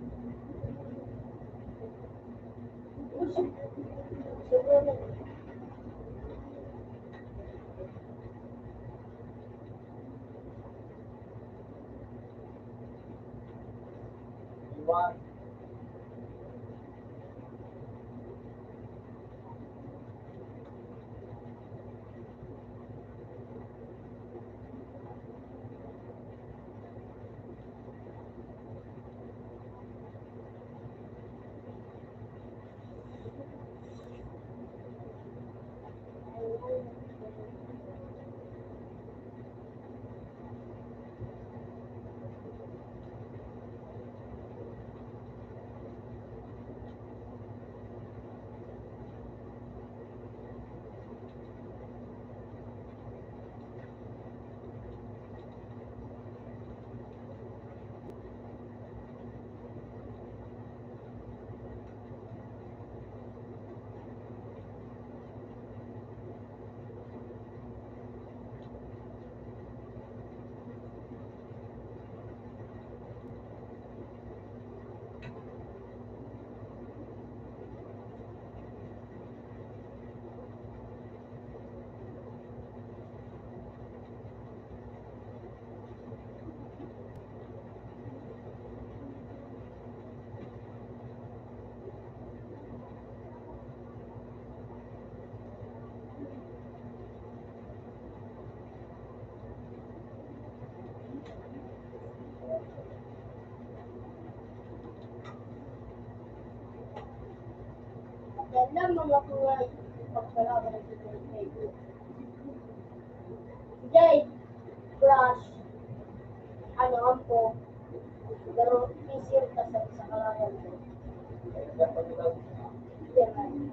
Iwan. Yan lang mga kulay. Pagkalaban ng Jay. Jay! Brush. Ano ang po? Pero easier ka sa kalaban ko. Yan.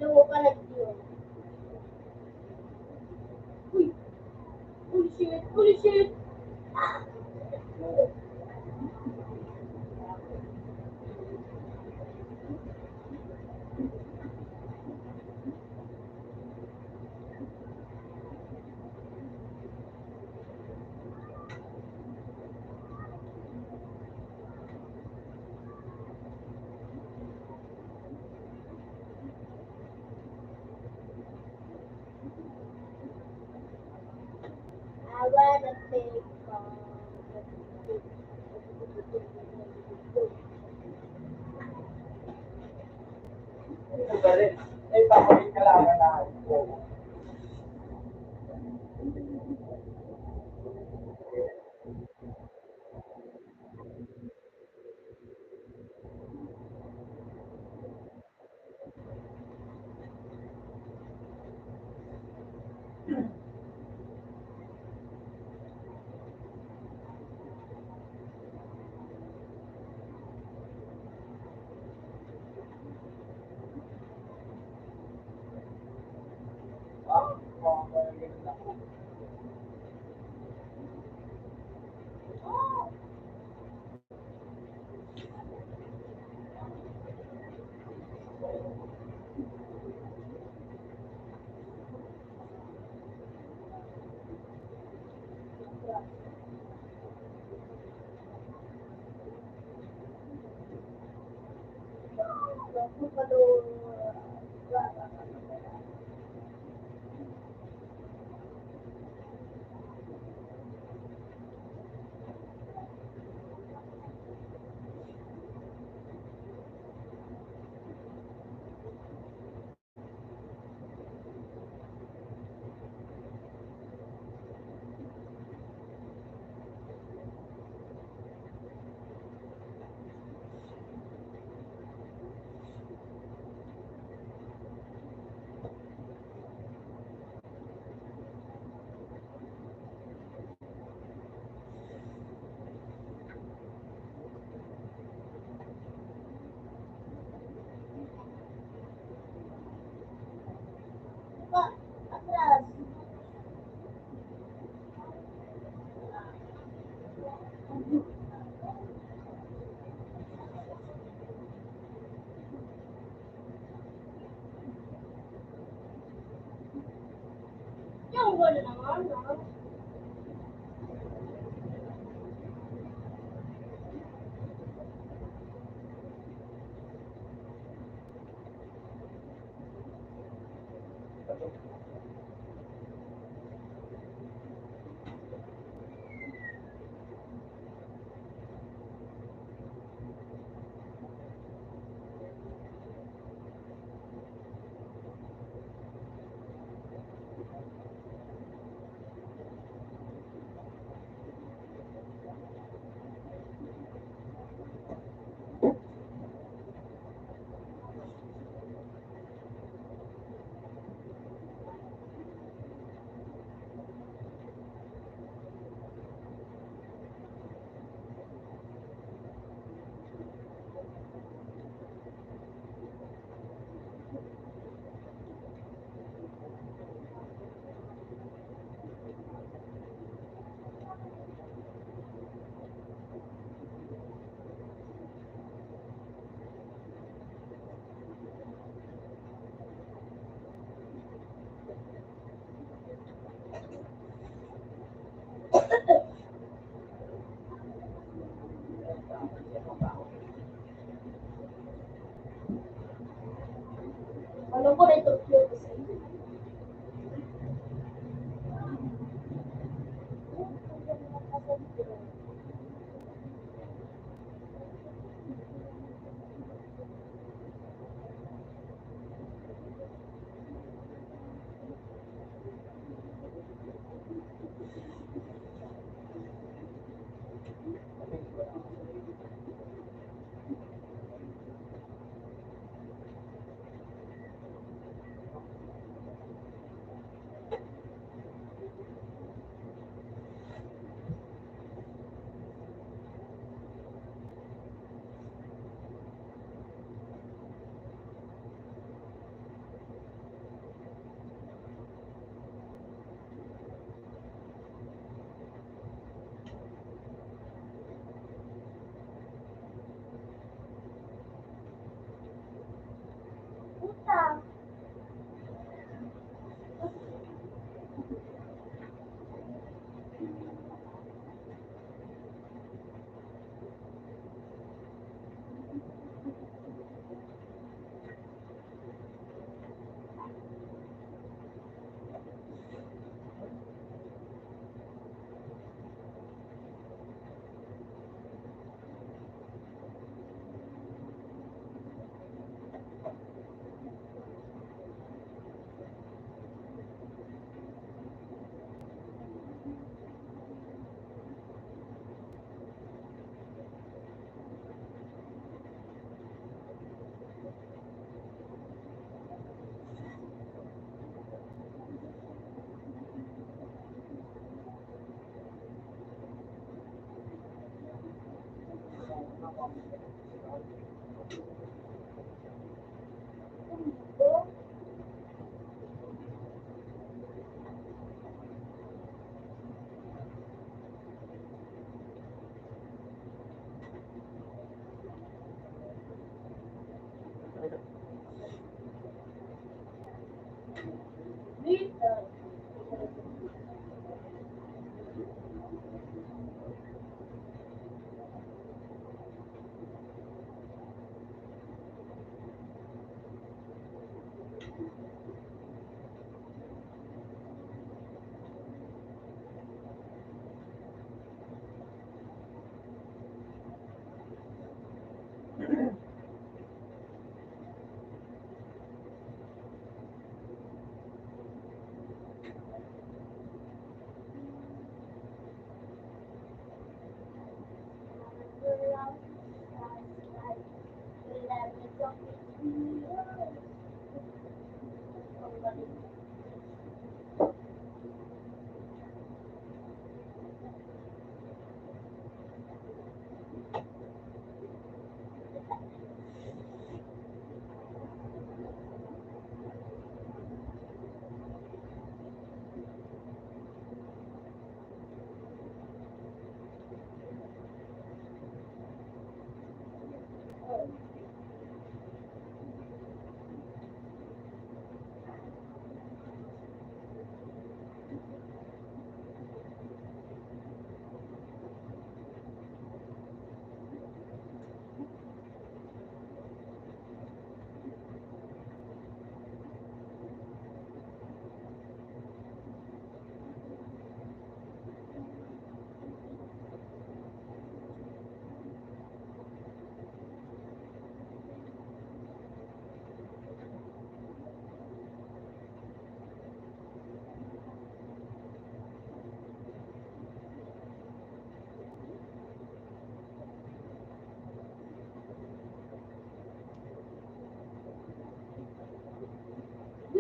Lumo ka na yun. Uy! Holy shit! Holy shit! I wanna take Ito ba rin? Eh, papalit ka lang na ito. ba na naman, ha? Ano ko rin Tokyo kasi? Puta. Later.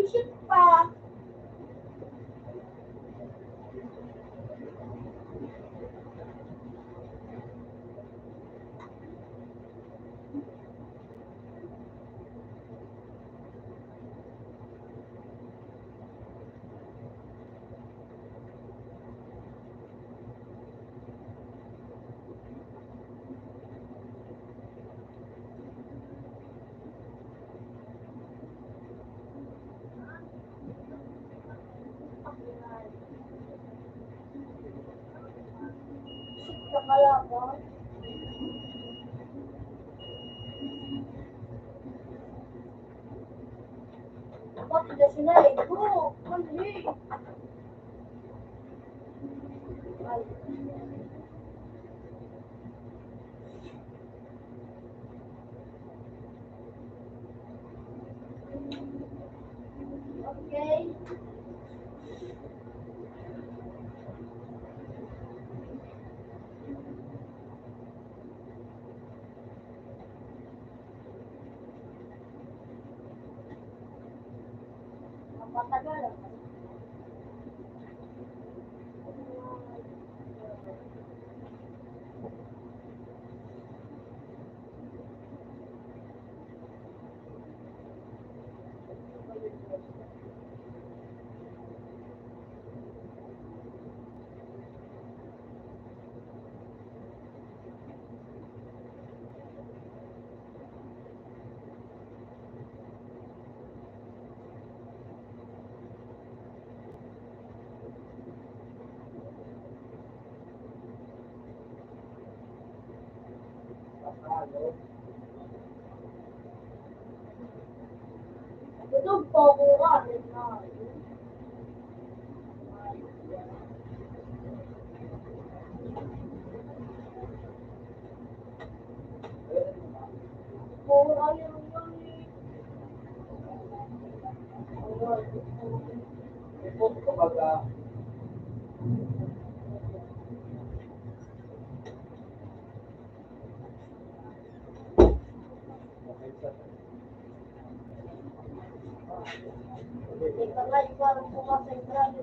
Mag-shoot pa. Sa Kalaban. Bakit na sila eh? Go! Mali! Ay. Okay. Ang matagal ah. Ito po ko nga. Oo, ayaw yun eh. Ipot kumbaga, Ika nga, ikaw ang sumasentrado.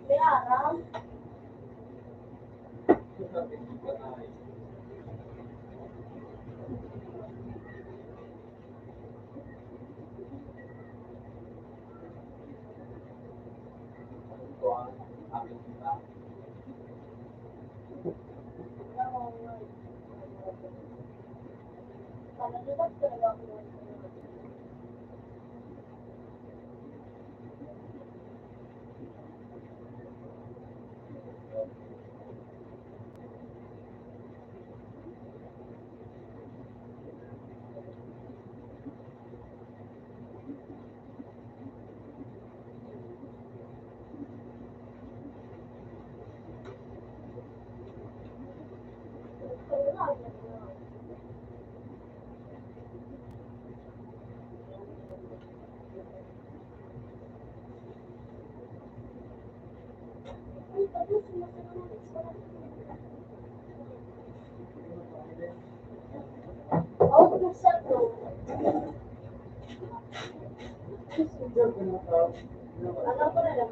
May araw. Talaga talaga ako. Ako sa to. Alam ko na lang.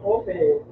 Okay.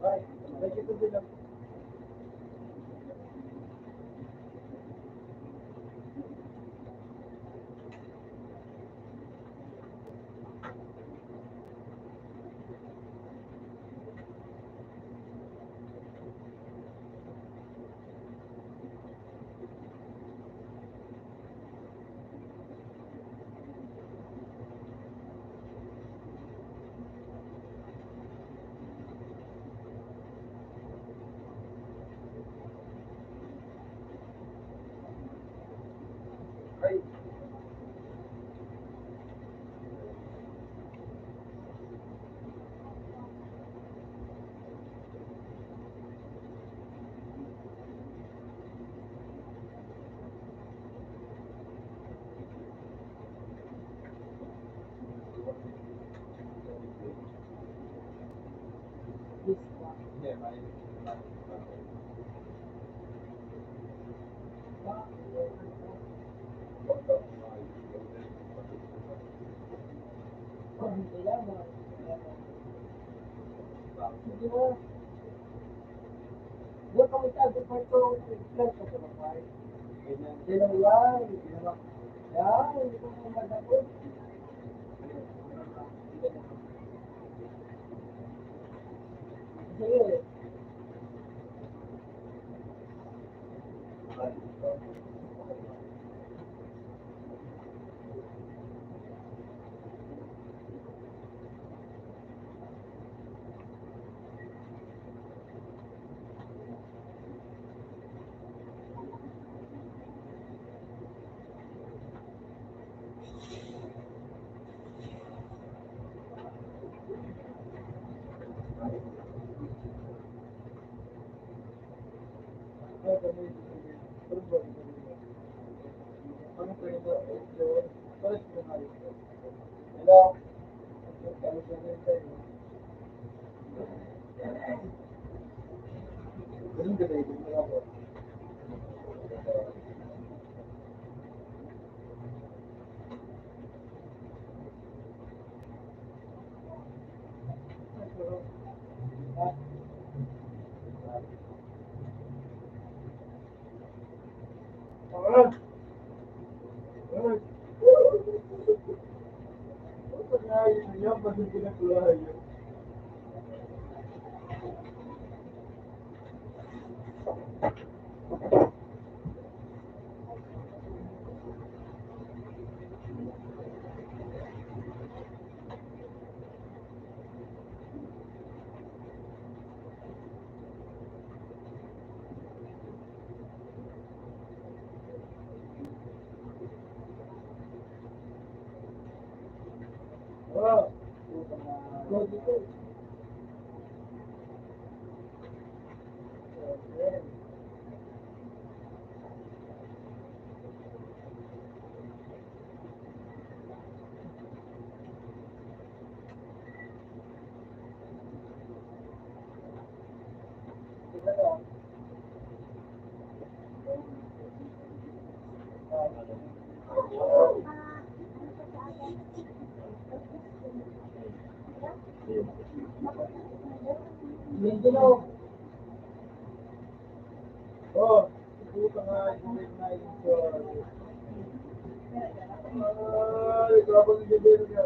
Ay, medyo ito din lang. Ay, hindi, may Sige na. Doon kami tayo sa ito. Plan sa sabay. ganyan. Sino yan? Yan, hindi ko mamadapot. Sige. Hello? Ganun ka tayo, wala po. Lindino. Oh, puta nga, hindi na ito. Ay, grabe ng bibiro niya.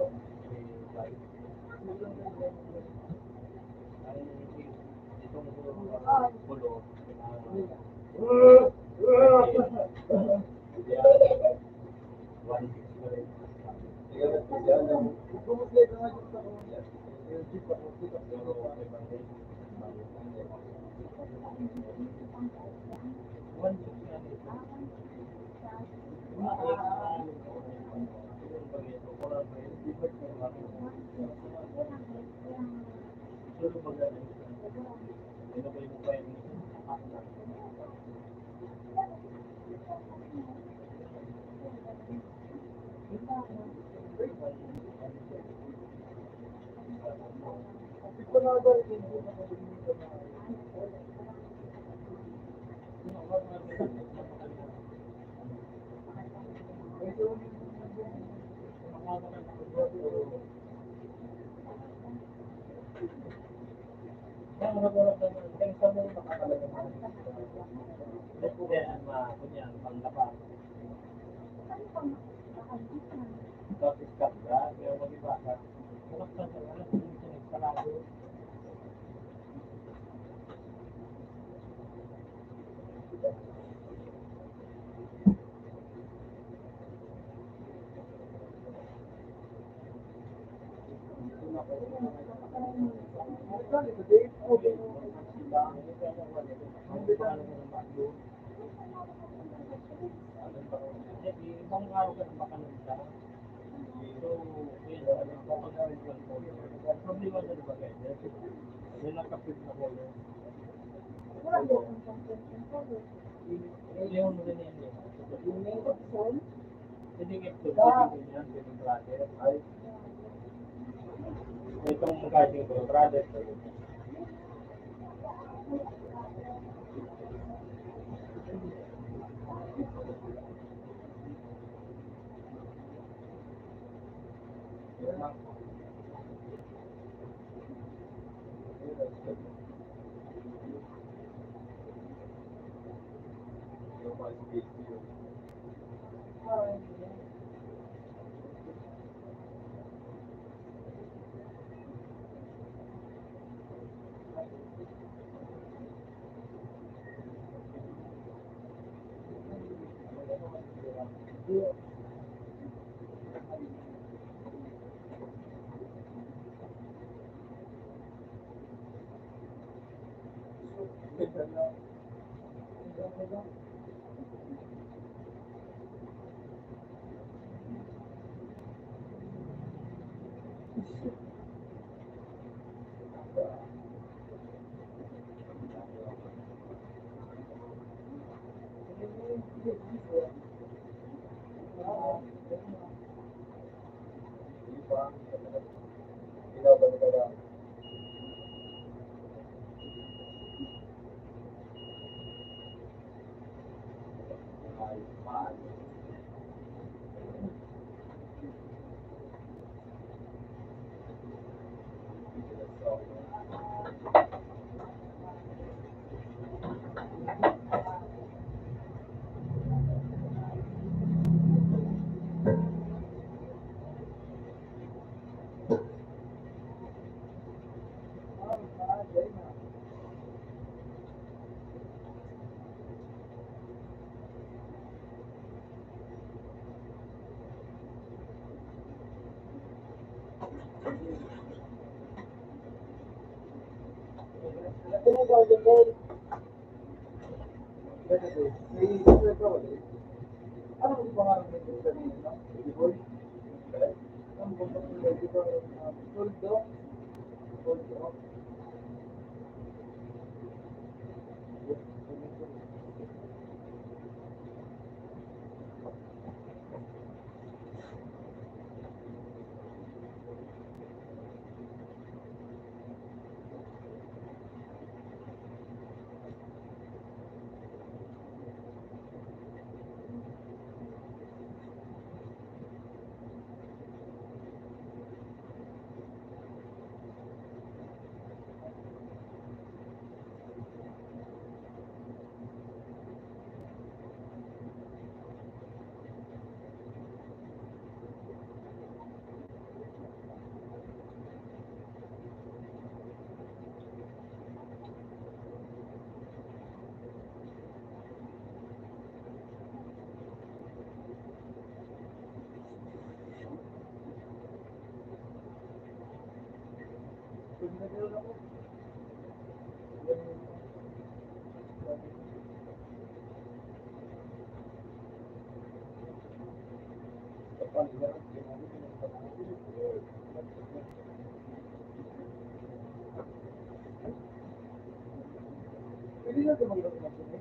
Pwede na tumanggap na sila.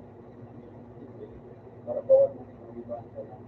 Para bawal mo ang iba sa lang.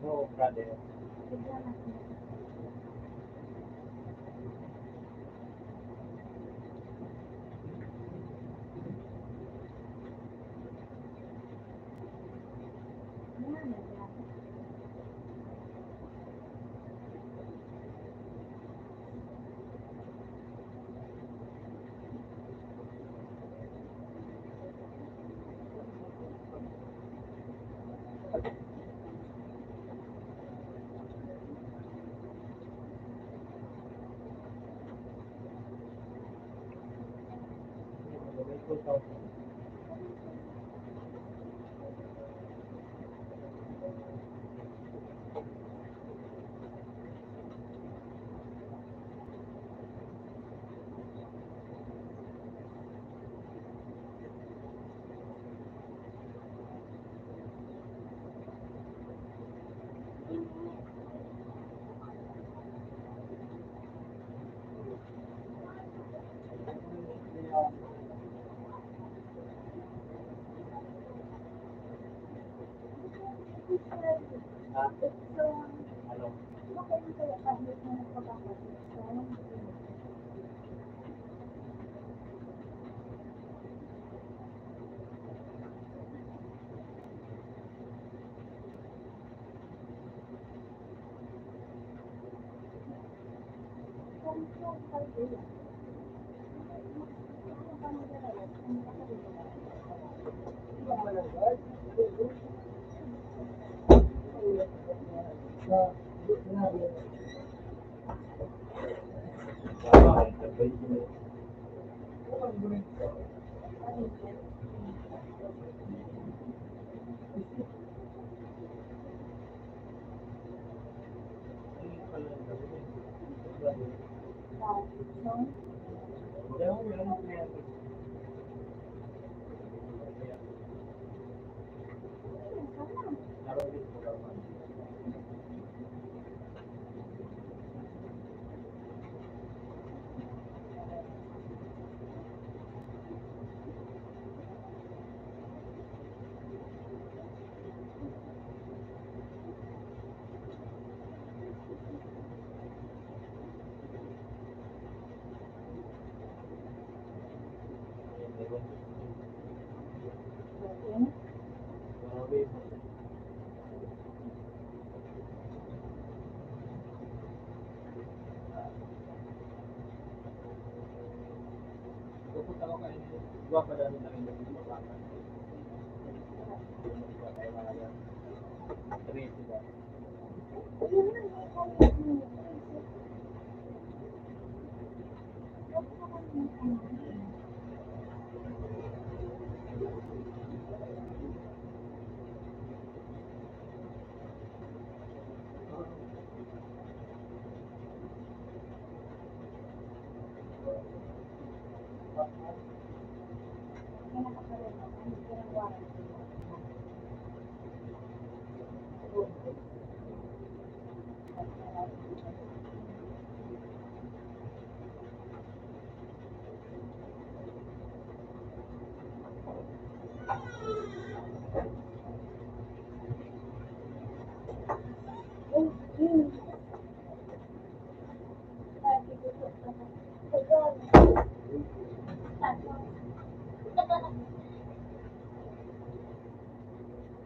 No, brother. Ano?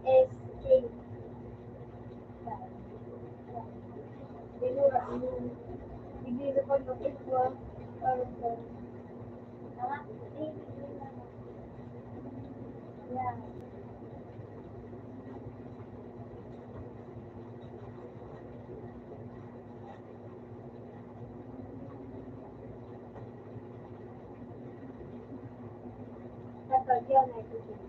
SK. Hindi na pag nakikwa. Tama? Yeah. Kapag yan ay ito.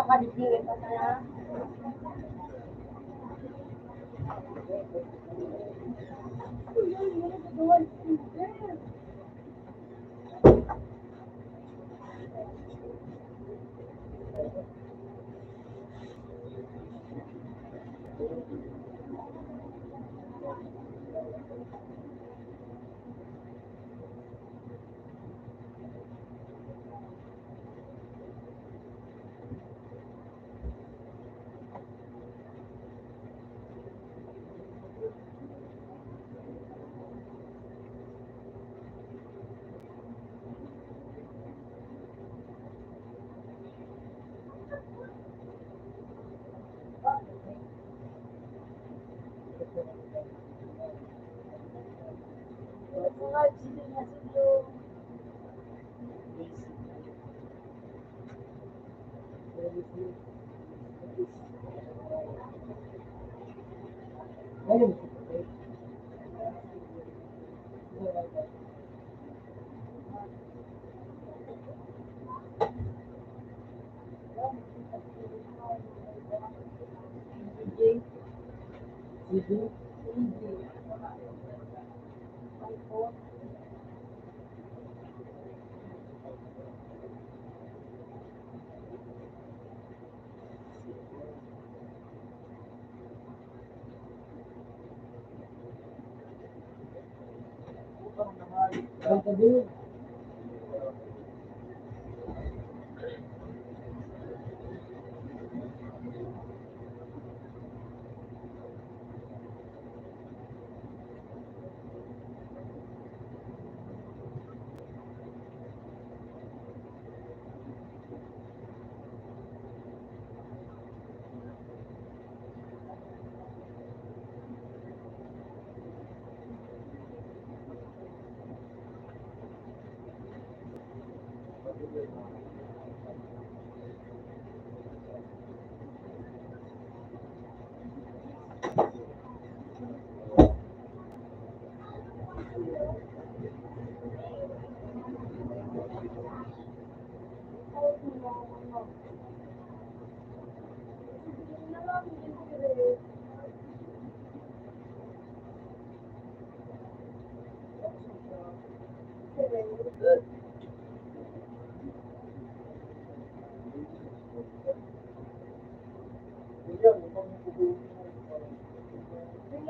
kadisirin pa sana. Mga sino na sino. Ayun.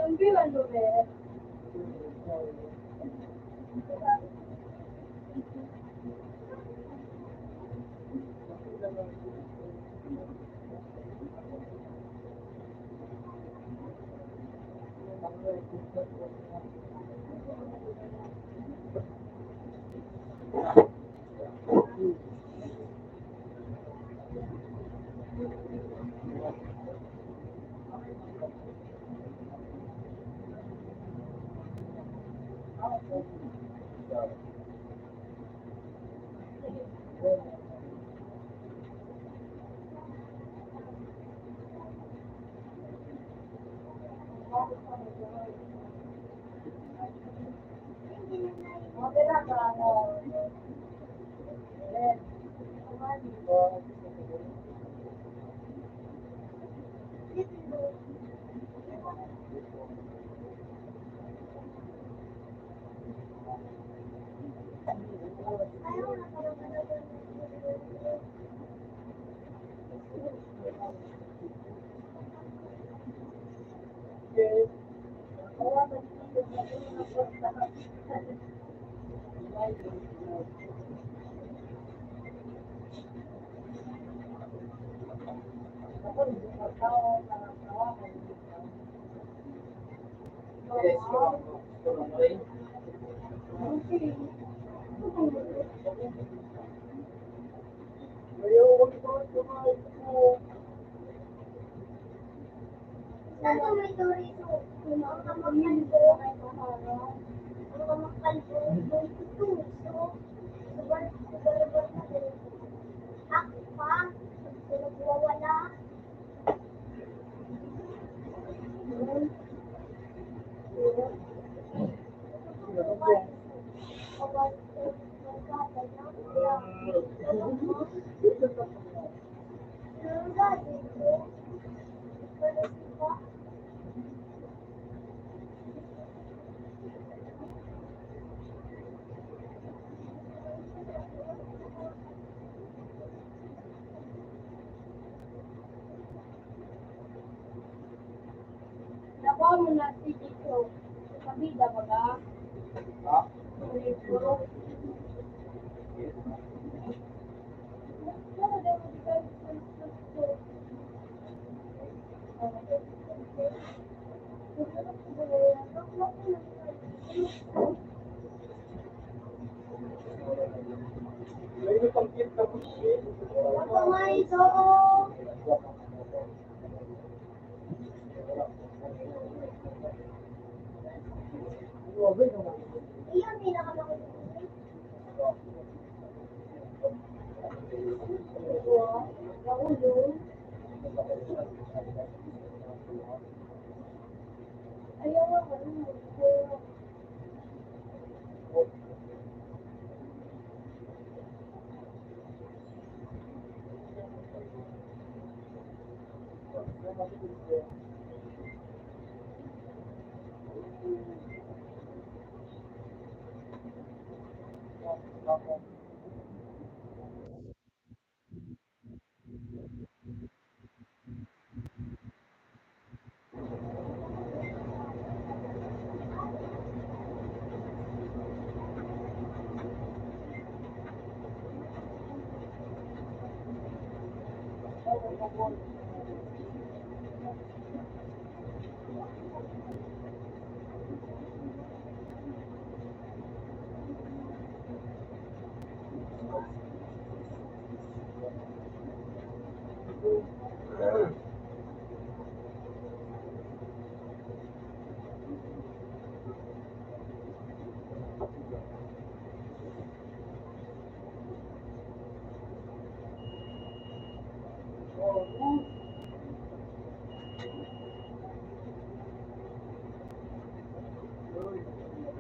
Yung bilang doon eh. Okay lang ba? Ano may dorito? Ang kamakal ko. Ang kamakal ko. Ito. Subar na din. Ako pa. Sila wala. mo na si Tito. Kabida ba ka? Ha? Puro. Ano daw mo ka sa May itong kit na po siya. Ako nga ito. Iyan, pinakalaki. Naulo. Ayaw nga, ano.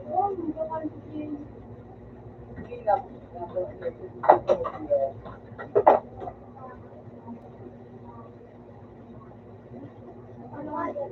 Oh, magkakansin. Ano nga yan?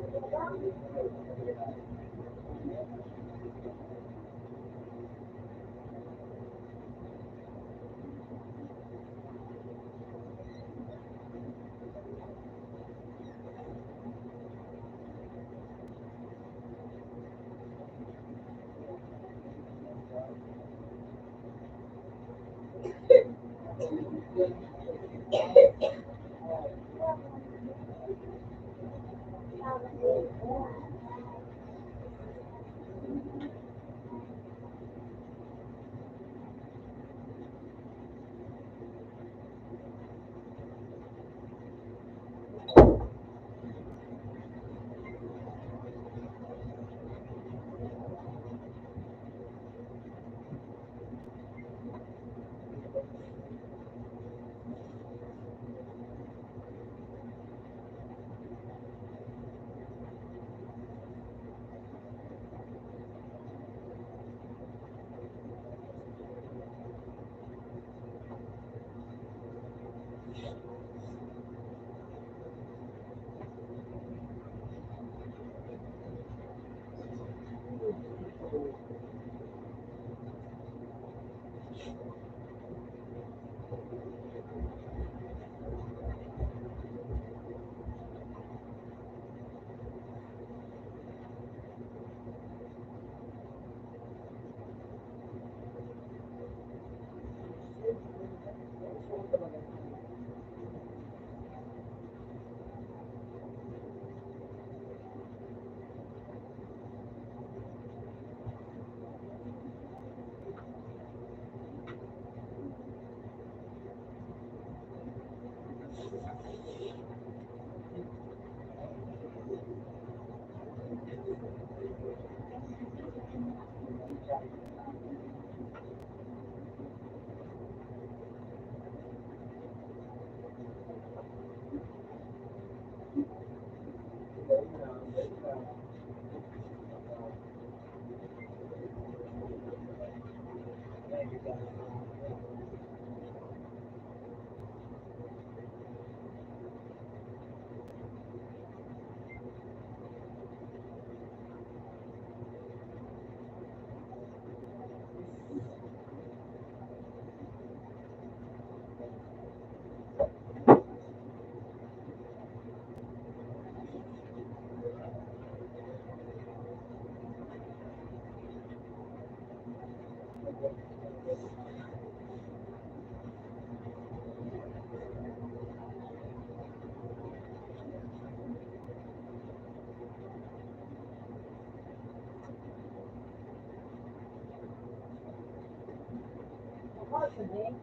today.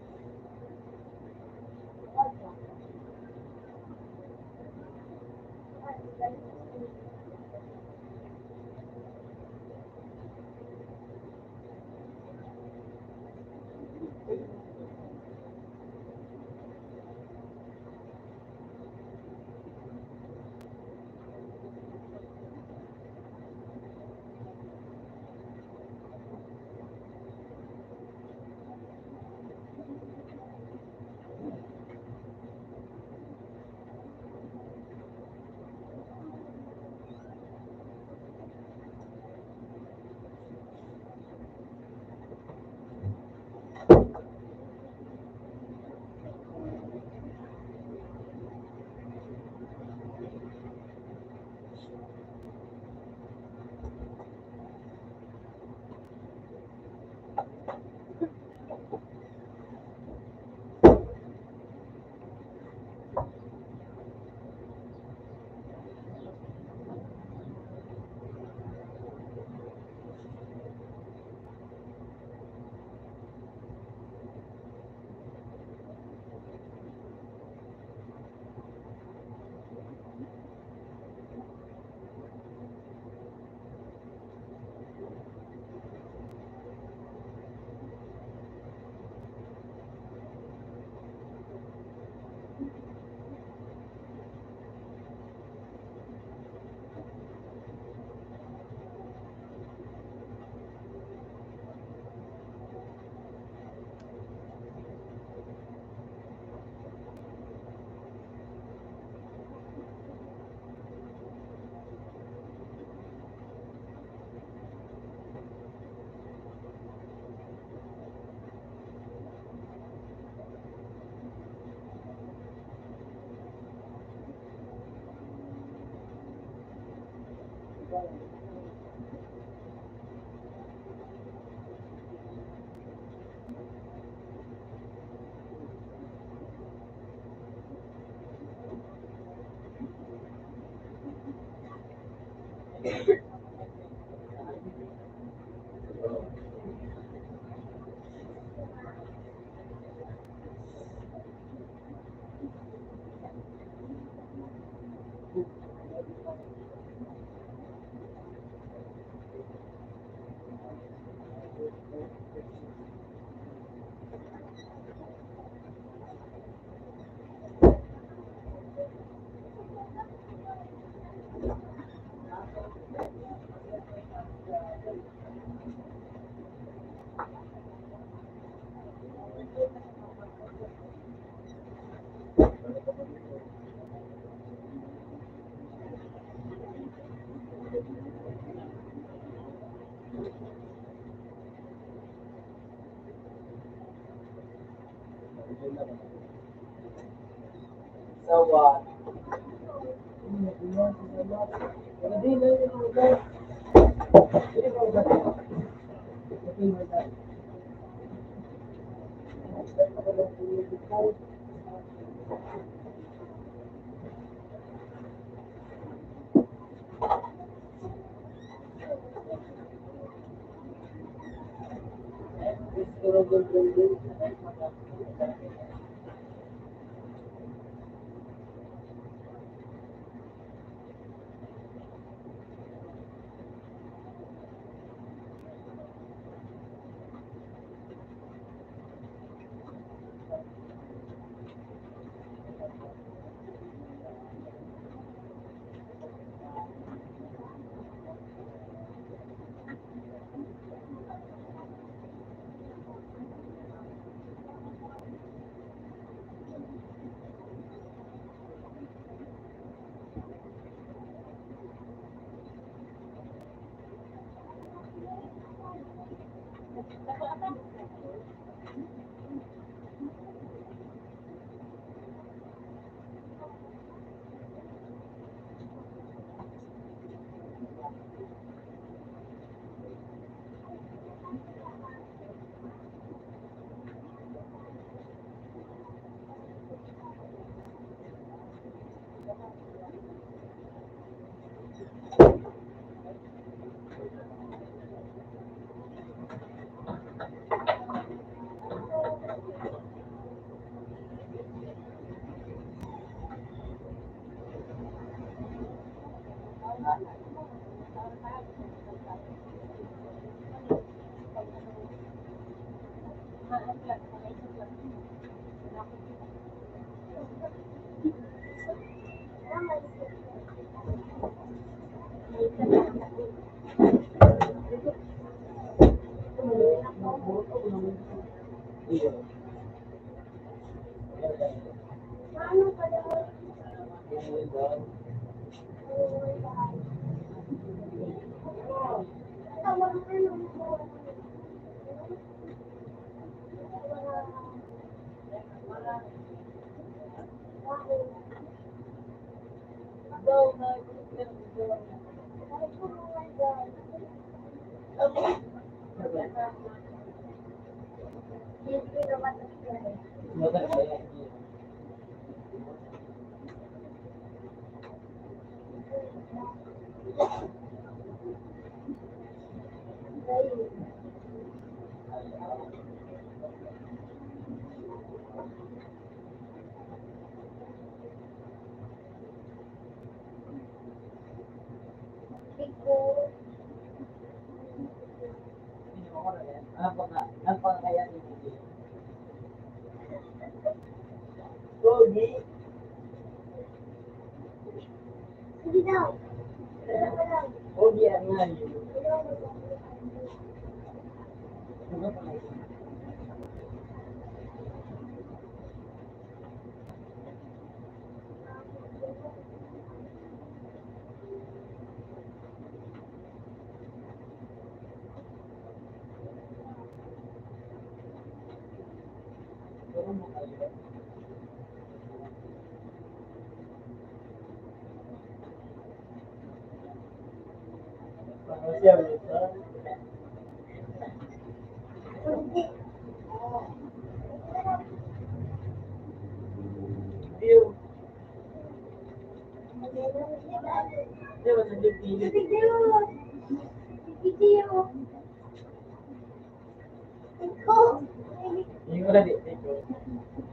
Sige daw.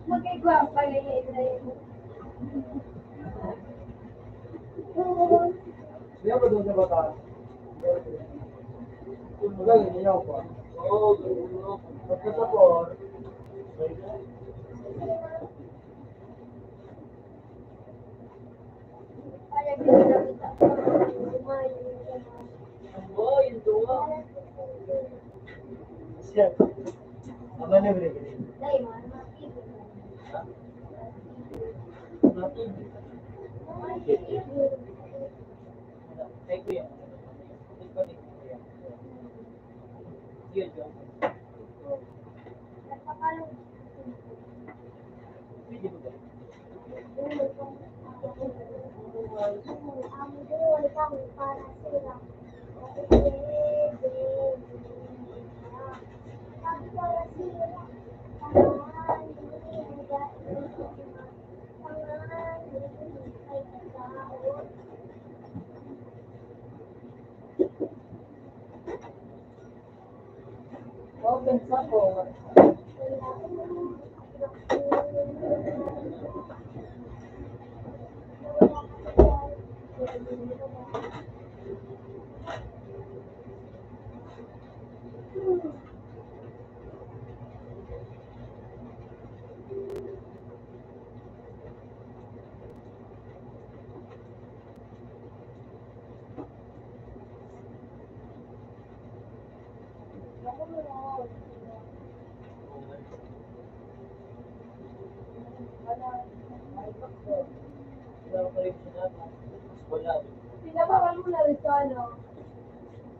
Magkagwapa na yun. Open sa po. Pinabawal mo na rin sa ano.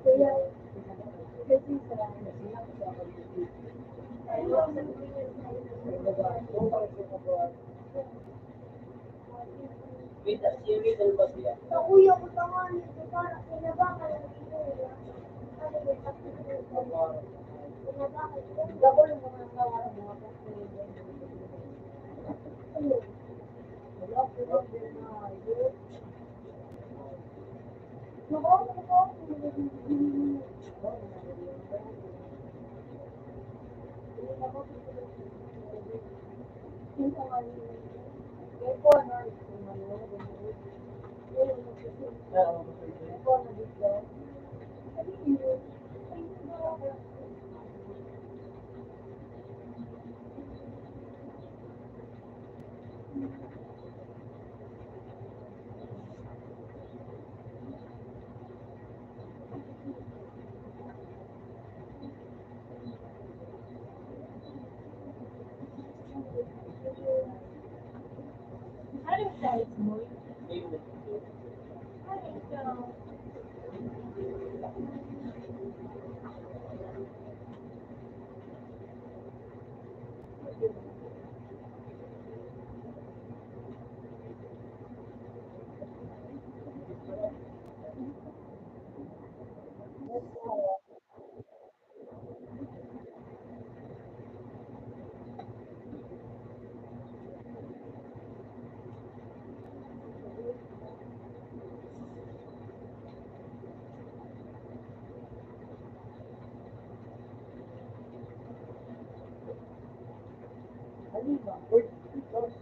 Kuya. Kasi sa Sa kuya ko tangan, parang pinabakal ang kuya. Ano yung pinabakal? Double yung mga nawa ng mga pagkakas. Ano? Wala po lang din na ayun. Anong size mo? Ay, ikaw. Halima, word, because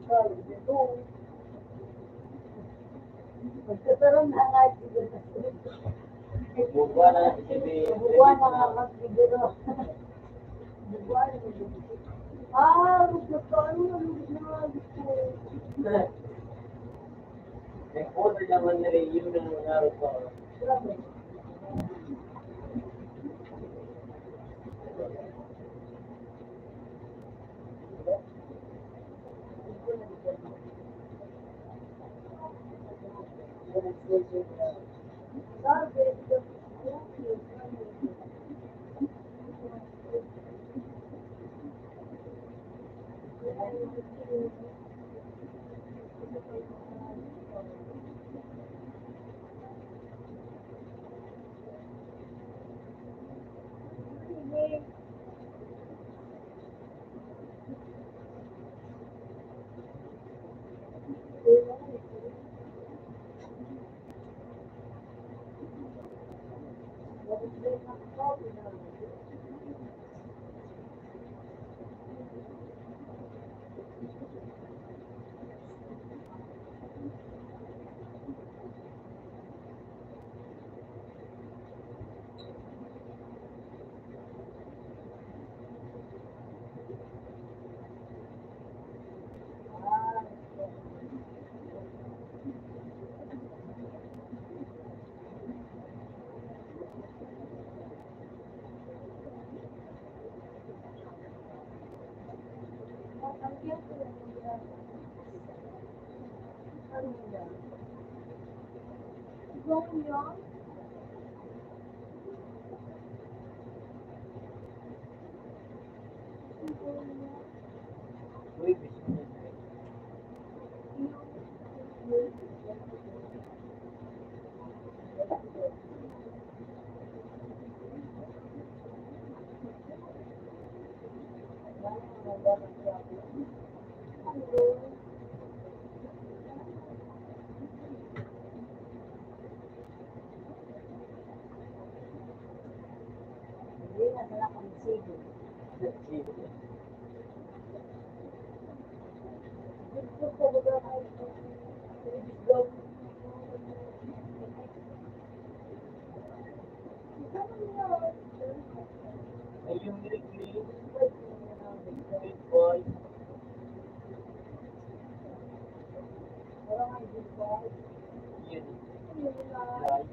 ikaw, ito, magkakaroon na ang article. Bubuan na si Buwan na nga magbibiro. Buwan na magbibiro. Magkakaroon na gusto. Nag-order naman na rin yun ng mga araw pa. Grabe. Uy, bisita. Ay, yung niliglig. Big boy. Parang ang big boy. Yun. Yun lang. Right.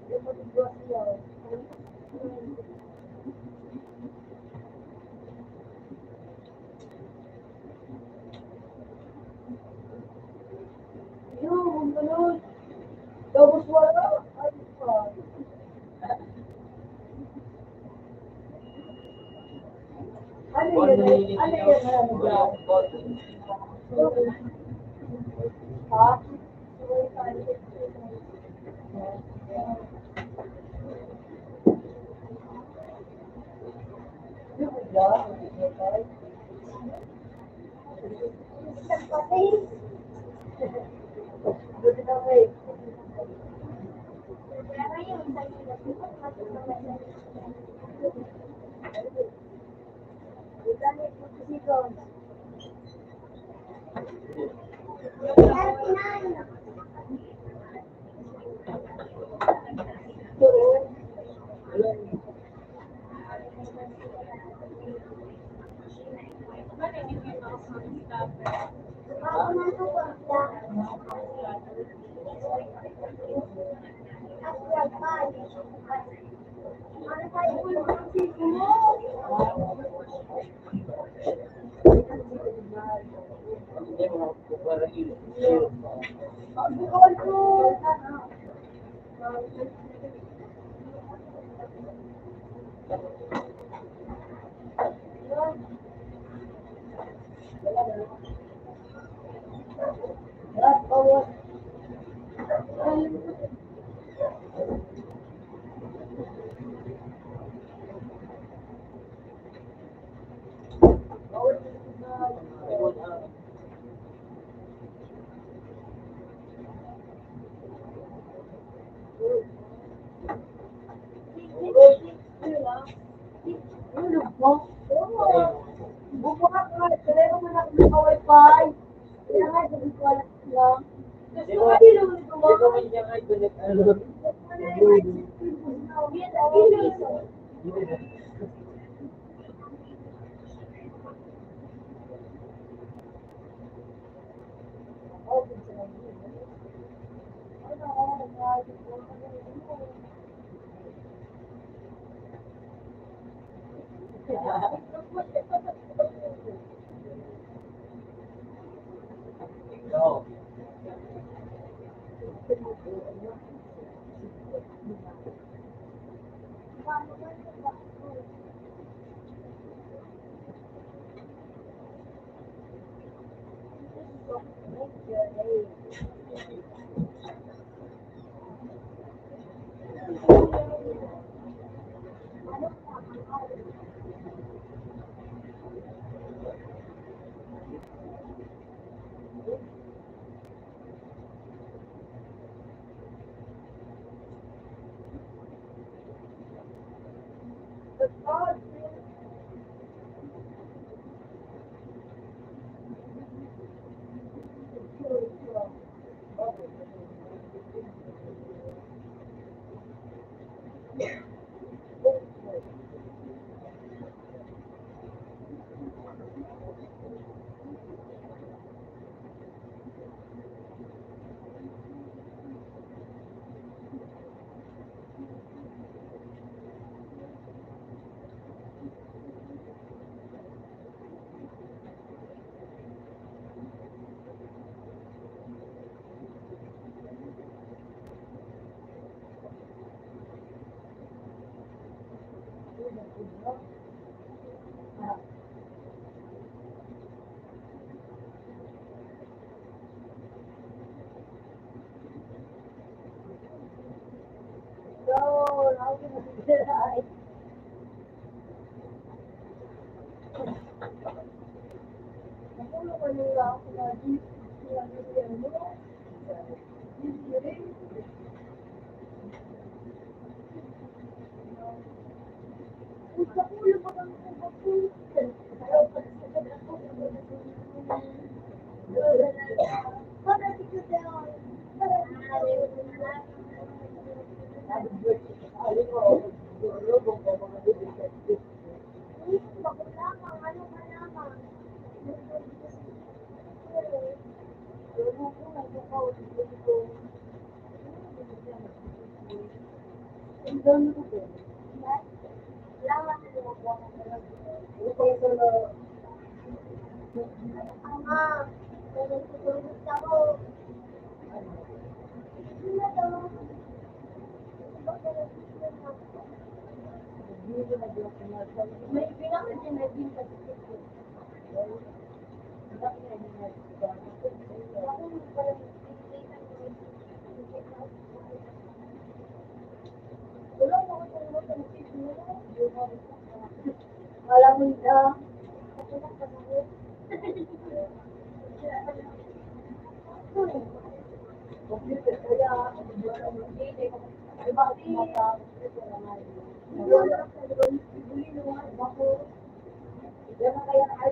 Yung matigwas yun. Yun, ganun. Tapos wala. Ay, pa. Ano yun? Ano yun? Ano dyan? Ha? Yung dyan? Buti na may. Pero yung sa Gilas, di ba matutunan sa Ilanit mo si Sikon. Hindi mo parang yun. Ang bukal ko. Lahat bawas. Ano ba? Bubuka ka. Kailangan mo na wifi. Kaya nga, sabi ko alam lang. Di ba? Di ba man niya nga connect ano? No. Ang dami ko po. Salamat sa mga buwan ng dalawa. Ano pa yung na Ama, kung nagtutulog ako, hindi na daw. hindi ko nag-lock na May pinaka-generation sa dito. Wala mo ko tulog sa dito. Alam mo na, computer kaya, ay bakit mata, yan na kaya ay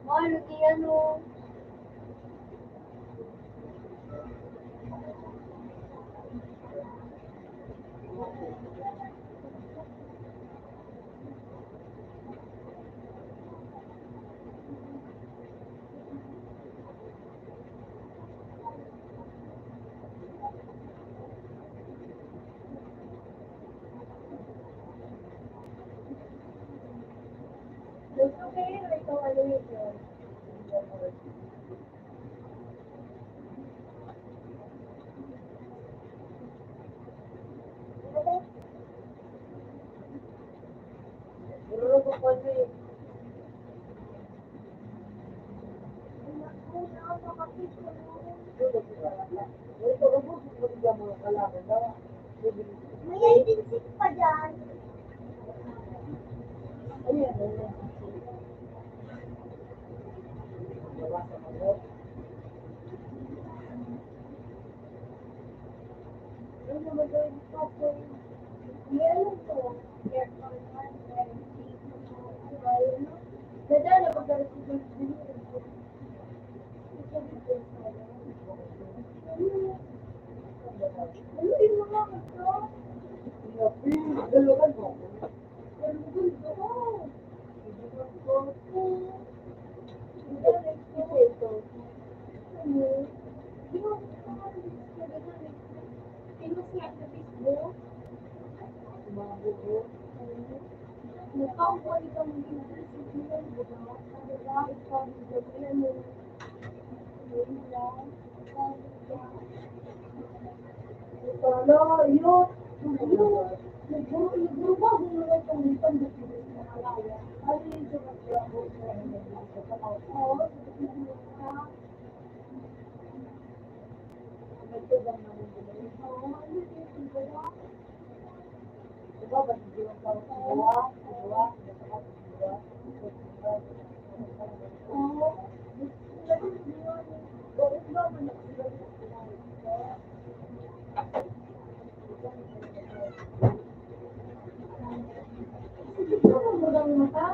Mahal, di ano. Okay, ito ano yun. nilulog ko ano eh. Ito, ubos mo yung mga kalaban na. May identity pa dyan. Ano yan? Ano yan? Nawasan ako. Ano naman gawin ito po? Meron to. Meron naman. Meron. Nadala ko pero ano yung mga ito? Dalawan mo. Pero gusto ko. Gusto ko. Ito. Ano? Di ba Pinos nga sa Facebook. Mga buko. Nakaupo ito ng ginagawa. Diba? Ikaw, gagawin mo. Yun lang. Wala, yun. Naguro ba kung ano itong lipan na pinagkakalaya? Ano yung sumagrabo sa inyo? Oo, Nagtubang naman din. oo, ano yung gawa? Diba, ba't hindi yung tao sa gawa? Sa gawa? Oo. Bakit ba man nagsigaw sa kinain ko? Ito ang magang mata.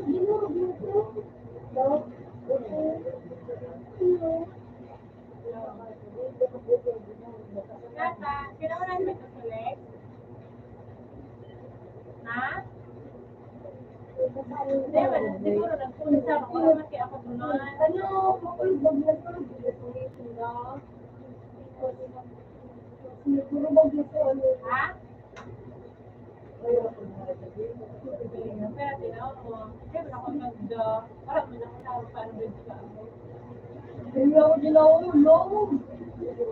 Ginuro dito. Daw. Sino? Nata, kailangan natin ito select? Ha? Hindi, wala. Siguro nagpunta ako. Wala man kaya ako doon. Ano? Makulbog na ito. Destination na. Siguro ba dito ano? Ha? Pero tinaw mo. Siyempre ako nagda. Parang mo na ako tawag paano ba ito ka? Hindi ako dinaulo.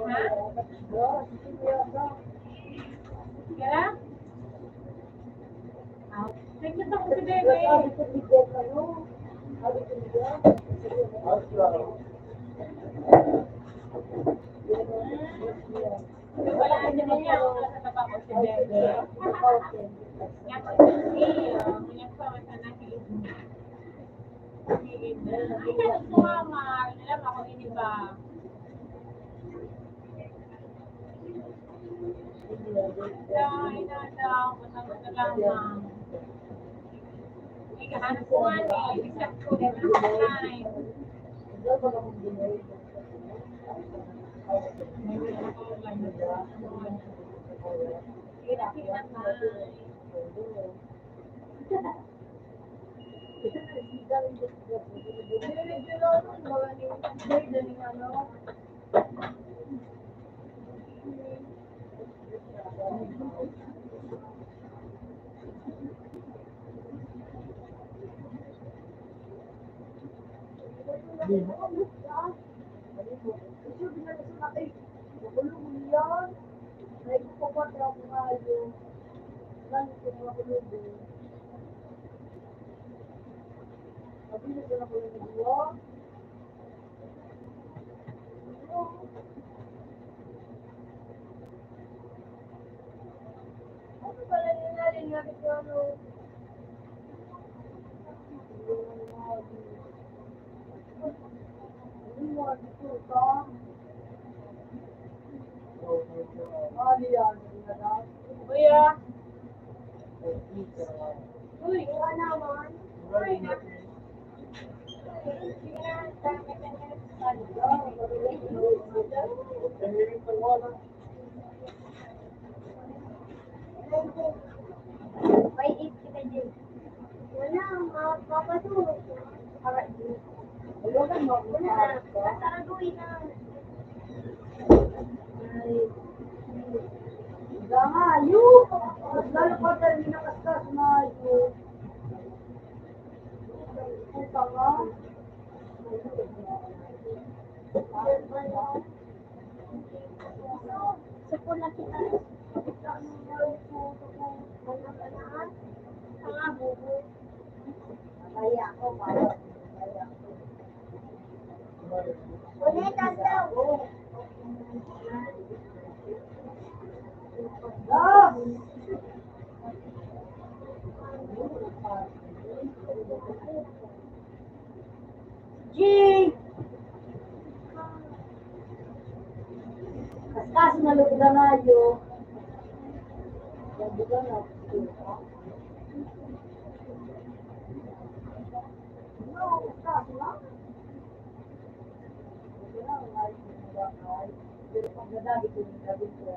Ha? Kaya? Tignan ako si Bebe. Wala naman niya ako sa tapa ko si Bebe. Yan ko si Munyang pa sa nakikita. Ay, ganun sumama. Alam ako iniba. Ay, nadaw. Matang lamang. Ay, kahanap ko nga eh. Bisyak ko rin ang time. pag akong dinay. Ano pala ninalin nga ito ano? Kuya. Uy, nga naman. Uy. May eat kita din. Wala, mapapatulog. Alright. Wala na. Saraduin na. Gayo! Lalo pa tayo nakastas na yun. Puta ka. Sipon na kita. Mga bubo. Kaya ako, para. Kaya ako. Ulitan daw. Ah! Jing! Kaskas na lugod na yun. Lugod na. No, kaskas na. Pero pag nadabi ko yung gabi ko,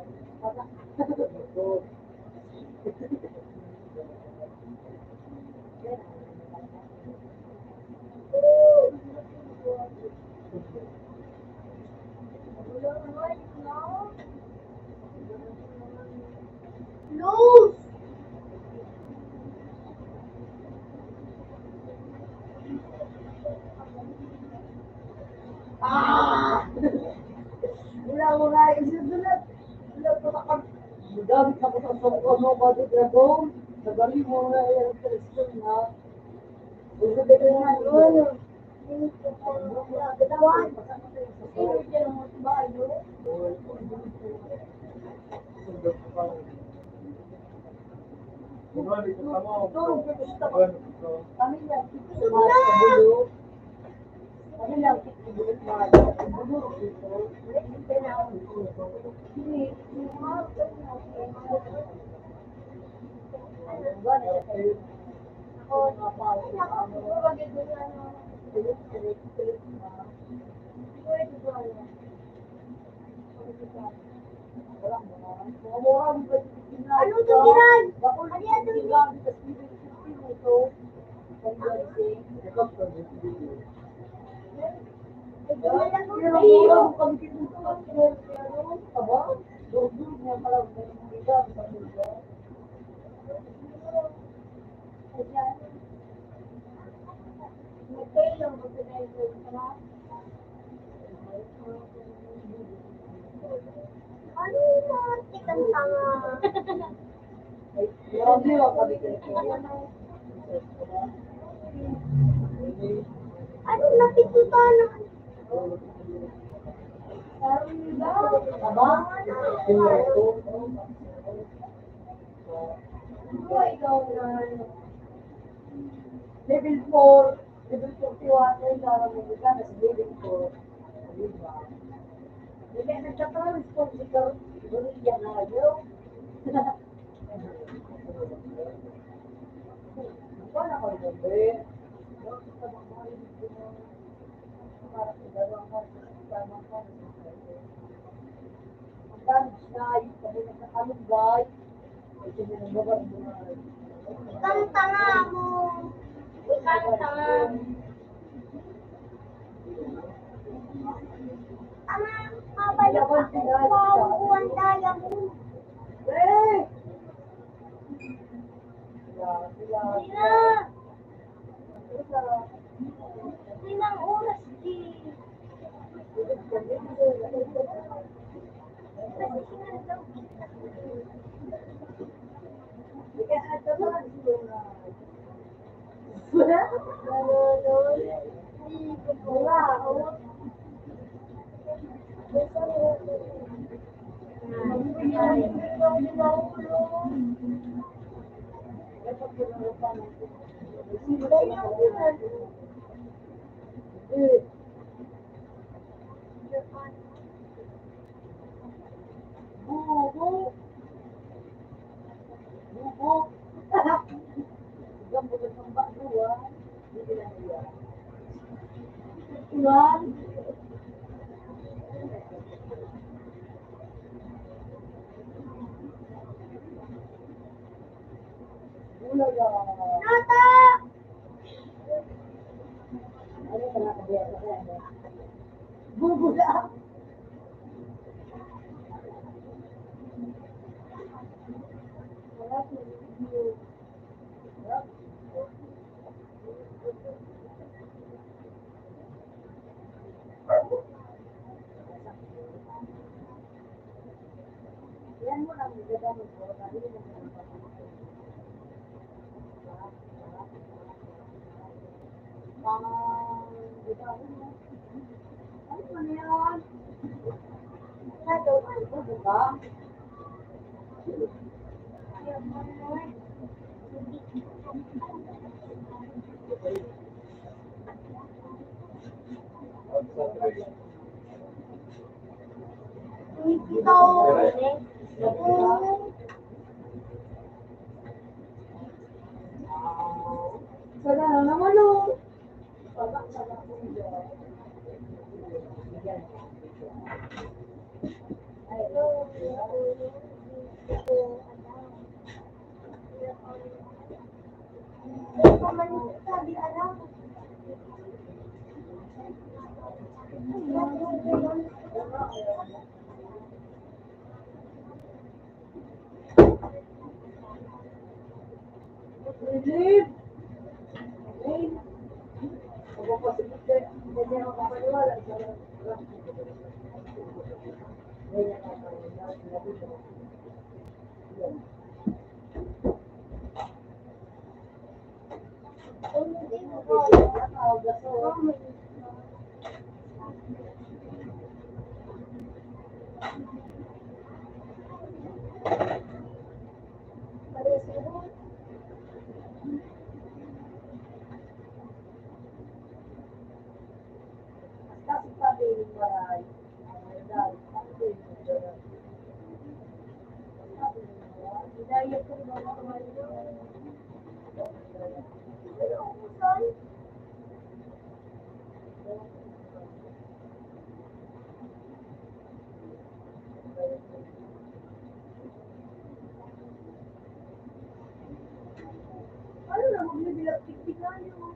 Lose! wala, isusunod. Wala pa nakag... Magabi ka pa sa ano, body dragon. Nagali mo na yung telescope na. Gusto ka na yun. Dalawan. Sino dyan mo sa bayo? Tulog ka gusto ko. Kami lang, sumali sa bulo. Kami lang, bulit na. Bulo dito. Hindi. Ano ito ginan? Ano yan ito ginan? Ano yung tikang tanga? Ano napitutan? Level 4, level 41 ay larang mo ka na sa level 4. Diba? Hindi, nagka-transform si Karoon. Doon yan na yun. Wala ko rin, dalawang months, tamang months. Ang damage na yung pag nagkakalunggay, ay sinunod mo. Ikang tanga mo. Ikang tanga. Tama, mabalik ako. Paupuan tayo mo. Eh! Sila. Ilang oras di. Bubo. Bubo. Gambo ng bakluwa. Hindi na niya. Ulan. Bulaga. Nata! Ano ka nakabiyaya sa kanya? Bubula. Wala sa video. Yan mo lang gagamit ko. Hindi mo ano man yan? Ano ba? Ikaw. Sana na naman o. Sabi alam. Relief! Relief! Magpapasilit hindi ako kapaniwala. Hindi mo ba? Kasi sabi yung maray, dahil sabi yung maray. Hidayat ko yung mga maray. Ano na, magbibilang tiktikan yun.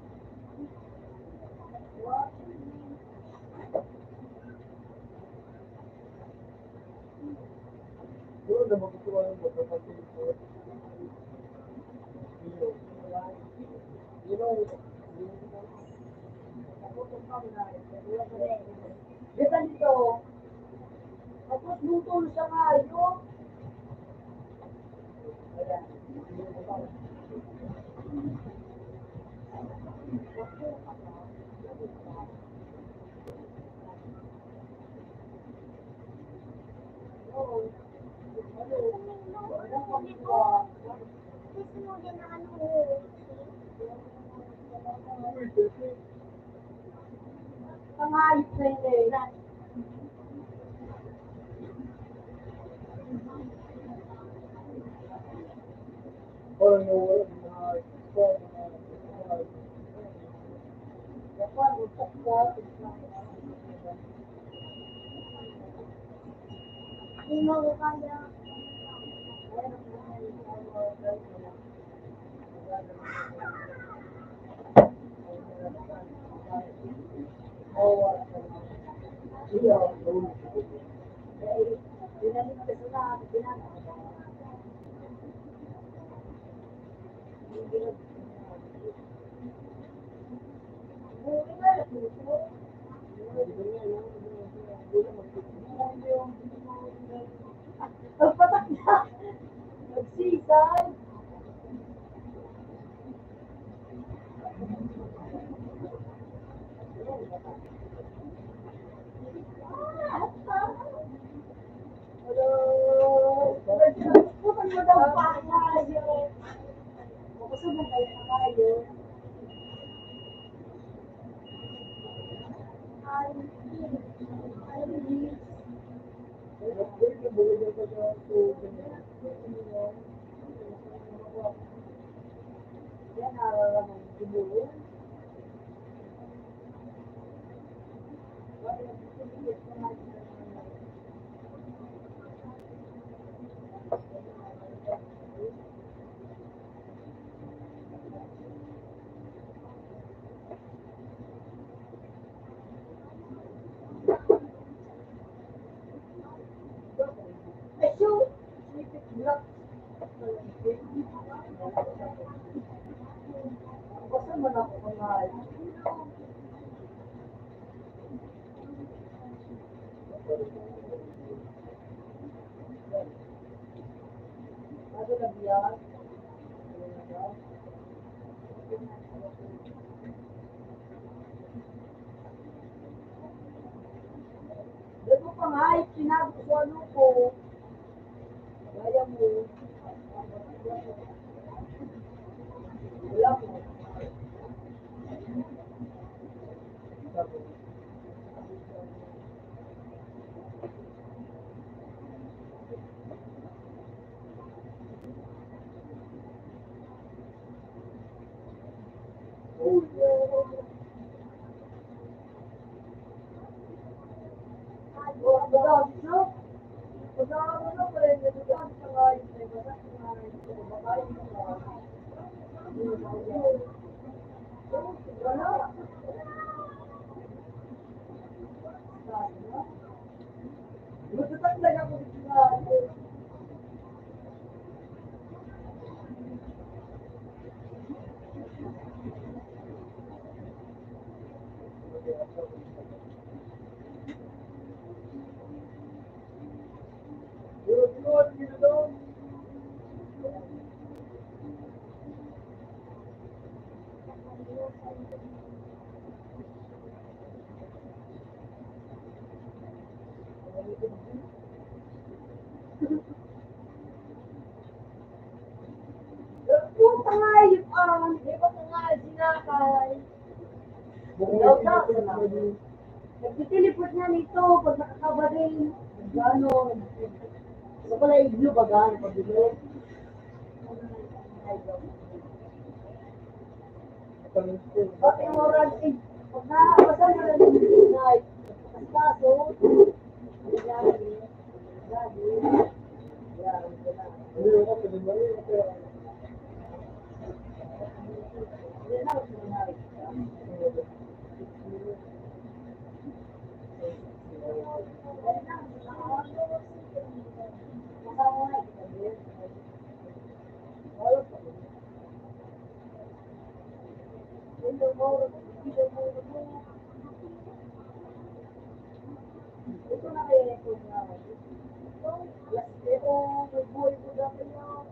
Doon na magkukuha ng mga kapatid ko. Dito dito. Tapos butol sa kayo. Ayan. Pangayos na yun eh. Parang nawala na Japan, Hindi mo ko kaya. Nagpatak na. Nagsisay. Putan mo daw pa kayo. Makusubong kayo na kayo. Yan, nararamang siguro. Ayun! Sipit block. Basta man ako kamahal. Ano na biyak? Dito pa nga, sinabi ko ano ko. Gaya mo. Wala mo. Magtataglag ako dito na. Puta nga yun, di ba nga sinakay? Nagtiteleport na nito pag nakakaba rin. Gano'n. Ano pala iglo ba gano'n pabili? Pati yung oral egg. Pag nakakabasa na rin yung night. Ang kaso, lagi. Ito na kaya ito nga. Pero may buhay ko na kayo.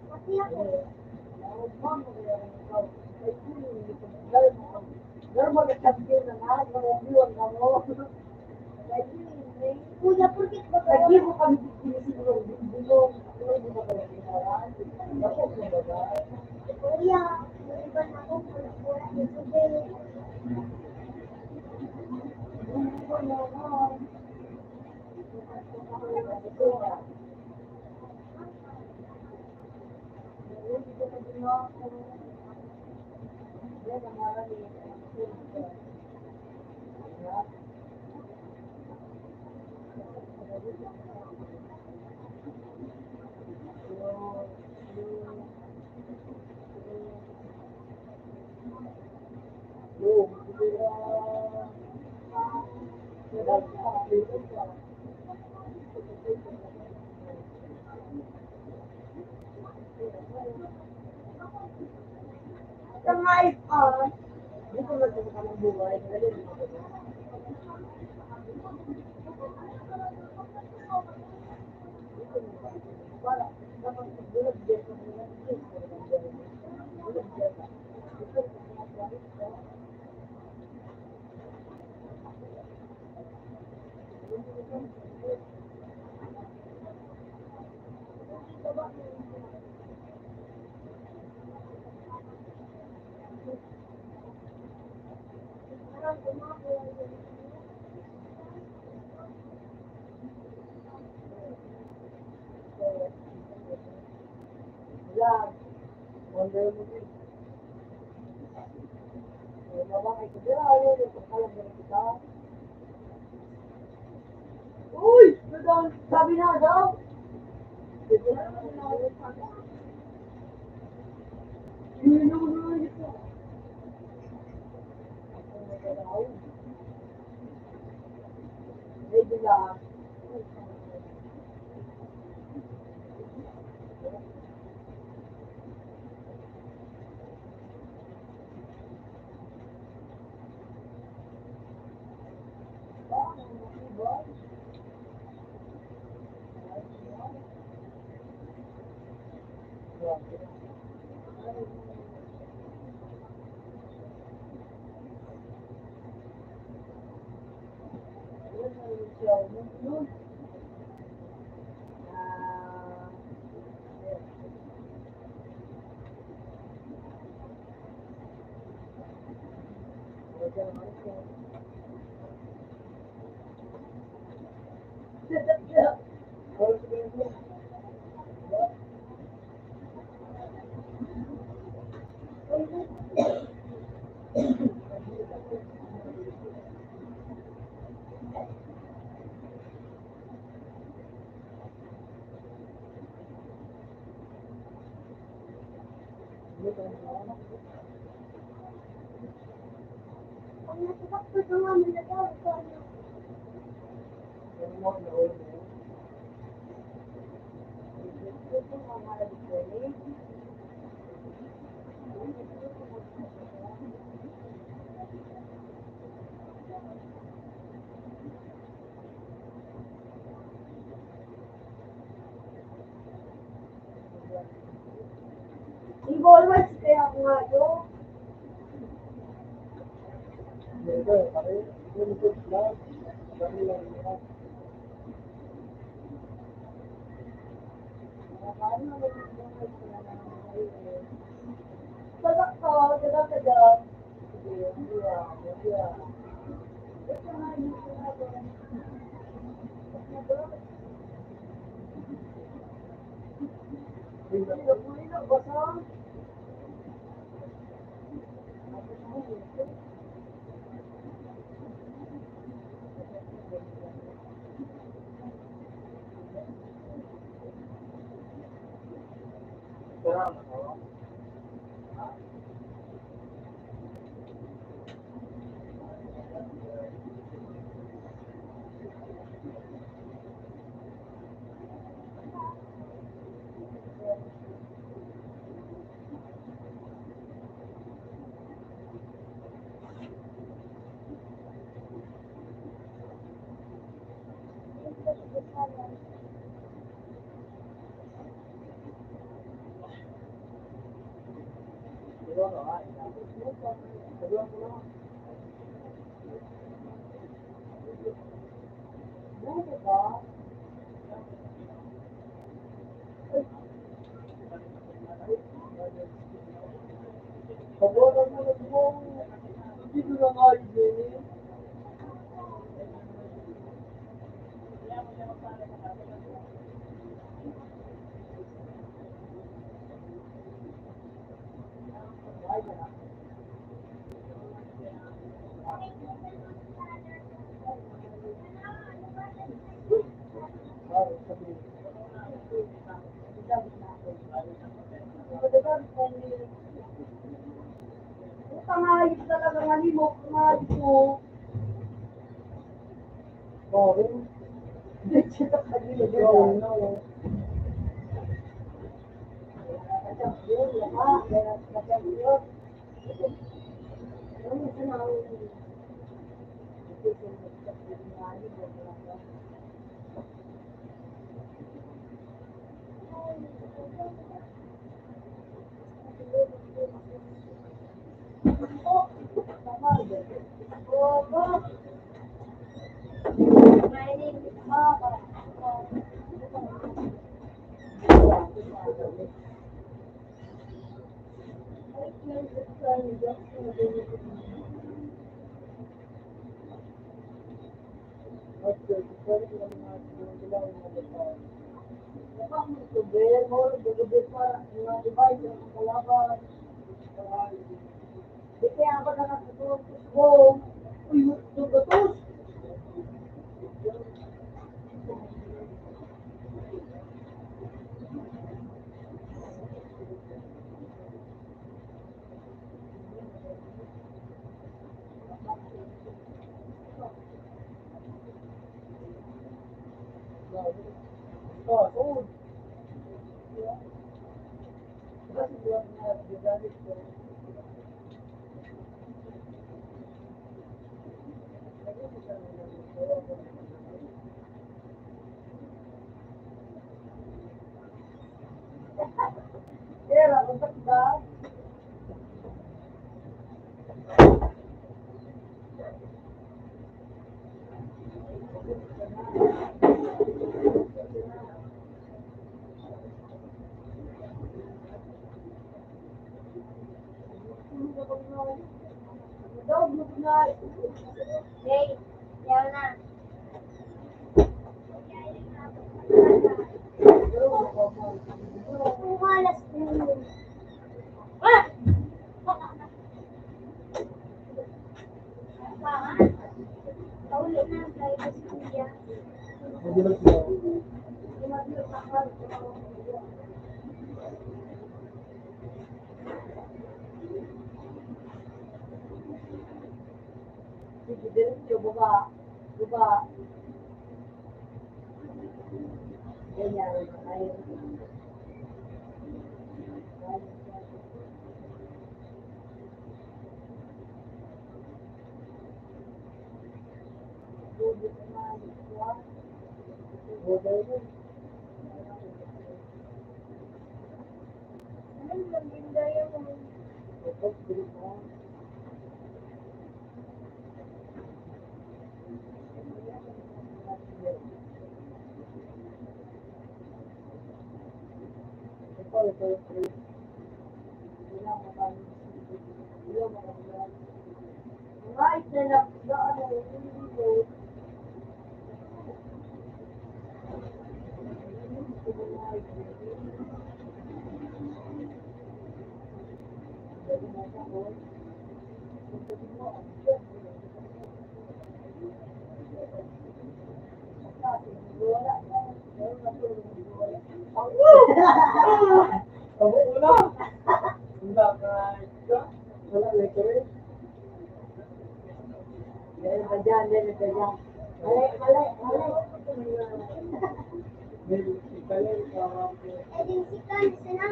Pati ako. Pero magkakabyo na nga, marambiwan ka mo. Kuya, porkit ba kayo? Lagi mo kami siguro, bulong, hindi mo kami pinaran. Ako mo ba? Kuya, iba na ako. Pura-pura ito din. Tangay pa. Dito na sa kami buhay, galing mo ba? Para, dapat bulag dyan sa mga bulag dyan. Vlog. Wonder mo din. Mabakay ko dyan, ayaw yung pagkalang ganun kita. Uy! Sabi na daw! Yun yung naman ito. Medyo lang. Ang nasakit ko nga, malagaw. Ito, ano? Involved kaya ako nga yun. Sagak ka, sagak. Kabulan mo na mo. Hindi ko lang ayos din eh. Pangayos talaga nga ni mo, pangayos mo. Sorry. Dito ka kanina, Sorry dito. na oh. Champion, lama, champion. Ano mo sinabi? My name is Papa. Kaya ako na natutulog ko. Uy, tugatos. Kaya ako ba? Hey, yaw na. Malas din. Ah! Paulit na tayo sa kuya. Diretso, baba. Baba. Ganyan. Ay. Anong maganda yung Right na ano, hindi. Ako una. Wala ka isa. Wala letter. Dahil ba dyan, dahil ba dyan. Malay, malay, malay. May ikalay para po. eding sikan, sana?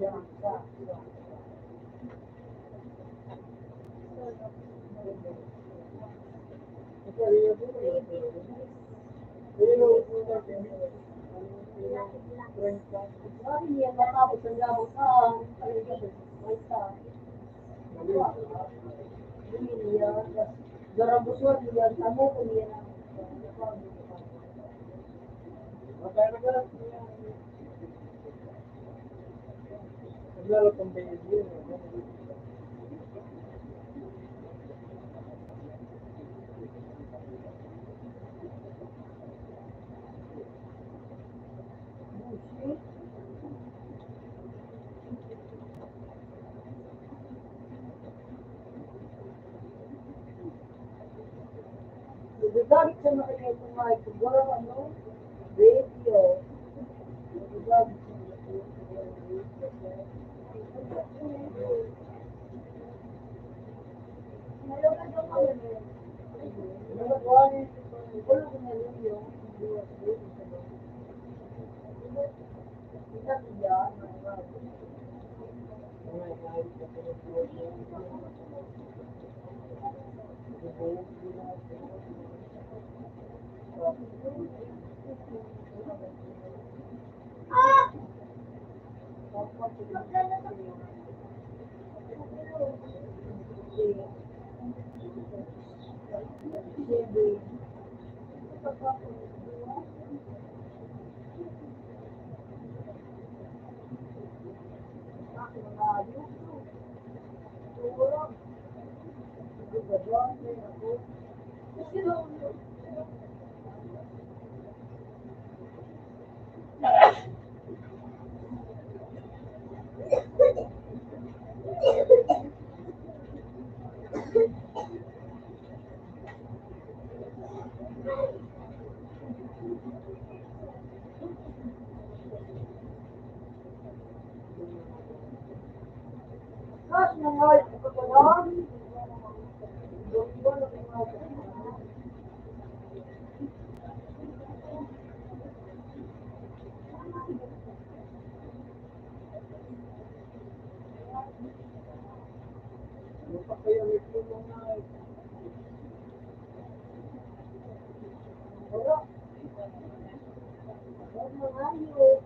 Yan, sa. Ito rin yung Bakit niya matapos ang labasan? Basta. Hindi niya. Darabuswan niya. Tamo ko niya. Naglaro pang baby. Nagagalit siya nakikinig ng mga siguro ano, radio. Nagagalit siya nakikinig ng mga radio. Kas nangalit ko pa lang. Wala. Huwag mangalit.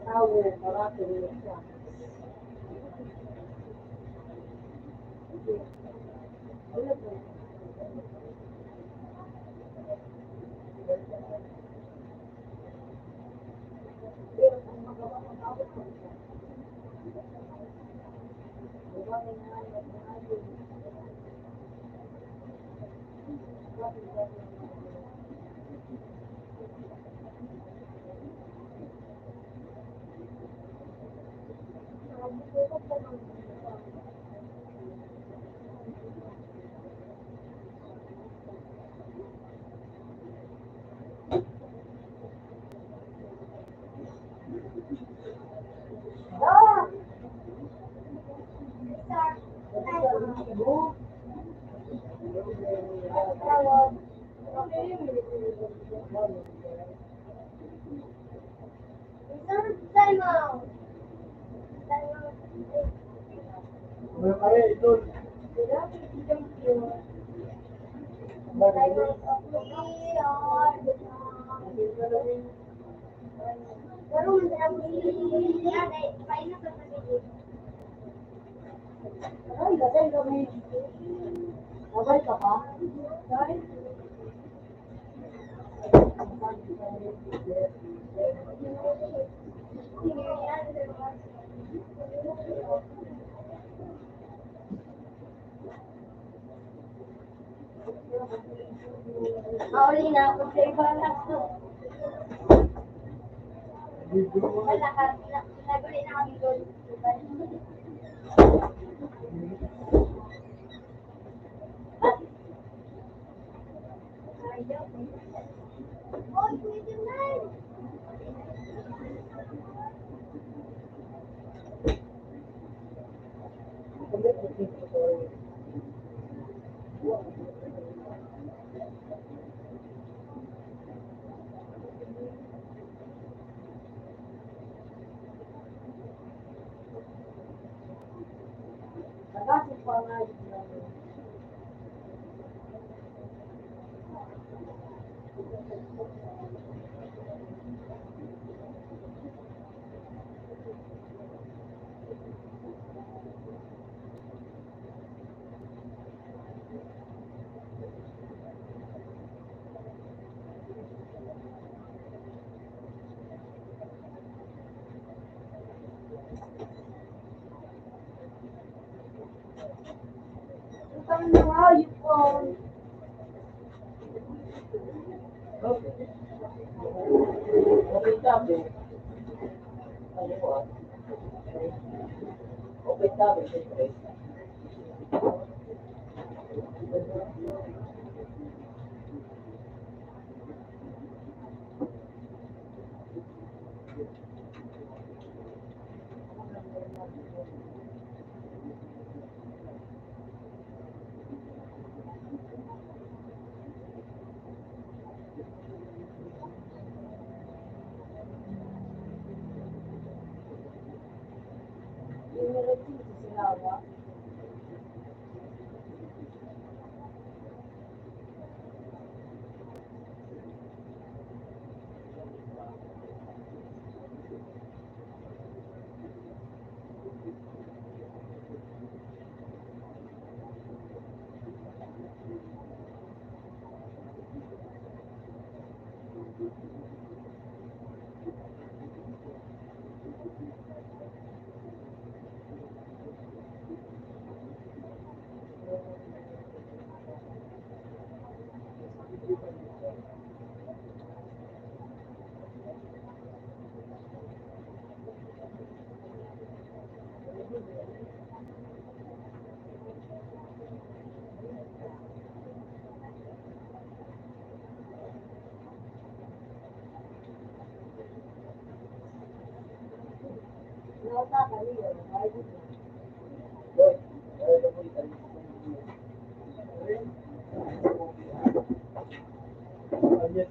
Tawo, parati rin siya. Wala po. Pero kung magawa ng tawag ko, magawa ng nanay, ah! Tawag. Mga kare, ito. Ay, lagay kami. Babay ka pa? Ay. Mauli na ako sa iba lang to. Wala ka. Naguli na kami doon. Utang na nga, yung phone. Okay, sabi. Ano po ah? Okay, sabi, siyempre. Yung niretin sa silawa. Nausapan niyo, kahit ito. Boy, ano po yung yes,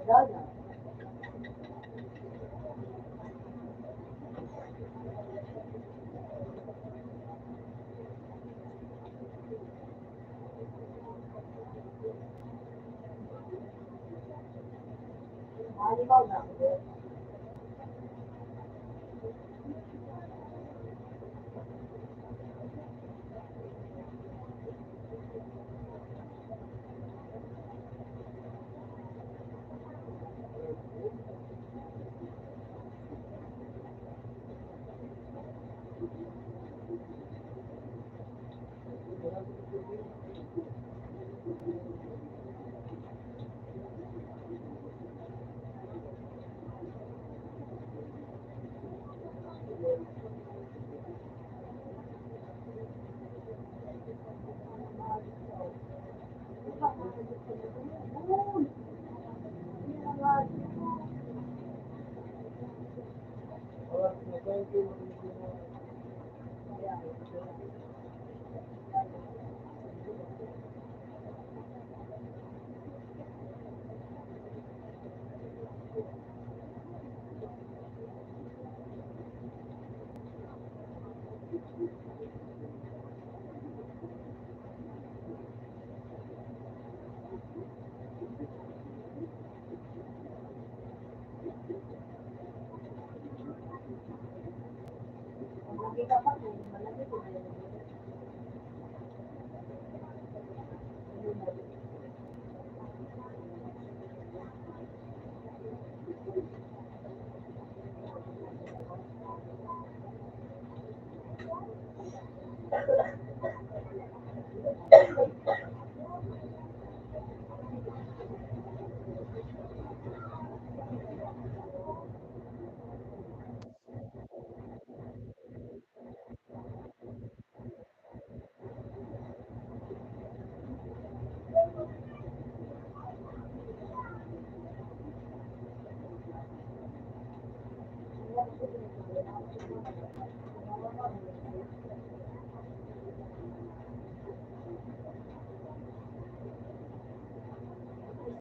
Gana. Halimaw na.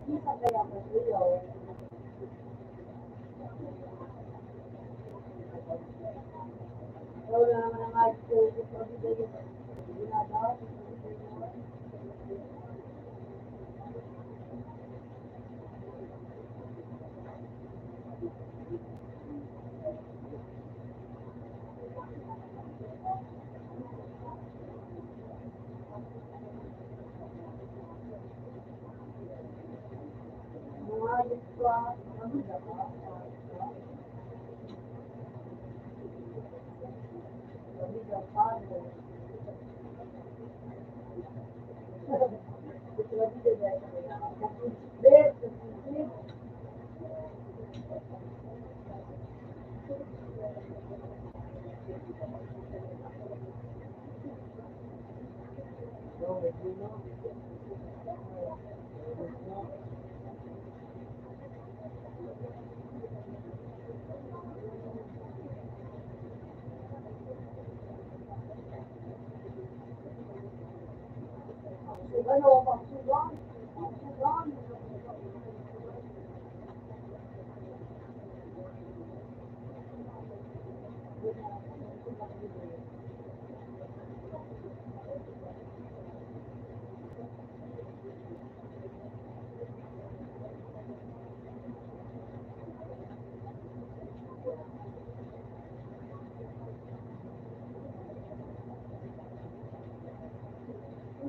Isa kaya ko ilaw. Wala naman ang ayos ko. Ginagawa. Mga ayos ko. Ano, pagsugan. Pagsugan.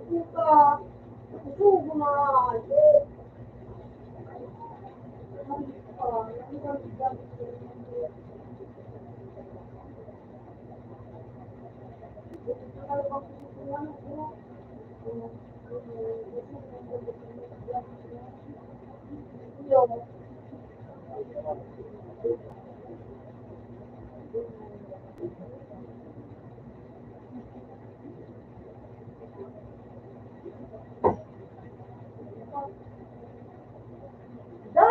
Suga. Sugo na. Da!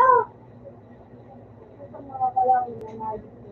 Sa mga kalawin na nagis ko.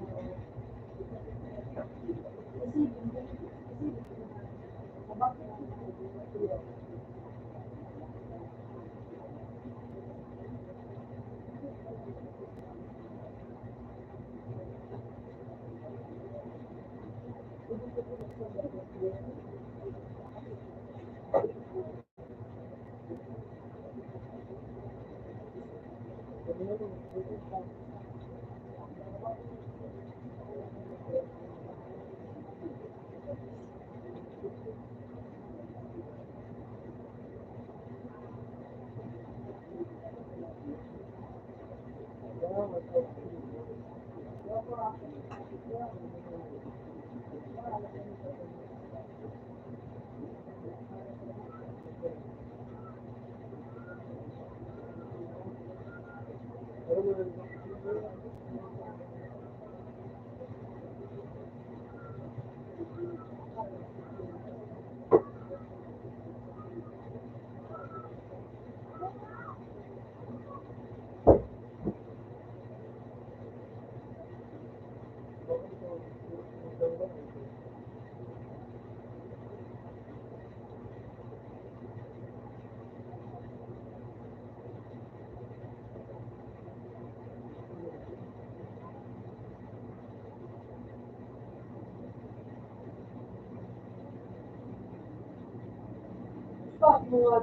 Stop mga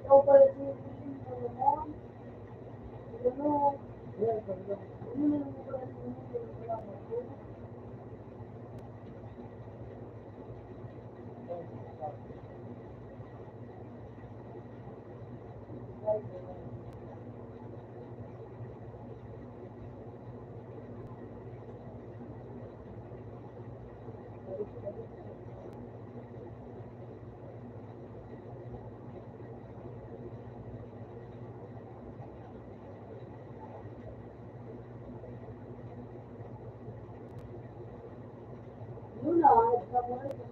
ikaw pala si Solomon. Ano? Ano na pala si Solomon? Yun na, nagsasabi na ito.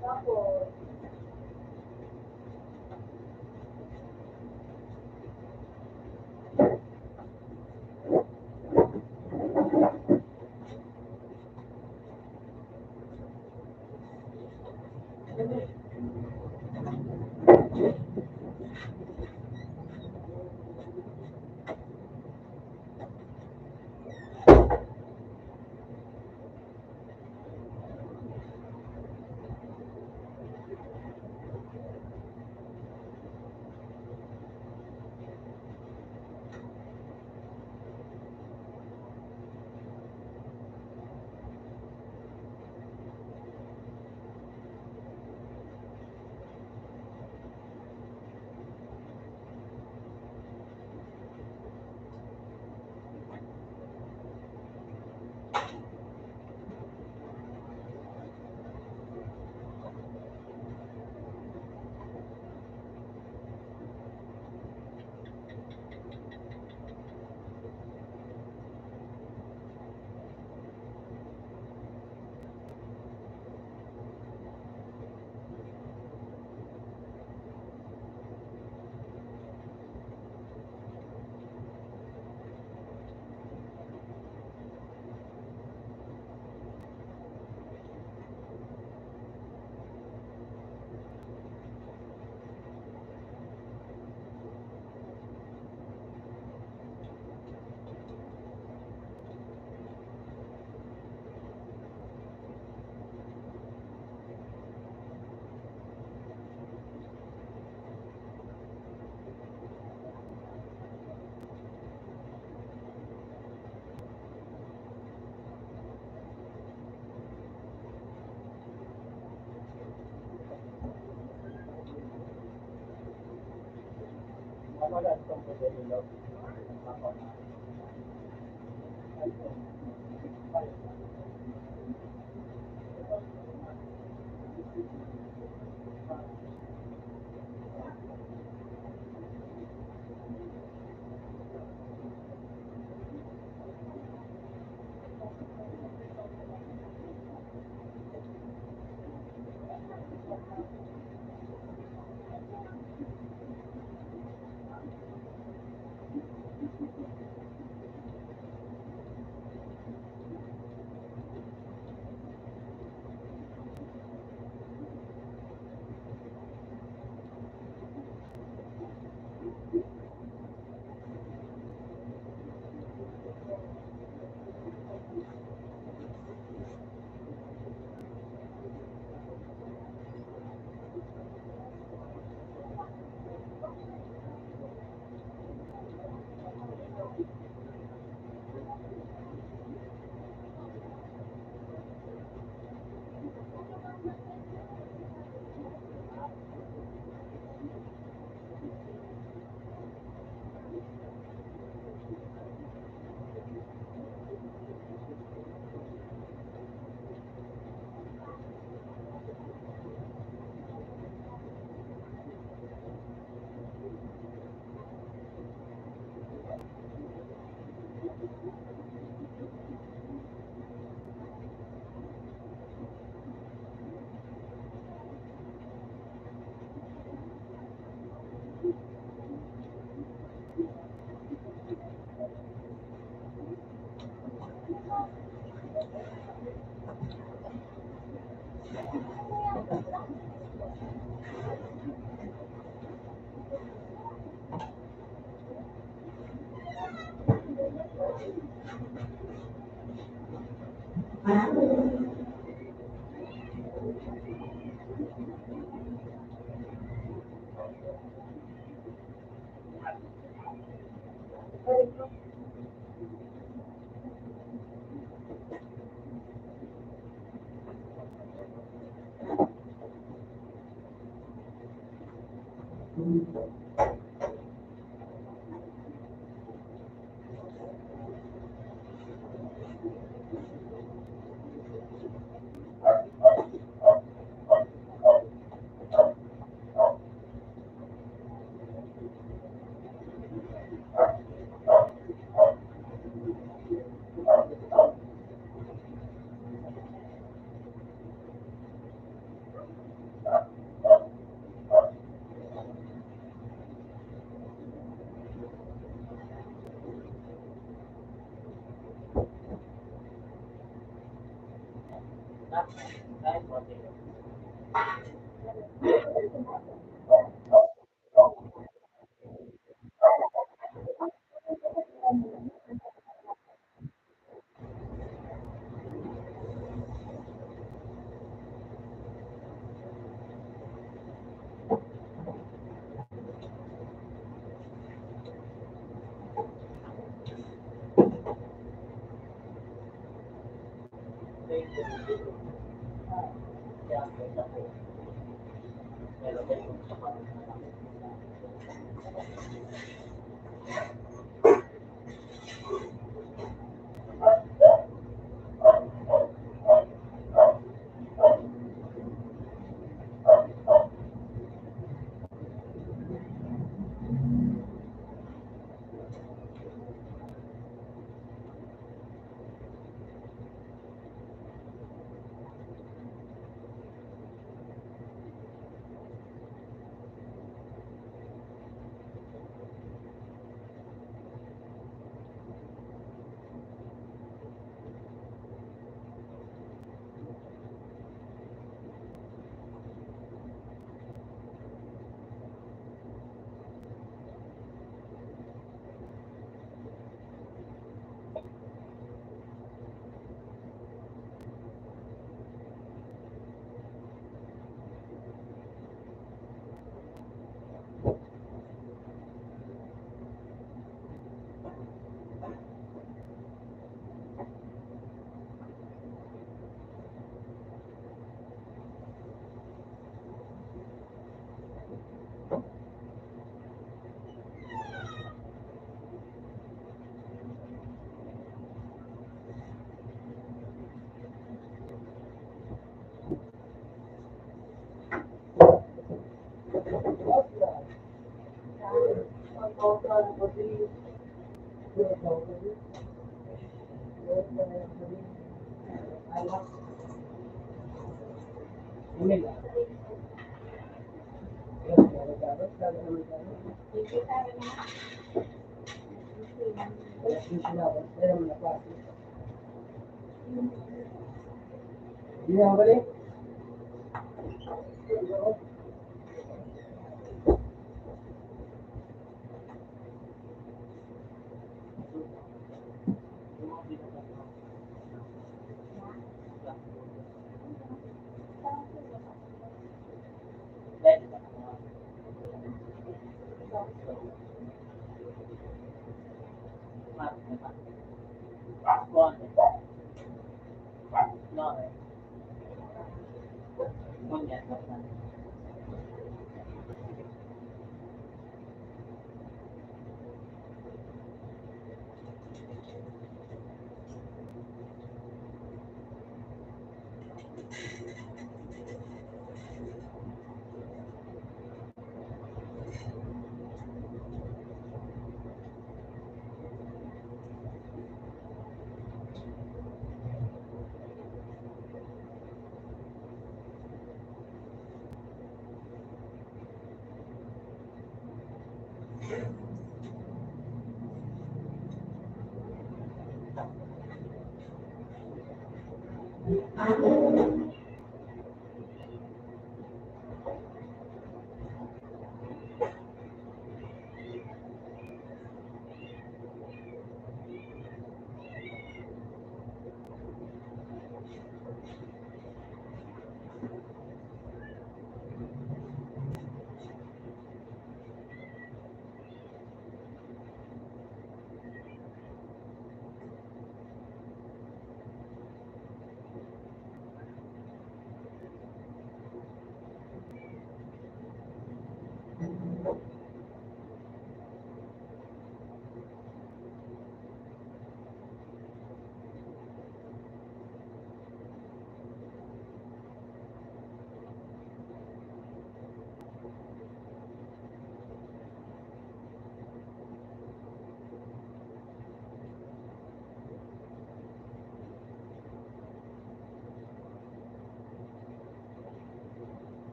Tapos, Ano lang itong pagdalilog? Ako na.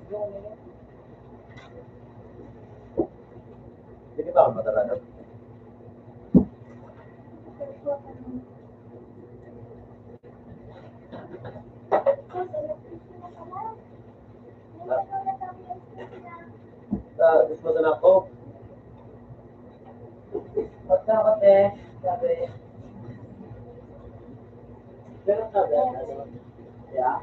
Hindi pa ako matarado. Gusto na ako. Basta kasi, sabi, Pero sabi, yeah.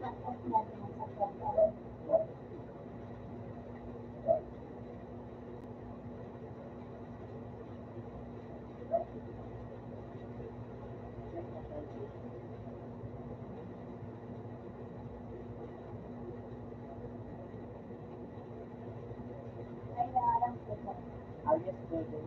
Tapos na din sa pagkakas. Kaya alam ko po. Alias Golden.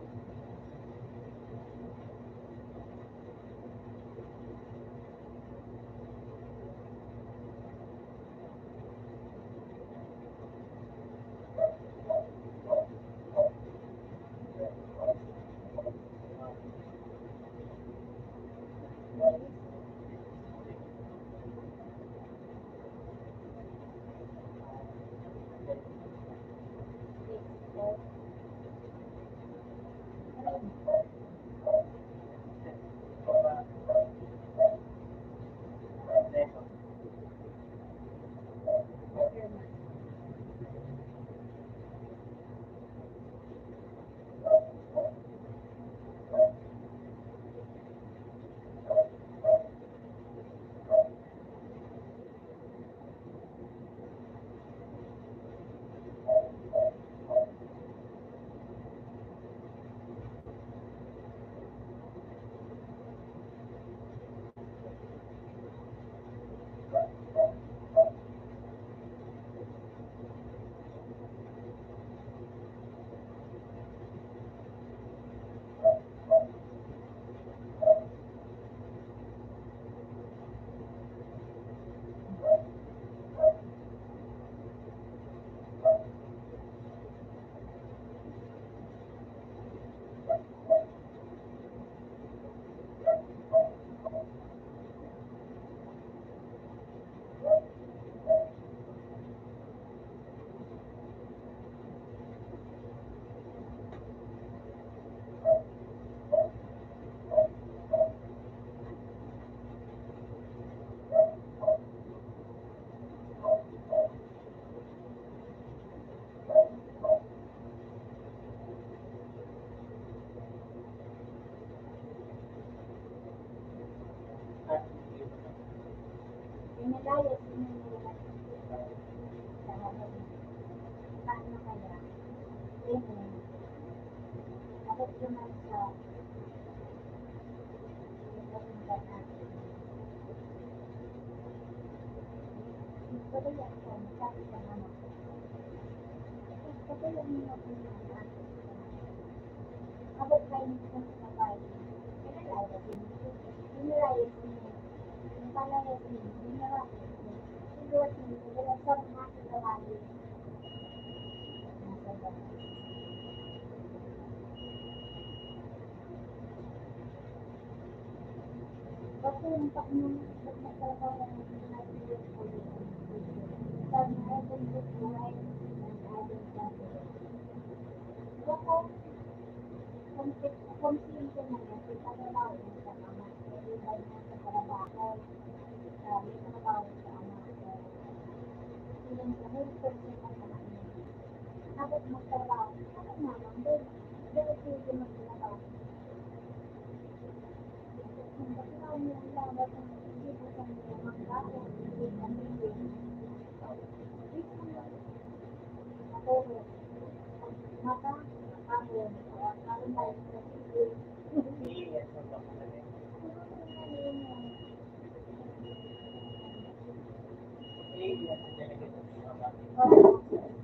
Pinalayas mo nila sa habang paano kaya? Ganyan. Bakit naman sa pagkakunta natin? Gusto ko yan po, masabi ka naman. Gusto ko yan yung mabunayan. Abot kayo nito sa babae. Pinalayas mo. Pinalayas mo. Yung palayas mo. Pinalayas mo. Siguro mo. Wala sa mga kagawali. Nasa babae. Kasi yung paknong nagmatrabaho ng natin ko sa mga ganito buhay ng ating dati. Ako, konsente na yan, ipagalaw mo sa ama. Iba niya sa trabaho, may trabaho sa ama. Ilang sa may person na naman niya. Habang magtrabaho, ako naman doon. Diretso yung magtrabaho. Kung bakit niya ang labat ng hindi sa mga magbago, hindi sa hindi. Ako, maka, ako, ako na sa hindi. Yes, magpapalagay. Yes, talaga ito.